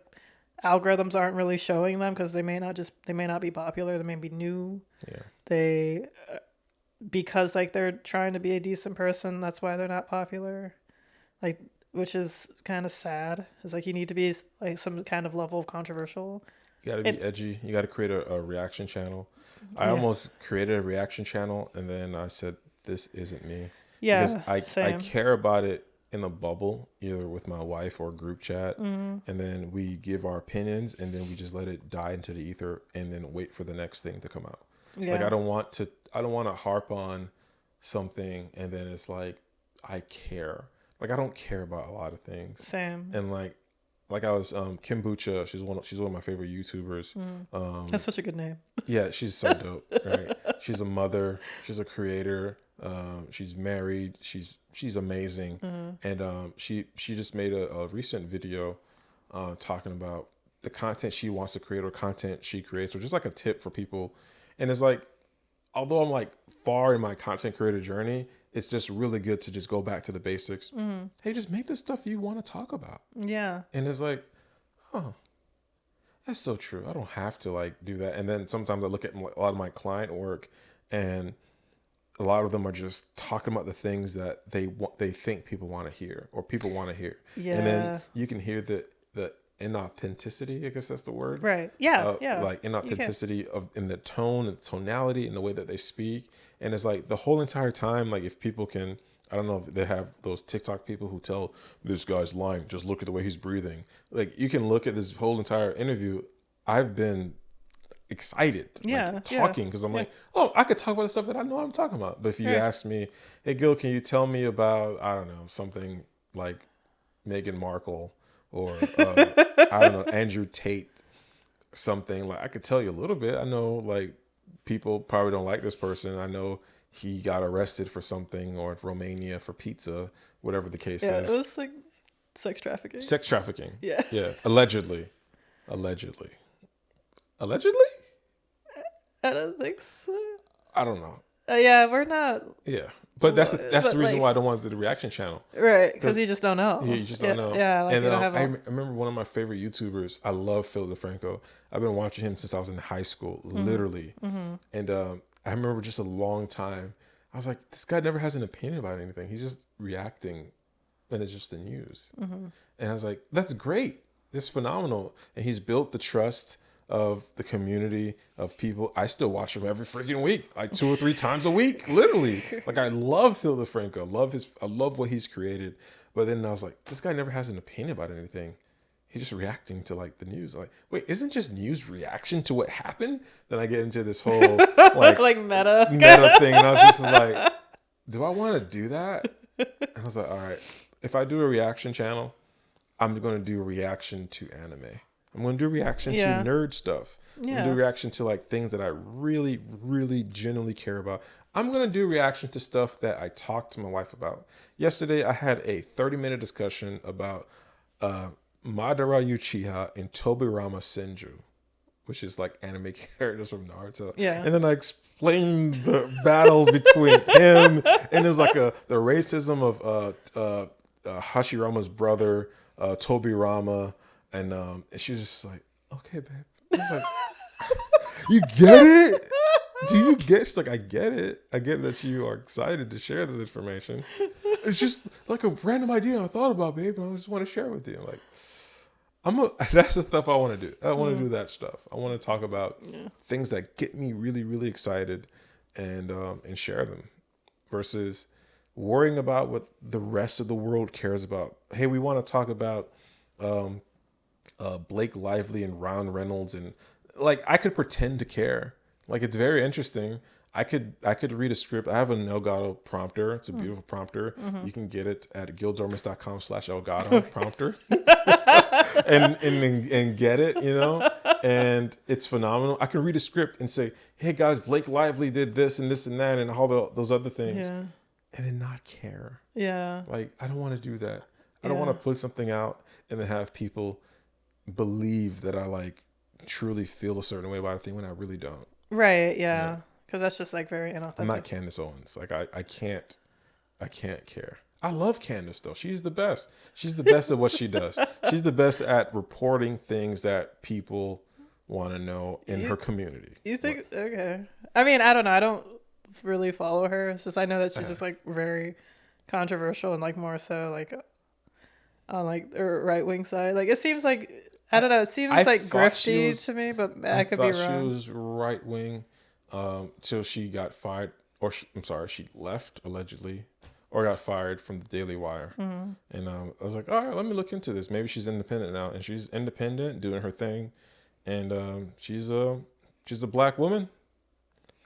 algorithms aren't really showing them because they may not be popular. They may be new. Yeah. They because like they're trying to be a decent person. That's why they're not popular. Like, which is kind of sad. It's like you need to be like some kind of level of controversial. You gotta be edgy. You gotta create a reaction channel. I almost created a reaction channel and then I said, this isn't me. Yeah, Because I care about it in a bubble, either with my wife or group chat. And then we give our opinions and then we just let it die into the ether and then wait for the next thing to come out. Yeah. Like I don't want to harp on something and then it's like I care. Like I don't care about a lot of things. Same. And like like I was Kimbucha. She's one of my favorite YouTubers. That's such a good name. Yeah, she's so dope. Right? She's a mother. She's a creator. She's married. She's amazing. And she just made a recent video talking about the content she wants to create or content she creates, or just like a tip for people. And it's like, although I'm like far in my content creator journey, it's just really good to just go back to the basics. Hey, just make the stuff you want to talk about. Yeah. And it's like, oh, that's so true. I don't have to like do that. And then sometimes I look at a lot of my client work, and a lot of them are just talking about the things that they think people want to hear, or people want to hear. Yeah. And then you can hear the inauthenticity, I guess that's the word. Right. Yeah. Like inauthenticity in the tone and the tonality and the way that they speak. And it's like the whole entire time, like if people can, I don't know if they have those TikTok people who tell this guy's lying, just look at the way he's breathing. Like you can look at this whole entire interview. I've been excited talking because I'm like, oh, I could talk about the stuff that I know I'm talking about. But if you ask me, hey Gil, can you tell me about, I don't know, something like Meghan Markle or I don't know, Andrew Tate, something, like I could tell you a little bit. I know like people probably don't like this person. I know he got arrested for something, or Romania for pizza, whatever the case is. It was like sex trafficking. Yeah. Allegedly. I don't think so. I don't know. Yeah, we're not. Yeah, but that's the reason why I don't want to do the reaction channel. Right, because you just don't know. Yeah, you just don't know. Yeah, like and you don't have. I remember one of my favorite YouTubers. I love Phil DeFranco. I've been watching him since I was in high school, literally. And I remember just a long time. I was like, this guy never has an opinion about anything. He's just reacting, and it's just the news. And I was like, that's great. This is phenomenal. And he's built the trust of the community of people. I still watch him every freaking week, like 2 or 3 times a week, literally. Like I love Phil DeFranco. I love what he's created. But then I was like, this guy never has an opinion about anything. He's just reacting to like the news. Like, wait, isn't just news reaction to what happened? Then I get into this whole like meta thing, and I was just like, do I want to do that? And I was like, all right, if I do a reaction channel, I'm going to do a reaction to anime. I'm going to do a reaction to nerd stuff. I'm going to do a reaction to like things that I really, really genuinely care about. I'm going to do a reaction to stuff that I talked to my wife about. Yesterday, I had a 30-minute discussion about Madara Uchiha and Tobirama Senju, which is like anime characters from Naruto. Yeah. And then I explained the battles between him, and there's like the racism of Hashirama's brother, Tobirama. And she was just like, okay, babe. I was like, you get it? Do you get? She's like, I get it. I get that you are excited to share this information. It's just like a random idea I thought about, babe, and I just want to share it with you. Like, that's the stuff I want to do. I want to do that stuff. I want to talk about things that get me really, really excited and share them, versus worrying about what the rest of the world cares about. Hey, we want to talk about Blake Lively and Ryan Reynolds, and like I could pretend to care. Like it's very interesting. I could read a script. I have an Elgato prompter. It's a beautiful prompter. You can get it at guildormeus.com/Elgato prompter and get it, you know, and it's phenomenal. I can read a script and say, hey guys, Blake Lively did this and this and that and all those other things, and then not care. Yeah. Like I don't want to do that. I don't want to put something out and then have people believe that I like truly feel a certain way about a thing when I really don't. Right. Yeah. Because that's just like very inauthentic. I'm not Candace Owens. Like I can't care. I love Candace though. She's the best. She's the best at what she does. She's the best at reporting things that people want to know in her community. You think? Like, okay. I mean, I don't know. I don't really follow her. It's just I know that she's just like very controversial and like more so like on like the right wing side. Like it seems like I don't know. It seems like grifty to me, but I could be wrong. She was right wing till she got fired, or she left allegedly, or got fired from the Daily Wire. And I was like, all right, let me look into this. Maybe she's independent now, and she's independent, doing her thing, and she's a black woman,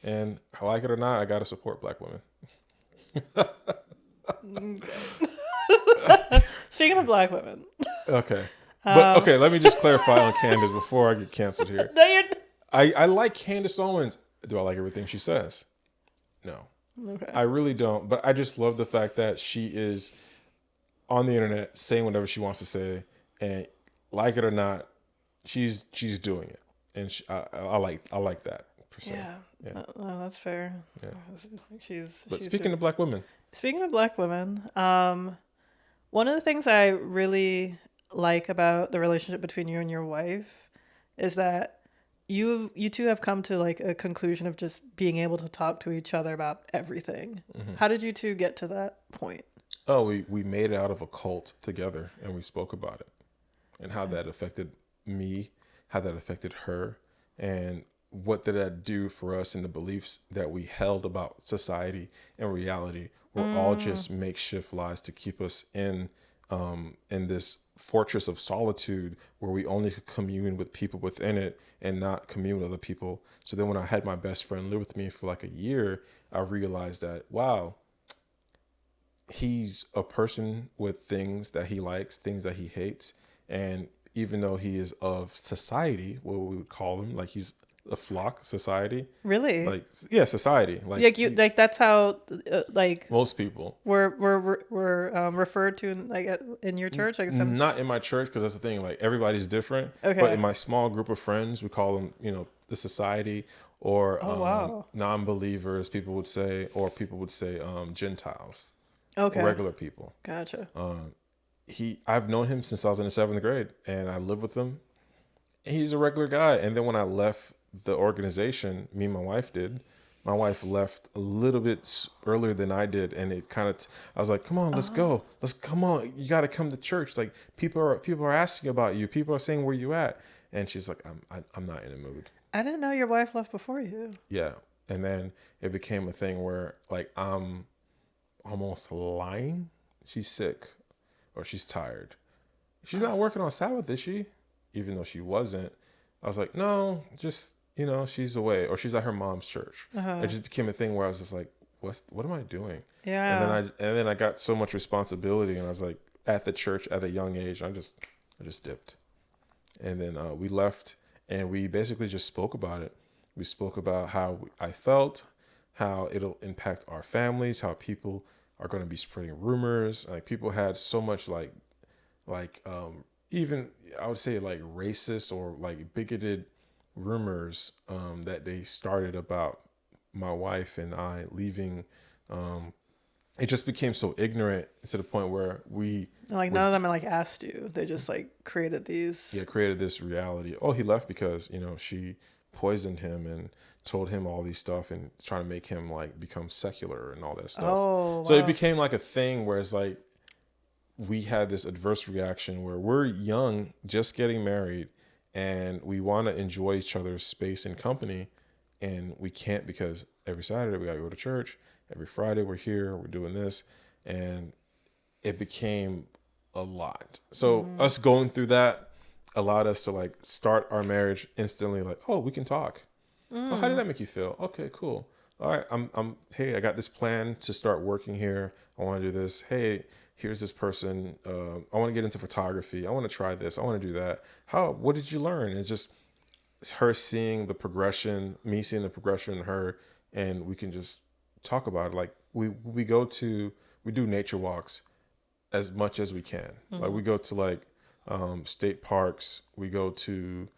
and I like it or not, I gotta support black women. Speaking of black women. Okay. But okay, let me just clarify on Candace before I get canceled here. No, you're... I like Candace Owens. Do I like everything she says? No. Okay. I really don't. But I just love the fact that she is on the internet saying whatever she wants to say, and like it or not, she's doing it, and I like that per se. Yeah. That's fair. Yeah. She's Speaking good. of black women, Speaking of black women, one of the things I really like about the relationship between you and your wife is that you two have come to like a conclusion of just being able to talk to each other about everything. Mm-hmm. How did you two get to that point? Oh, we made it out of a cult together, and we spoke about it and how that affected me, how that affected her, and what did that do for us and the beliefs that we held about society and reality were all just makeshift lies to keep us in this fortress of solitude where we only could commune with people within it and not commune with other people. So then when I had my best friend live with me for like a year, I realized that, wow, he's a person with things that he likes, things that he hates. And even though he is of society, what we would call him, like he's a flock society. Really? Like, yeah, society. Like you, like that's how, like most people were referred to in your church, like some... Not in my church, because that's the thing. Like everybody's different. Okay. But in my small group of friends, we call them, the society, or wow. non-believers. People would say, Gentiles. Okay. Regular people. Gotcha. I've known him since I was in the 7th grade, and I lived with him. He's a regular guy. And then when I left the organization, me and my wife did. My wife left a little bit earlier than I did, and it kind of. I was like, "Come on, let's go. Come on. You got to come to church. Like people are asking about you. People are saying where you at." And she's like, "I'm not in the mood." I didn't know your wife left before you. Yeah, and then it became a thing where like I'm almost lying. She's sick, or she's tired. She's not working on Sabbath, is she? Even though she wasn't. I was like, no, just. She's away, or she's at her mom's church. It just became a thing where I was just like, what am I doing? Yeah. And then I got so much responsibility, and I was like at the church at a young age. I just dipped, and then we left, and we basically just spoke about it. We spoke about how I felt, how it'll impact our families, how people are going to be spreading rumors. Like people had so much even I would say like racist or like bigoted rumors that they started about my wife and I leaving. It just became so ignorant to the point where none of them like asked you. They just like created these. Yeah, created this reality. Oh, he left because she poisoned him and told him all these stuff and trying to make him like become secular and all that stuff. Oh, so it became like a thing where it's like we had this adverse reaction where we're young, just getting married, and we want to enjoy each other's space and company, and we can't because every Saturday we gotta go to church. Every Friday we're here, we're doing this, and it became a lot. So us going through that allowed us to like start our marriage instantly. Like, oh, we can talk. Oh, how did that make you feel? Okay, cool. All right, hey, I got this plan to start working here. I want to do this. Hey, here's this person. I want to get into photography. I want to try this. I want to do that. What did you learn? It's her seeing the progression, me seeing the progression in her, and we can just talk about it. Like we do nature walks as much as we can. Like we go to like state parks. We go to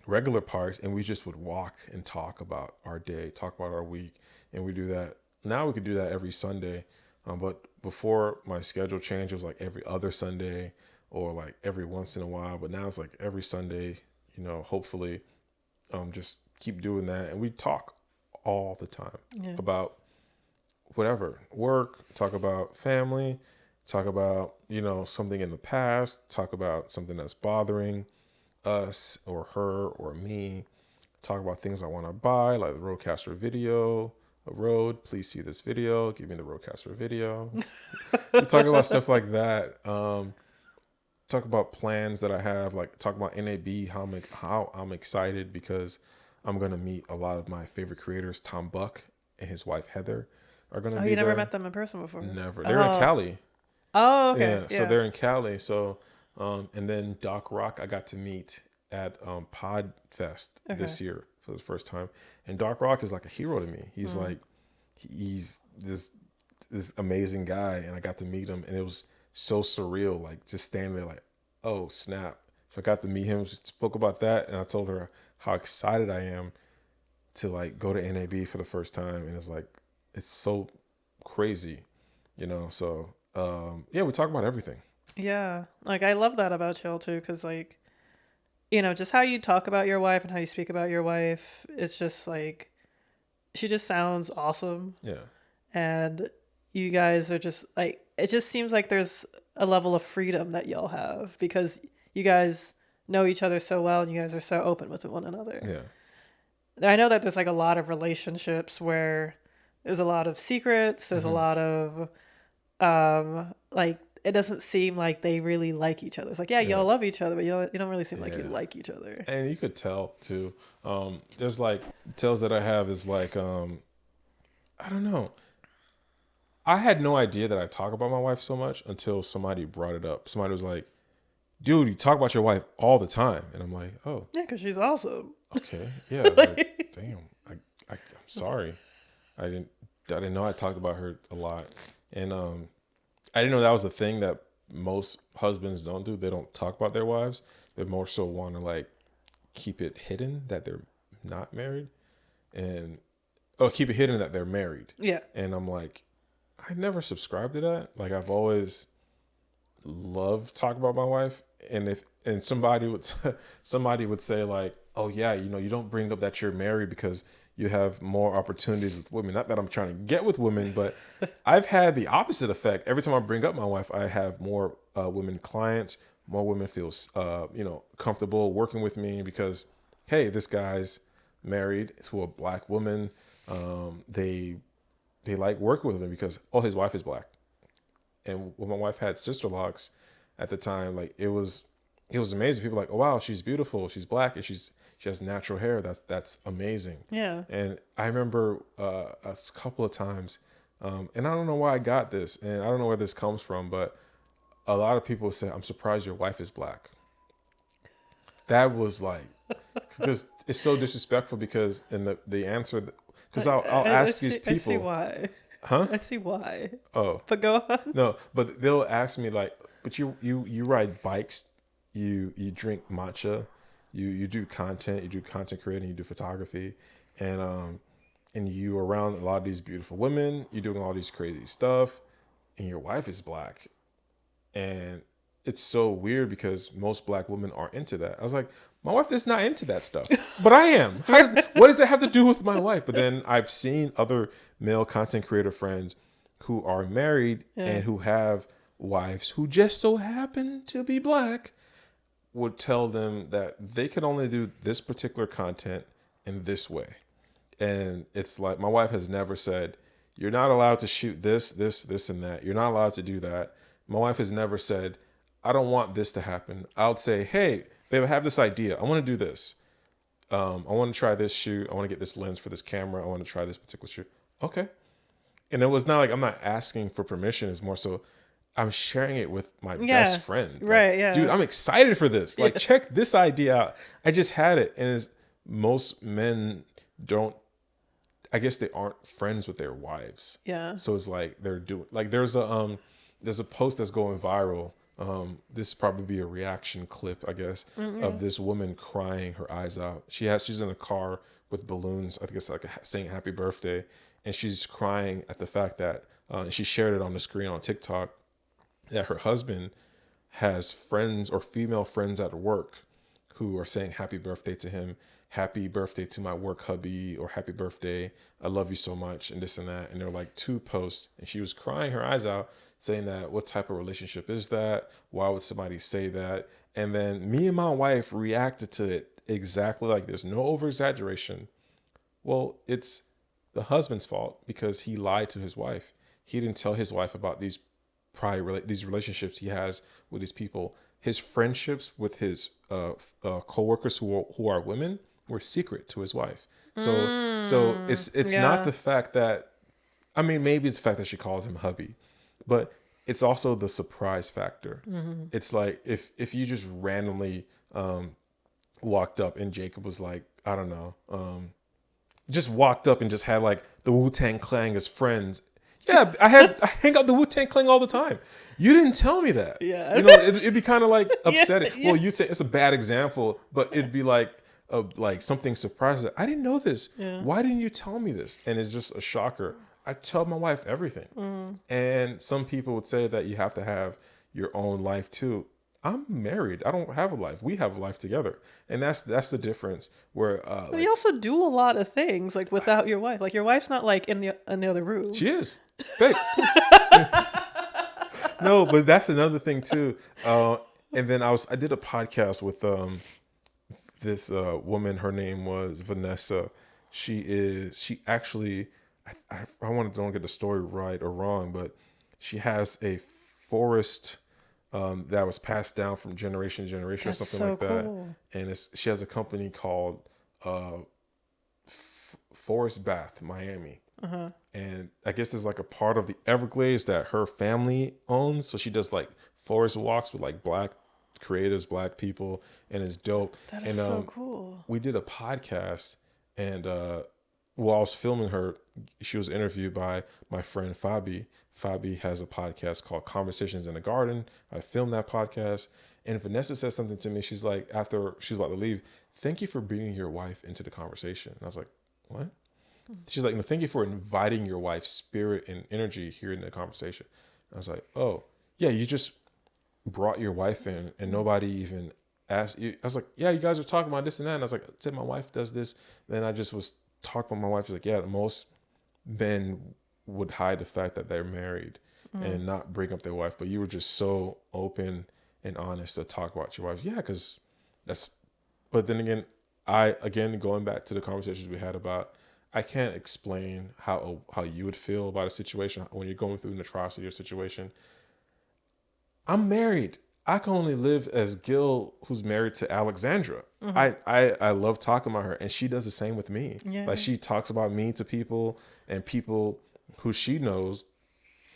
regular parks, and we just would walk and talk about our day, talk about our week, and we do that. Now we could do that every Sunday. But before my schedule changed, it was like every other Sunday or like every once in a while. But now it's like every Sunday, hopefully just keep doing that. And we talk all the time about whatever, work, talk about family, talk about, something in the past, talk about something that's bothering us or her or me, talk about things I want to buy, like the Rodecaster video. A Rode, please see this video. Give me the Rodecaster video. We talk about stuff like that. Talk about plans that I have. Like talk about NAB. How I'm excited because I'm gonna meet a lot of my favorite creators. Tom Buck and his wife Heather are gonna be there. Oh, you never met them in person before? Never. They're in Cali. Oh, okay. Yeah. So they're in Cali. So And then Doc Rock, I got to meet at Pod Fest this year for the first time. And Doc Rock is like a hero to me. He's like, he's this amazing guy, and I got to meet him, and it was so surreal, like just standing there, like, oh snap. So I got to meet him, spoke about that, and I told her how excited I am to like go to NAB for the first time, and it's like it's so crazy, you know. So yeah, we talk about everything. Yeah, like I love that about Chill too, because like, you know, just how you talk about your wife and how you speak about your wife, it's just like she just sounds awesome. Yeah. And you guys are just like, it just seems like there's a level of freedom that y'all have because you guys know each other so well and you guys are so open with one another. Yeah. I know that there's like a lot of relationships where there's a lot of secrets, there's a lot of like it doesn't seem like they really like each other. It's like, yeah, y'all love each other, but you don't really seem like you like each other. And you could tell too. There's like tells that I have is like I don't know. I had no idea that I talk about my wife so much until somebody brought it up. Somebody was like, dude, you talk about your wife all the time. And I'm like, oh. Yeah, because she's awesome. Okay. Yeah. I was like, damn. I'm sorry. I didn't know I talked about her a lot. And I didn't know that was a thing that most husbands don't do. They don't talk about their wives. They more so want to like keep it hidden that they're not married. And keep it hidden that they're married. Yeah. And I'm like, I never subscribed to that. Like I've always loved talking about my wife. And somebody would say like, oh yeah, you know, you don't bring up that you're married because you have more opportunities with women. Not that I'm trying to get with women, but I've had the opposite effect. Every time I bring up my wife, I have more women clients, more women feel comfortable working with me because, hey, this guy's married to a black woman. They like working with him because, his wife is black. And when my wife had sister locks at the time, like it was amazing. People were like, oh wow, she's beautiful, she's black, and she has natural hair. That's amazing. Yeah. And I remember a couple of times, and I don't know why I got this, and I don't know where this comes from, but a lot of people say, I'm surprised your wife is black. That was like, because it's so disrespectful because in the answer, because I'll ask these people. I see why. Huh? I see why. Oh. But go on. No, but they'll ask me like, but you ride bikes, you drink matcha, you do content creating, you do photography, and you around a lot of these beautiful women, you're doing all these crazy stuff, and your wife is black. And it's so weird because most black women aren't into that. I was like, my wife is not into that stuff, but I am. What does that have to do with my wife? But then I've seen other male content creator friends who are married and who have wives who just so happen to be black would tell them that they could only do this particular content in this way. And it's like, my wife has never said, you're not allowed to shoot this, and that. You're not allowed to do that. My wife has never said, I don't want this to happen. I'll say, hey, babe, I have this idea. I want to do this. I want to try this shoot. I want to get this lens for this camera. I want to try this particular shoot. Okay. And it was not like I'm not asking for permission. It's more so I'm sharing it with my best friend. Right. Like, yeah. Dude, I'm excited for this. Like, check this idea out. I just had it. And most men don't, I guess they aren't friends with their wives. Yeah. So it's like they're doing, like there's a post that's going viral. This probably be a reaction clip, I guess, of this woman crying her eyes out. She's in a car with balloons. I think it's like saying happy birthday. And she's crying at the fact that, she shared it on the screen on TikTok, that her husband has friends or female friends at work who are saying happy birthday to him, happy birthday to my work hubby, or happy birthday, I love you so much, and this and that. And they're like 2 posts, and she was crying her eyes out, saying that what type of relationship is that? Why would somebody say that? And then me and my wife reacted to it exactly like this. No over exaggeration. Well, it's the husband's fault because he lied to his wife. He didn't tell his wife about these these relationships he has with these people. His friendships with his coworkers who are women were secret to his wife. So it's not the fact that, I mean, maybe it's the fact that she called him hubby, but it's also the surprise factor. It's like if you just randomly walked up and Jacob was like, I don't know, just walked up and just had like the Wu-Tang Clan as friends. Yeah, I hang out the Wu-Tang Clan all the time. You didn't tell me that. Yeah. You know, it'd be kind of like upsetting. Yeah. Well, you'd say it's a bad example, but it'd be like something surprising. I didn't know this. Yeah. Why didn't you tell me this? And it's just a shocker. I tell my wife everything. And some people would say that you have to have your own life too. I'm married. I don't have a life. We have a life together. And that's the difference where But you also do a lot of things like without your wife. Like your wife's not like in the other room. she is. Babe. No, but that's another thing too. And then I did a podcast with this woman. Her name was Vanessa. She actually, I don't get the story right or wrong, but she has a forest that was passed down from generation to generation That's or something so like that. cool. And she has a company called Forest Bath Miami. And I guess there's like a part of the Everglades that her family owns. So she does like forest walks with like black creatives, black people, and it's dope. That is so cool. We did a podcast, and while I was filming her, she was interviewed by my friend Fabi. Fabi has a podcast called Conversations in the Garden. I filmed that podcast, and Vanessa said something to me. She's like, after she's about to leave, thank you for bringing your wife into the conversation. And I was like, what? She's like, no, thank you for inviting your wife's spirit and energy here in the conversation. I was like, oh, yeah, you just brought your wife in and nobody even asked you. I was like, yeah, you guys are talking about this and that. And I was like, I said my wife does this. Then I just was talking about my wife. She's like, yeah, most men would hide the fact that they're married and not bring up their wife. But you were just so open and honest to talk about your wife. Yeah, because but then again, going back to the conversations we had about, I can't explain how you would feel about a situation when you're going through an atrocity or situation. I'm married. I can only live as Guil, who's married to Alexandra. I love talking about her, and she does the same with me. Yeah. Like she talks about me to people, and people who she knows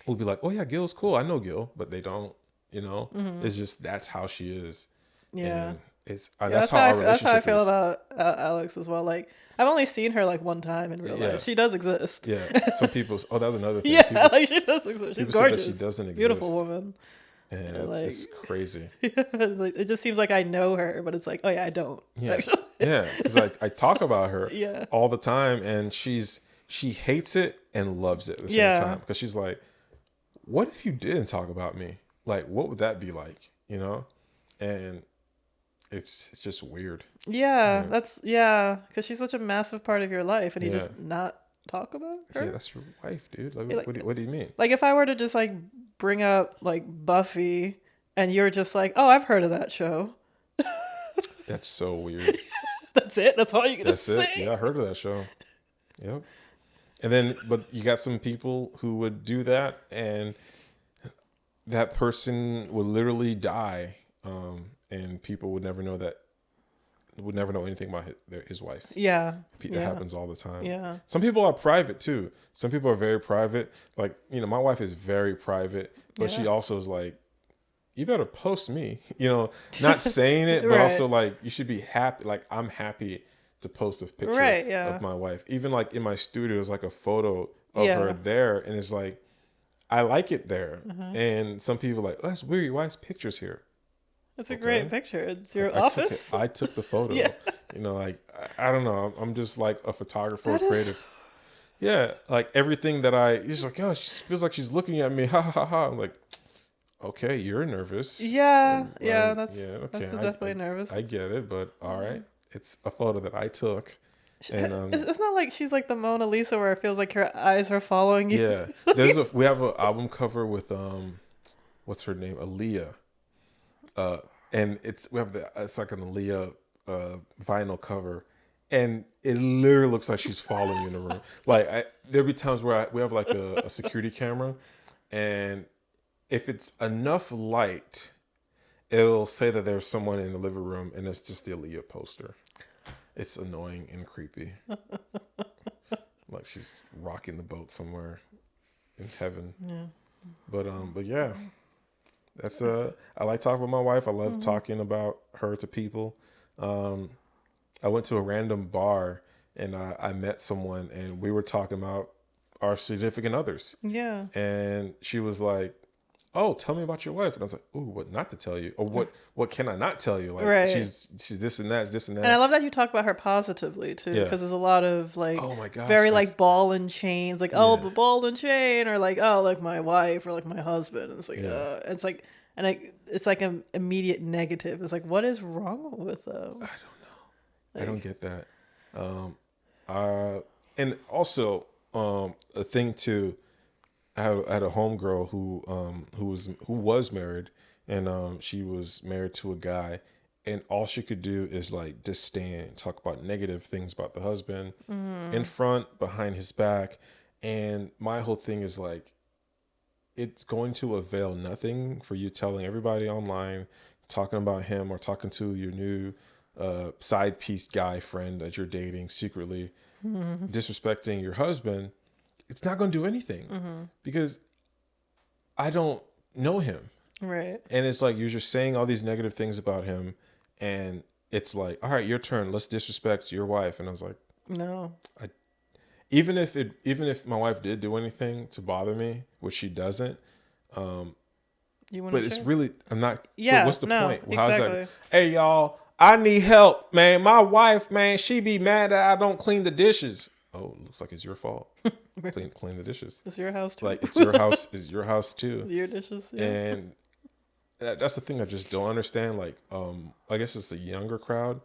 will be like, "Oh yeah, Gil's cool. I know Guil," but they don't. You know, it's just that's how she is. Yeah. And it's Yeah, that's how our relationship that's how I feel is. about Alex as well. Like I've only seen her like one time in real life. She does exist. Yeah, some people. Oh, that was another thing. Yeah, People, like she does exist. She's people say gorgeous. that she doesn't exist. Beautiful woman. And like- it's crazy. Like, it just seems like I know her, but it's like, oh yeah, I don't. Yeah, Actually. yeah. Because I talk about her Yeah. all the time, and she hates it and loves it at the same Yeah. time. Because she's like, what if you didn't talk about me? Like, what would that be like? You know? And it's just weird. Yeah, Yeah. because she's such a massive part of your life, and you Yeah. just not talk about her. Yeah, that's your wife, dude. Like, Yeah, like- what do you mean? Like if I were to just like bring up like Buffy, and you're just like, oh, I've heard of that show. That's so weird. That's it. That's all you're gonna That's say. it. Yeah, I heard of that show. Yep. And then, but you got some people who would do that, and that person would literally die, and people would never know anything about his wife. Yeah. That Yeah. happens all the time. Yeah. Some people are private too. Some people are very private. Like, you know, my wife is very private, but she Yeah. also is like, you better post me, you know, not saying it, but Right. also like, you should be happy. Like, I'm happy to post a picture Right, yeah. of my wife. Even like in my studio, there's like a photo of Yeah. her there. And it's like, I like it there. Mm-hmm. And some people are like, oh, that's weird. Your wife's picture's here. It's a Okay. great picture. It's your I took office. I took the photo. Yeah. You know, like, I don't know. I'm just like a photographer, That is- creative. Yeah. Like everything that she's like, oh, she feels like she's looking at me. Ha ha ha ha. I'm like, okay, you're nervous. Yeah. Yeah. Well, That's definitely nervous. I get it, but all right. It's a photo that I took. And it's not like she's like the Mona Lisa where it feels like her eyes are following you. yeah. We have an album cover with what's her name? Aaliyah. And it's like an Aaliyah vinyl cover, and it literally looks like she's following you in the room. Like there'll be times where we have like a security camera, and if it's enough light, it'll say that there's someone in the living room, and it's just the Aaliyah poster. It's annoying and creepy. Like she's rocking the boat somewhere in heaven. Yeah. But yeah, that's I like talking with my wife. I love talking about her to people. Um, I went to a random bar and I met someone and we were talking about our significant others. Yeah. And she was like, "Oh, tell me about your wife." And I was like, "Ooh, what not to tell you? Or what can I not tell you? Like Right. she's this and that, this and And I that." love that you talk about her positively too, Yeah. because there's a lot of like Oh my gosh. very like ball and chains, like oh Yeah. the ball and chain, or like oh like my wife or like my husband. And Yeah. it's like, and it's like an immediate negative. It's like what is wrong with them? I don't know. I don't get that. And also, a thing too. I had a homegirl who was married, and she was married to a guy, and all she could do is like just stand, talk about negative things about the husband, in front, behind his back, and my whole thing is like, it's going to avail nothing for you telling everybody online, talking about him or talking to your new side piece guy friend that you're dating secretly, disrespecting your husband. It's not going to do anything because I don't know him. Right. And it's like you're just saying all these negative things about him. And it's like, all right, your turn. Let's disrespect your wife. And I was like, No. even if my wife did do anything to bother me, which she doesn't, You want but to it's share? really, I'm not, Yeah, what's the no, point? How's exactly. that? Hey, y'all, I need help, man. My wife, man, she be mad that I don't clean the dishes. Oh, looks like it's your fault. Clean the dishes. It's your house too. Like it's your house. Is your house too. Your dishes. Yeah. And that's the thing I just don't understand. Like, I guess it's a younger crowd.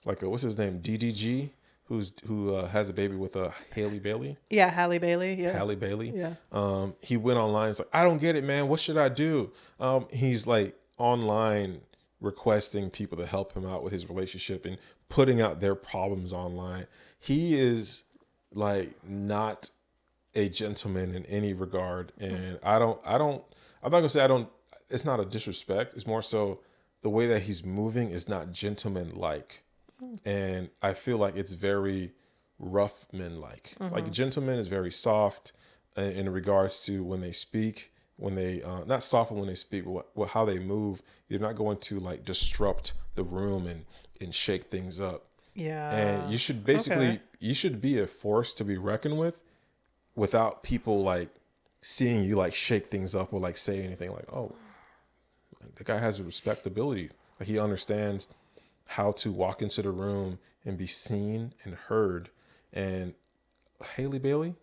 Like, what's his name? DDG, who has a baby with Haley Bailey. Yeah, Halle Bailey. Yeah. Halle Bailey. Yeah. He went online. It's like, I don't get it, man. What should I do? He's like online requesting people to help him out with his relationship and putting out their problems online. He is like not a gentleman in any regard, and I'm not gonna say I don't. It's not a disrespect. It's more so the way that he's moving is not gentleman like, and I feel like it's very rough men like. Like a gentleman is very soft in regards to when they speak. When they not soft when they speak, but how they move. They're not going to like disrupt the room and shake things up. Yeah. And you should basically Okay. you should be a force to be reckoned with, without people like seeing you like shake things up or like say anything like, oh, like, the guy has a respectability. Like he understands how to walk into the room and be seen and heard. And Haley Bailey,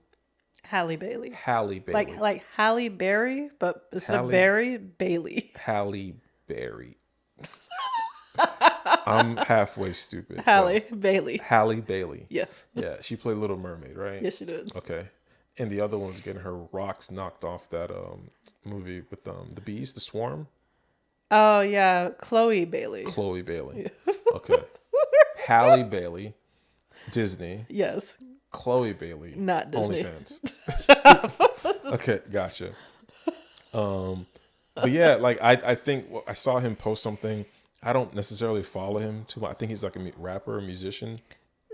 Halle Bailey. Halle Bailey, Like Halle Berry, but instead of Halle- Berry, Bailey. Halle Berry. I'm halfway stupid. Halle Bailey. Halle Bailey. Yes. Yeah, she played Little Mermaid, right? Yes, she did. Okay. And the other one's getting her rocks knocked off that movie with the bees, the swarm. Oh yeah, Chloe Bailey. Chloe Bailey. Okay. Halle Bailey, Disney. Yes. Chloe Bailey, Not Disney. OnlyFans. Okay, gotcha. But yeah, like I think I saw him post something. I don't necessarily follow him too much. I think he's like a rapper, a musician,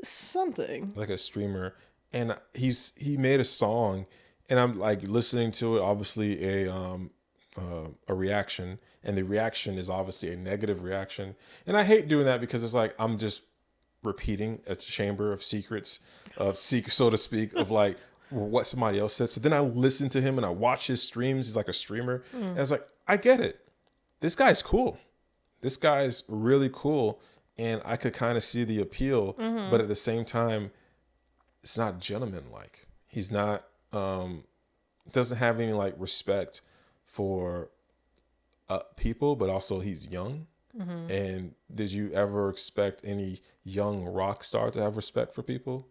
Something. like a streamer, and he made a song, and I'm like listening to it. Obviously, a reaction, and the reaction is obviously a negative reaction, and I hate doing that because it's like I'm just repeating a chamber of secrets, so to speak, of like what somebody else said. So then I listen to him and I watch his streams. He's like a streamer, and it's like I get it. This guy's cool. This guy's really cool, and I could kind of see the appeal, but at the same time, it's not gentleman-like. He's not, doesn't have any like respect for people, but also he's young. And did you ever expect any young rock star to have respect for people?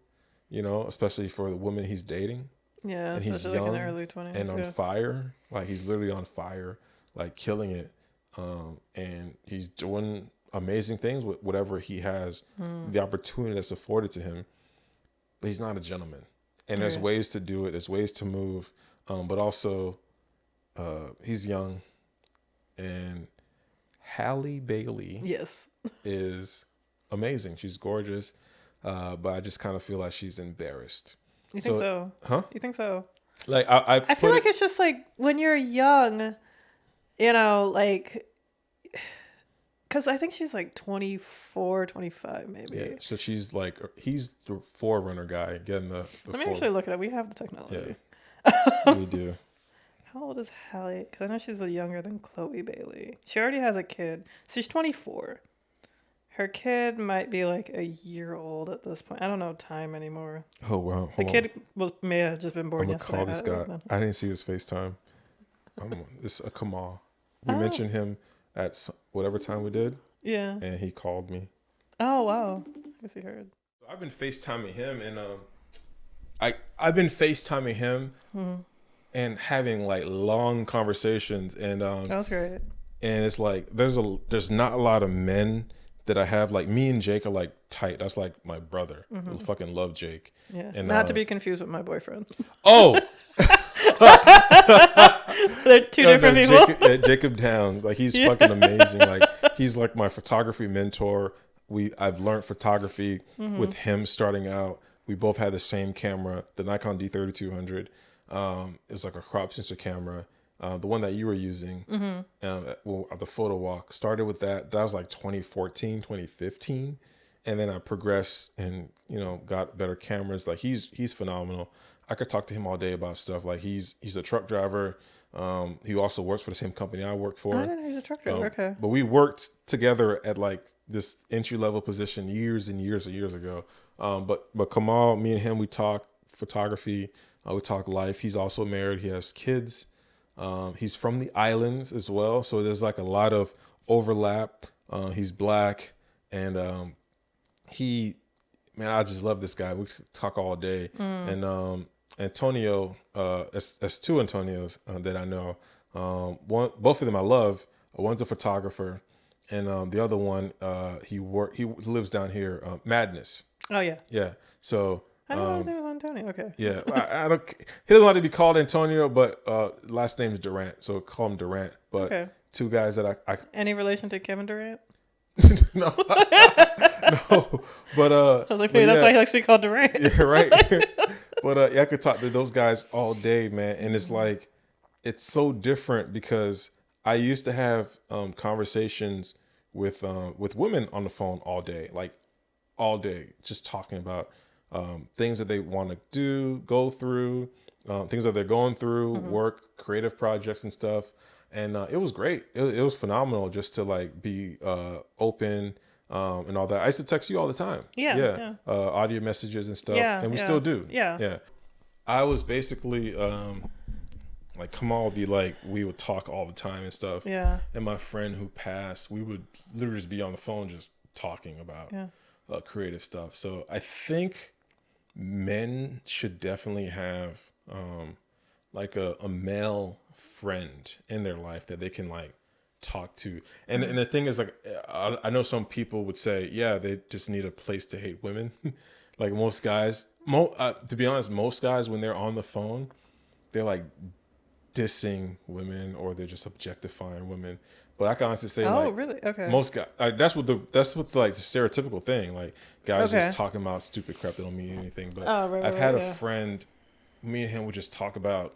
You know, especially for the women he's dating. Yeah, And he's especially like in young the early 20s. and on Yeah. fire. Like he's literally on fire, like killing it. And he's doing amazing things with whatever he has, the opportunity that's afforded to him. But he's not a gentleman. And there's Right. ways to do it. There's ways to move. But also, he's young. And Halle Bailey Yes. is amazing. She's gorgeous. But I just kind of feel like she's embarrassed. You think so? Huh? You think so? Like I I feel put like it. it's just like when you're young, you know, like, because I think she's like 24, 25 Yeah, maybe. so she's like he's the forerunner guy getting the Let me four. actually look it up. We have the Yeah, technology. we do. How old is Hallie? Because I know she's younger than Chloe Bailey. She already has a kid. She's 24. Her kid might be like a year old at this point. I don't know time anymore. Oh wow, The hold on. kid may have just been I'm born gonna yesterday. call this guy. I didn't see his FaceTime. This Kamal. We Oh, mentioned him at whatever time we did, yeah. and he called me. Oh, wow. I guess he heard. I've been FaceTiming him, and I've been FaceTiming him and having like long conversations, and That was great. it's like there's not a lot of men that I have. Like me and Jake are like tight. That's like my brother. I fucking love Jake. Yeah. And Not to be confused with my boyfriend. oh. They're two different people. Jacob Downs, like he's fucking amazing. Like he's like my photography mentor. I've learned photography with him starting out. We both had the same camera, the Nikon D3200. It's like a crop sensor camera. The one that you were using at the photo walk started with that. That was like 2014, 2015. And then I progressed and, got better cameras. Like he's phenomenal. I could talk to him all day about stuff. Like he's a truck driver. He also works for the same company I work for. I didn't know he was a truck driver. Okay. But we worked together at like this entry level position years and years and years ago. But Kamal, me and him, we talk photography. We talk life. He's also married. He has kids. He's from the islands as well. So there's like a lot of overlap. He's black, and I just love this guy. We talk all day. And Antonio, there's two Antonios that I know. Both of them I love. One's a photographer, and the other one he lives down here. Madness. Oh, yeah. Yeah. So I didn't know there was Antonio. Okay. yeah, I don't. He doesn't like to be called Antonio, but last name is Durant, so call him Durant. But Okay. two guys that I Any relation to Kevin Durant? no, no, but I was like, maybe that's why he likes to be called Durant. Yeah, right. But I could talk to those guys all day, man, and it's like it's so different because I used to have conversations with women on the phone all day, just talking about things that they want to do, go through, things that they're going through, work, creative projects and stuff. And it was great. It was phenomenal just to like be open and all that. I used to text you all the time. Yeah. Audio messages and stuff. Yeah, And we yeah. still do. Yeah. Yeah. I was basically like Kamal would be like, we would talk all the time and stuff. Yeah. And my friend who passed, we would literally just be on the phone just talking about creative stuff. So I think men should definitely have like a male friend in their life that they can like talk to. And the thing is, like, I know some people would say, yeah, they just need a place to hate women. Like most guys, to be honest, most guys when they're on the phone, they're like dissing women or they're just objectifying women. But I can honestly say, Really? Okay. most guys, that's what the like the stereotypical thing. Like guys Okay. just talking about stupid crap that don't mean anything. But Right, I've had right, a friend, me and him would just talk about,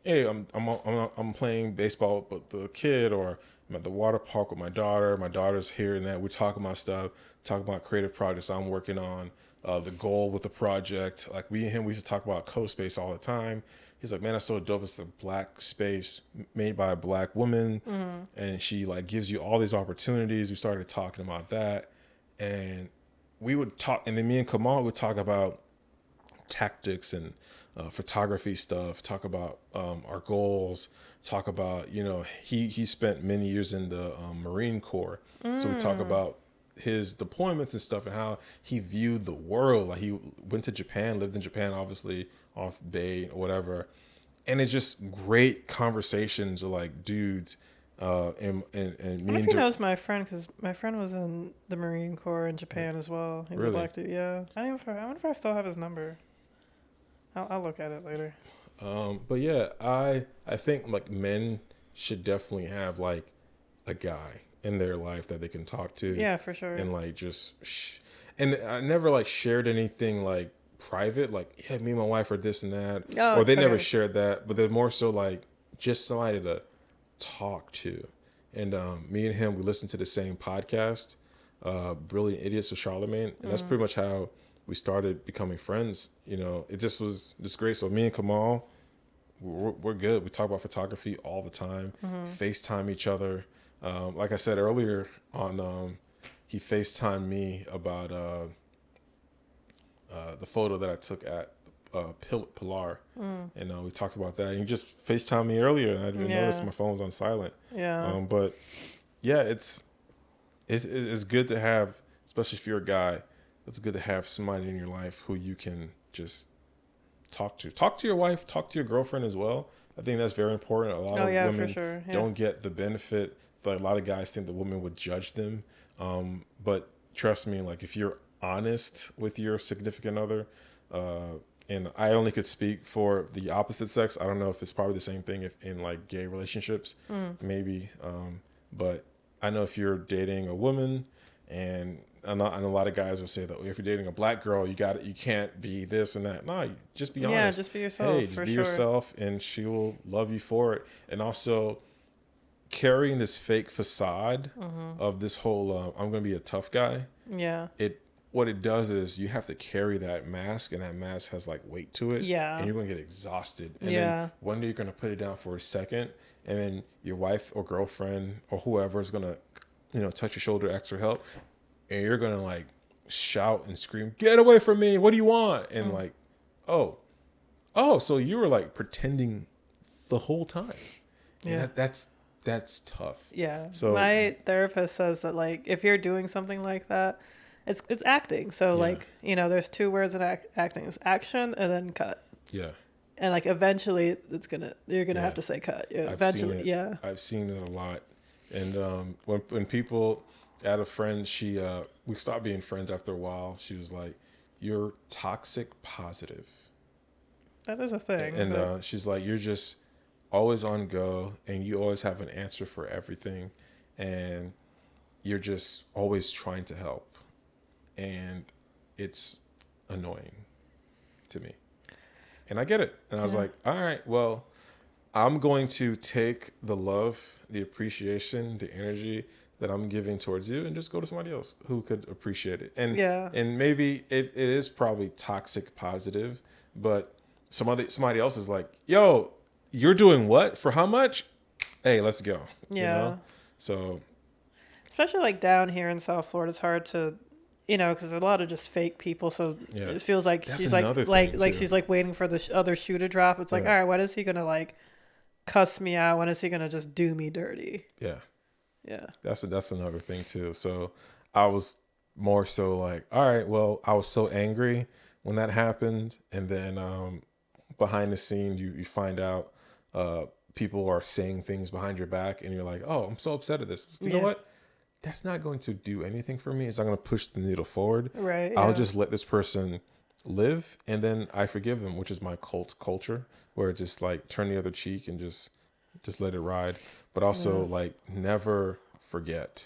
hey, I'm playing baseball with the kid, or I'm at the water park with my daughter. My daughter's here and that. We talk about stuff, talk about creative projects I'm working on, the goal with the project. Like we used to talk about CoSpace all the time. He's like, man, that's so dope. It's a black space made by a black woman, and she like gives you all these opportunities. We started talking about that, and we would talk, and then me and Kamal would talk about tactics and photography stuff, talk about our goals, talk about, he spent many years in the Marine Corps. So we talk about his deployments and stuff and how he viewed the world. Like he went to Japan, lived in Japan, obviously off Bay or whatever. And it's just great conversations with like dudes. And me I wonder and if he knows my friend, because my friend was in the Marine Corps in Japan as well. He was Really? a black dude. Yeah. I wonder if I still have his number. I'll look at it later. But yeah, I think like men should definitely have like a guy in their life that they can talk to. Yeah, for sure. And like just and I never like shared anything like private, like, yeah, me and my wife are this and that, Oh, or they never okay. shared that, but they're more so like just somebody to talk to. And me and him, we listened to the same podcast, Brilliant Idiots with Charlemagne, and that's pretty much how we started becoming friends. You know, it just was just great. So me and Kamal, we're good. We talk about photography all the time, FaceTime each other. Like I said earlier on, he FaceTimed me about the photo that I took at Pilar, and we talked about that. And he just FaceTimed me earlier, and I didn't notice my phone was on silent. Yeah. But yeah, it's good to have, especially if you're a guy. It's good to have somebody in your life who you can just talk to. Talk to your wife. Talk to your girlfriend as well. I think that's very important. A lot of for women sure. Yeah. don't get the benefit. Like, a lot of guys think the woman would judge them, but trust me, like, if you're honest with your significant other, and I only could speak for the opposite sex. I don't know if it's probably the same thing if in like gay relationships, maybe. But I know if you're dating a woman, and a lot of guys will say that if you're dating a black girl, you can't be this and that. No, you just be honest. Yeah, just be yourself. Hey, just for be sure. yourself, and she will love you for it. And also, carrying this fake facade of this whole I'm going to be a tough guy. Yeah. What it does is you have to carry that mask, and that mask has like weight to it. Yeah. And you're going to get exhausted. And Yeah. then one day you're going to put it down for a second, and then your wife or girlfriend or whoever is going to, touch your shoulder, ask for help, and you're going to like shout and scream, "Get away from me. What do you want?" And like, oh, so you were like pretending the whole time. And Yeah. that's tough. Yeah. So my therapist says that like if you're doing something like that, it's acting. So like, there's two words in acting. It's action and then cut. Yeah. And like eventually you're gonna have to say cut. Eventually, I've seen it a lot. And when people had a friend, we stopped being friends after a while. She was like, "You're toxic positive." That is a thing. And she's like, "You're just always on go, and you always have an answer for everything, and you're just always trying to help, and it's annoying to me." And I get it. And I was like, all right, well, I'm going to take the love, the appreciation, the energy that I'm giving towards you and just go to somebody else who could appreciate it. And maybe it is probably toxic positive, but somebody else is like, "Yo, you're doing what? For how much? Hey, let's go." Yeah. So especially like down here in South Florida, it's hard to, because there's a lot of just fake people. So it feels like that's she's another like thing, too. she's like waiting for the other shoe to drop. It's like, all right, when is he gonna like cuss me out? When is he gonna just do me dirty? Yeah. Yeah. That's another thing too. So I was more so like, all right, well, I was so angry when that happened, and then behind the scenes, you find out people are saying things behind your back, and you're like, "Oh, I'm so upset at this." You know what? That's not going to do anything for me. It's not going to push the needle forward. Right. I'll just let this person live, and then I forgive them, which is my cult culture, where it's just like turn the other cheek and just let it ride. But also like never forget.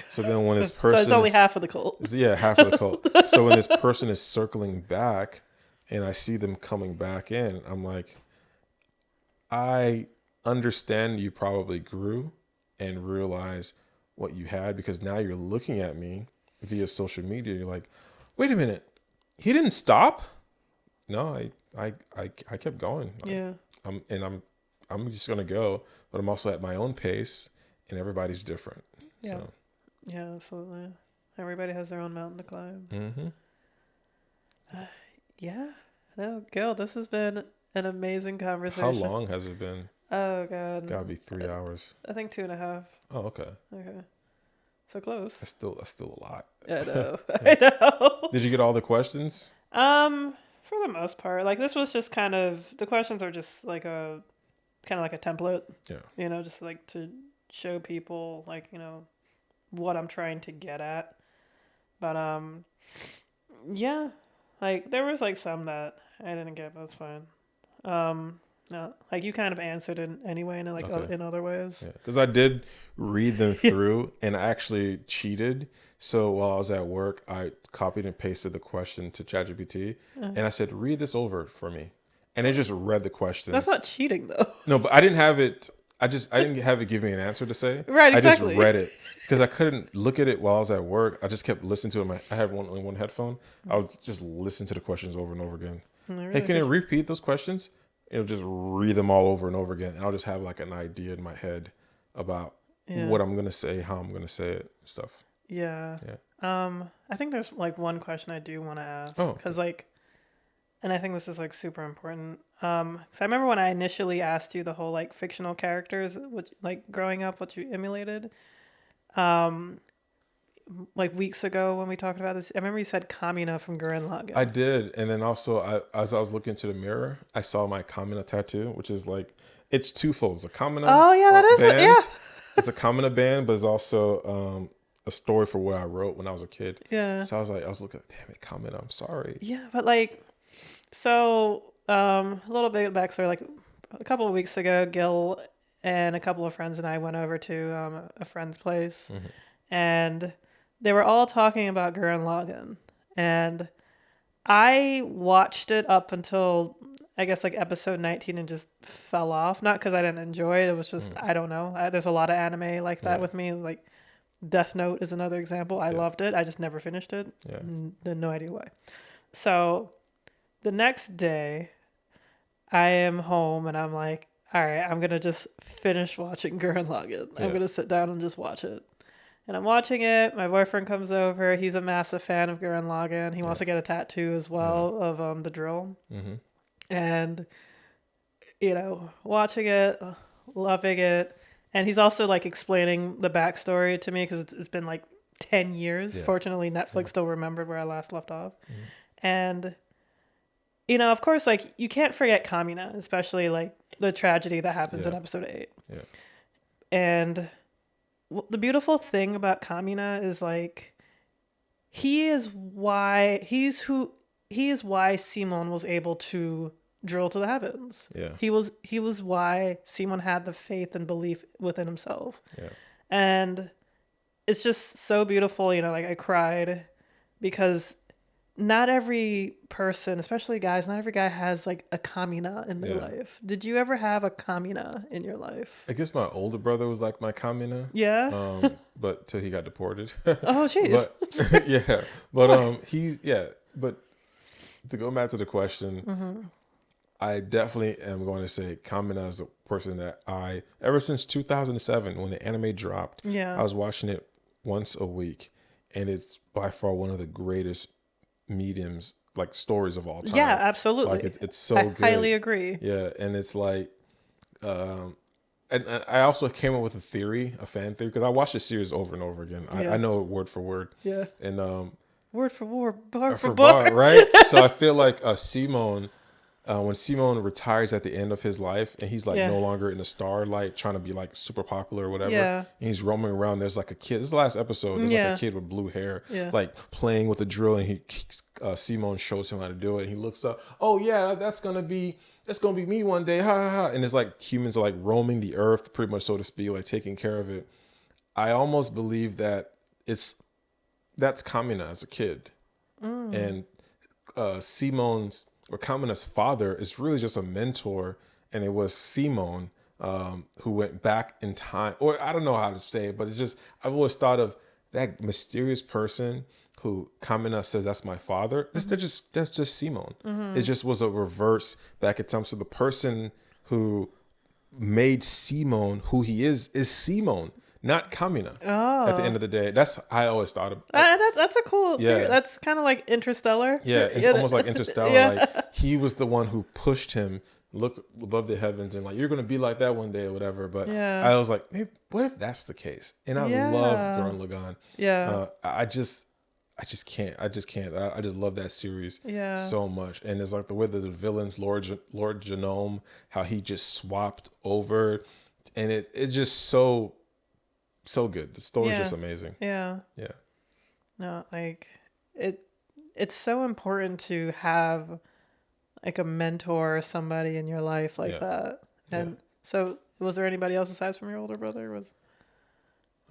So then when this person, so it's only half of the cult. Yeah, half of the cult. So when this person is circling back, and I see them coming back in, I'm like, I understand you probably grew and realize what you had, because now you're looking at me via social media. You're like, "Wait a minute, he didn't stop." No, I kept going. Yeah. I'm just gonna go, but I'm also at my own pace, and everybody's different. Yeah. So. Yeah, absolutely. Everybody has their own mountain to climb. Mm-hmm. Yeah. No, Gil, this has been an amazing conversation. How long has it been? Oh God. Gotta be 3 hours. I think 2.5. Oh, okay. Okay. So close. That's still a lot. I know. I know. Did you get all the questions? For the most part. Like this was just kind of, the questions are just like a template. Yeah. Just like to show people like, what I'm trying to get at. But yeah. Like there was like some that I didn't get, but that's fine. No, like you kind of answered it anyway, in like Okay. in other ways. Yeah, because I did read them through, and I actually cheated. So while I was at work, I copied and pasted the question to ChatGPT, and I said, "Read this over for me," and it just read the That's questions. not cheating though. No, but I didn't have it. I didn't have it give me an answer to say. Right, I just exactly. read it because I couldn't look at it while I was at work. I just kept listening to it. I had only one headphone. I would just listen to the questions over and over again. Hey, can you repeat those questions? It'll just read them all over and over again, and I'll just have like an idea in my head about what I'm gonna say, how I'm gonna say it, stuff. Yeah. Yeah. I think there's like one question I do want to ask Oh, because like, and I think this is like super important. So I remember when I initially asked you the whole like fictional characters, which like growing up, what you emulated. Like weeks ago when we talked about this, I remember you said Kamina from Gurren Lagann. I did, and then also as I was looking into the mirror, I saw my Kamina tattoo, which is like it's twofold. It's a Kamina Oh yeah, that is band. yeah. It's a Kamina band, but it's also a story for what I wrote when I was a kid. Yeah. So I was looking, damn it, Kamina, I'm sorry. Yeah, but like, so a little bit of backstory. Like a couple of weeks ago, Gil and a couple of friends and I went over to a friend's place, and they were all talking about Gurren Lagann, and I watched it up until I guess like episode 19 and just fell off. Not because I didn't enjoy it. It was just I don't know. There's a lot of anime like that with me. Like Death Note is another example. I loved it. I just never finished it. Yeah. No idea why. So the next day, I am home and I'm like, all right, I'm gonna just finish watching Gurren Lagann. I'm gonna sit down and just watch it. And I'm watching it. My boyfriend comes over. He's a massive fan of Gurren Lagann. He wants to get a tattoo as well of the drill. And watching it, loving it. And he's also like explaining the backstory to me because it's been like 10 years. Yeah. Fortunately, Netflix still remembered where I last left off. And, of course, like you can't forget Kamina, especially like the tragedy that happens in episode 8. Yeah. And the beautiful thing about Kamina is like he is why Simon was able to drill to the heavens. Yeah. He was why Simon had the faith and belief within himself. Yeah. And it's just so beautiful, like I cried because not every person, especially guys, not every guy has like a Kamina in their life. Did you ever have a Kamina in your life? I guess my older brother was like my Kamina. Yeah. But till he got deported. Oh, jeez. Yeah. But but to go back to the question, I definitely am going to say Kamina is a person that ever since 2007 when the anime dropped, I was watching it once a week, and it's by far one of the greatest mediums, like stories of all time. Yeah, absolutely. Like it's so good. I highly agree. Yeah, and it's like, and I also came up with a fan theory, because I watched the series over and over again. I know it word for word. Yeah. And word for word, bar for bar, right? So I feel like Simon. When Simon retires at the end of his life and he's like no longer in the starlight trying to be like super popular or whatever, and he's roaming around, there's like a kid. This is the last episode. There's like a kid with blue hair, like playing with a drill, and Simon shows him how to do it. And he looks up, oh yeah, that's gonna be me one day, ha ha ha. And it's like humans are like roaming the earth, pretty much, so to speak, like taking care of it. I almost believe that that's Kamina as a kid, and Simon's. Or Kamina's father is really just a mentor, and it was Simon who went back in time, or I don't know how to say it, but it's just I've always thought of that mysterious person who Kamina says that's my father. That's just Simon. It just was a reverse back in time. So the person who made Simon who he is Simon, not Kamina. Oh. At the end of the day, that's I always thought of. That's a cool theory. That's kind of like Interstellar. Yeah, almost like Interstellar. Like he was the one who pushed him look above the heavens and like you're gonna be like that one day or whatever. But I was like, hey, what if that's the case? And I love Gurren Lagann. Yeah. I just can't. I just love that series so much. And it's like the way that the villains, Lord Genome, how he just swapped over, and it's just so good. The story's just amazing. Yeah. Yeah. No, like it's so important to have like a mentor or somebody in your life like that. And so was there anybody else aside from your older brother?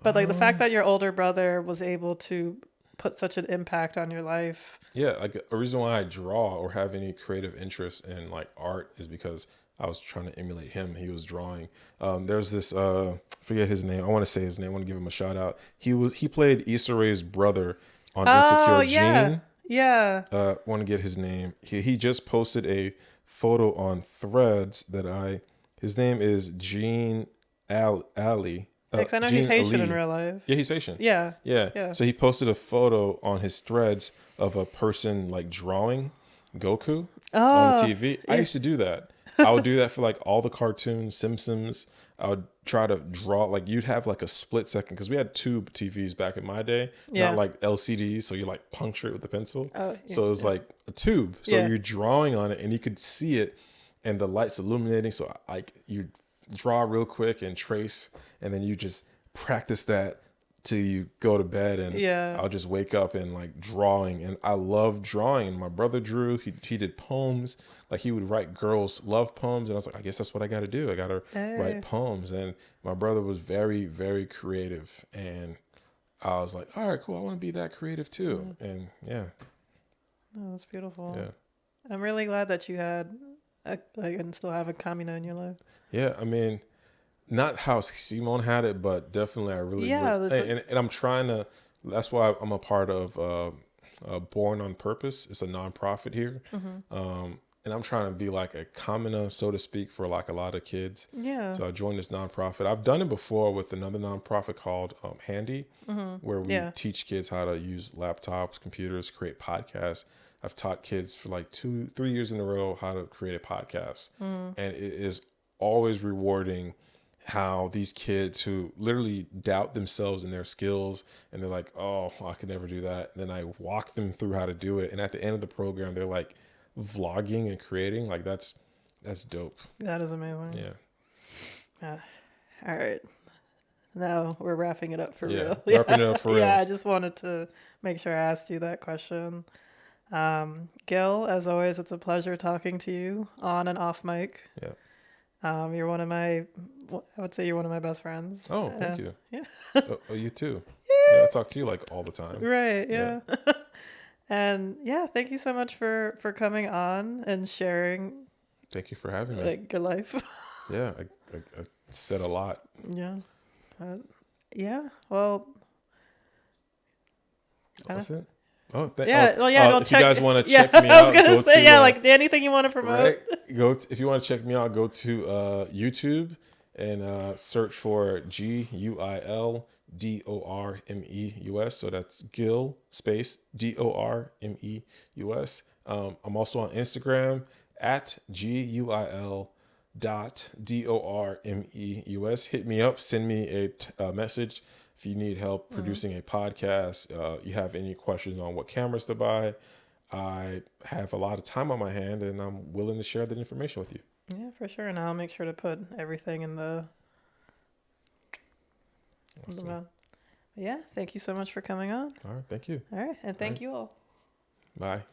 But like the fact that your older brother was able to put such an impact on your life. Yeah, like a reason why I draw or have any creative interest in like art is because I was trying to emulate him. He was drawing. There's this forget his name. I want to say his name. I want to give him a shout out. He played Issa Rae's brother on Insecure. Gene. Yeah. Want to get his name. He just posted a photo on Threads his name is Gene Ali. Because I know he's Haitian in real life. Yeah, he's Haitian. Yeah. So he posted a photo on his Threads of a person like drawing Goku on the TV. I used to do that. I would do that for like all the cartoons, Simpsons. I would try to draw, like you'd have like a split second because we had tube TVs back in my day, not like LCDs. So you like puncture it with a pencil. So it was like a tube. So you're drawing on it and you could see it and the light's illuminating. So like you draw real quick and trace, and then you just practice that till you go to bed. And I'll just wake up and like drawing, and I love drawing. And my brother drew. He did poems. Like he would write girls' love poems, and I was like, I guess that's what I got to do. I got to write poems. And my brother was very, very creative, and I was like, all right, cool. I want to be that creative too. And Oh, that's beautiful. Yeah, I'm really glad that you had and still have a Kamina in your life. Yeah, I mean, not how Simone had it, but definitely I really wish. And I'm trying to. That's why I'm a part of Born on Purpose. It's a nonprofit here, and I'm trying to be like a Kamina, so to speak, for like a lot of kids. Yeah. So I joined this nonprofit. I've done it before with another nonprofit called Handy, where we teach kids how to use laptops, computers, create podcasts. I've taught kids for like 2-3 years in a row how to create a podcast, and it is always rewarding how these kids who literally doubt themselves and their skills, and they're like, oh, I could never do that. And then I walk them through how to do it. And at the end of the program, they're like vlogging and creating. Like that's dope. That is amazing. Yeah. All right. Now we're wrapping it up for real. Wrapping it up for real. Yeah, I just wanted to make sure I asked you that question. Guil, as always, it's a pleasure talking to you on and off mic. Yeah. You're one of I would say you're one of my best friends. Oh, thank you. Yeah. Oh, you too. Yeah, I talk to you like all the time. Right. Yeah. And thank you so much for coming on and sharing. Thank you for having me. Like your life. Yeah, I said a lot. Yeah. Well. That's it. Oh, if you guys want to check me out, I was gonna say, like anything you want to promote. Right? If you want to check me out, go to YouTube and search for GUIL DORMEUS. So that's Guil space DORMEUS. I'm also on Instagram at GUIL.DORMEUS. Hit me up. Send me a message. If you need help producing a podcast, you have any questions on what cameras to buy, I have a lot of time on my hand and I'm willing to share that information with you. Yeah, for sure. And I'll make sure to put everything in the... Awesome. Yeah, thank you so much for coming on. All right, thank you. All right, and thank you all. Bye.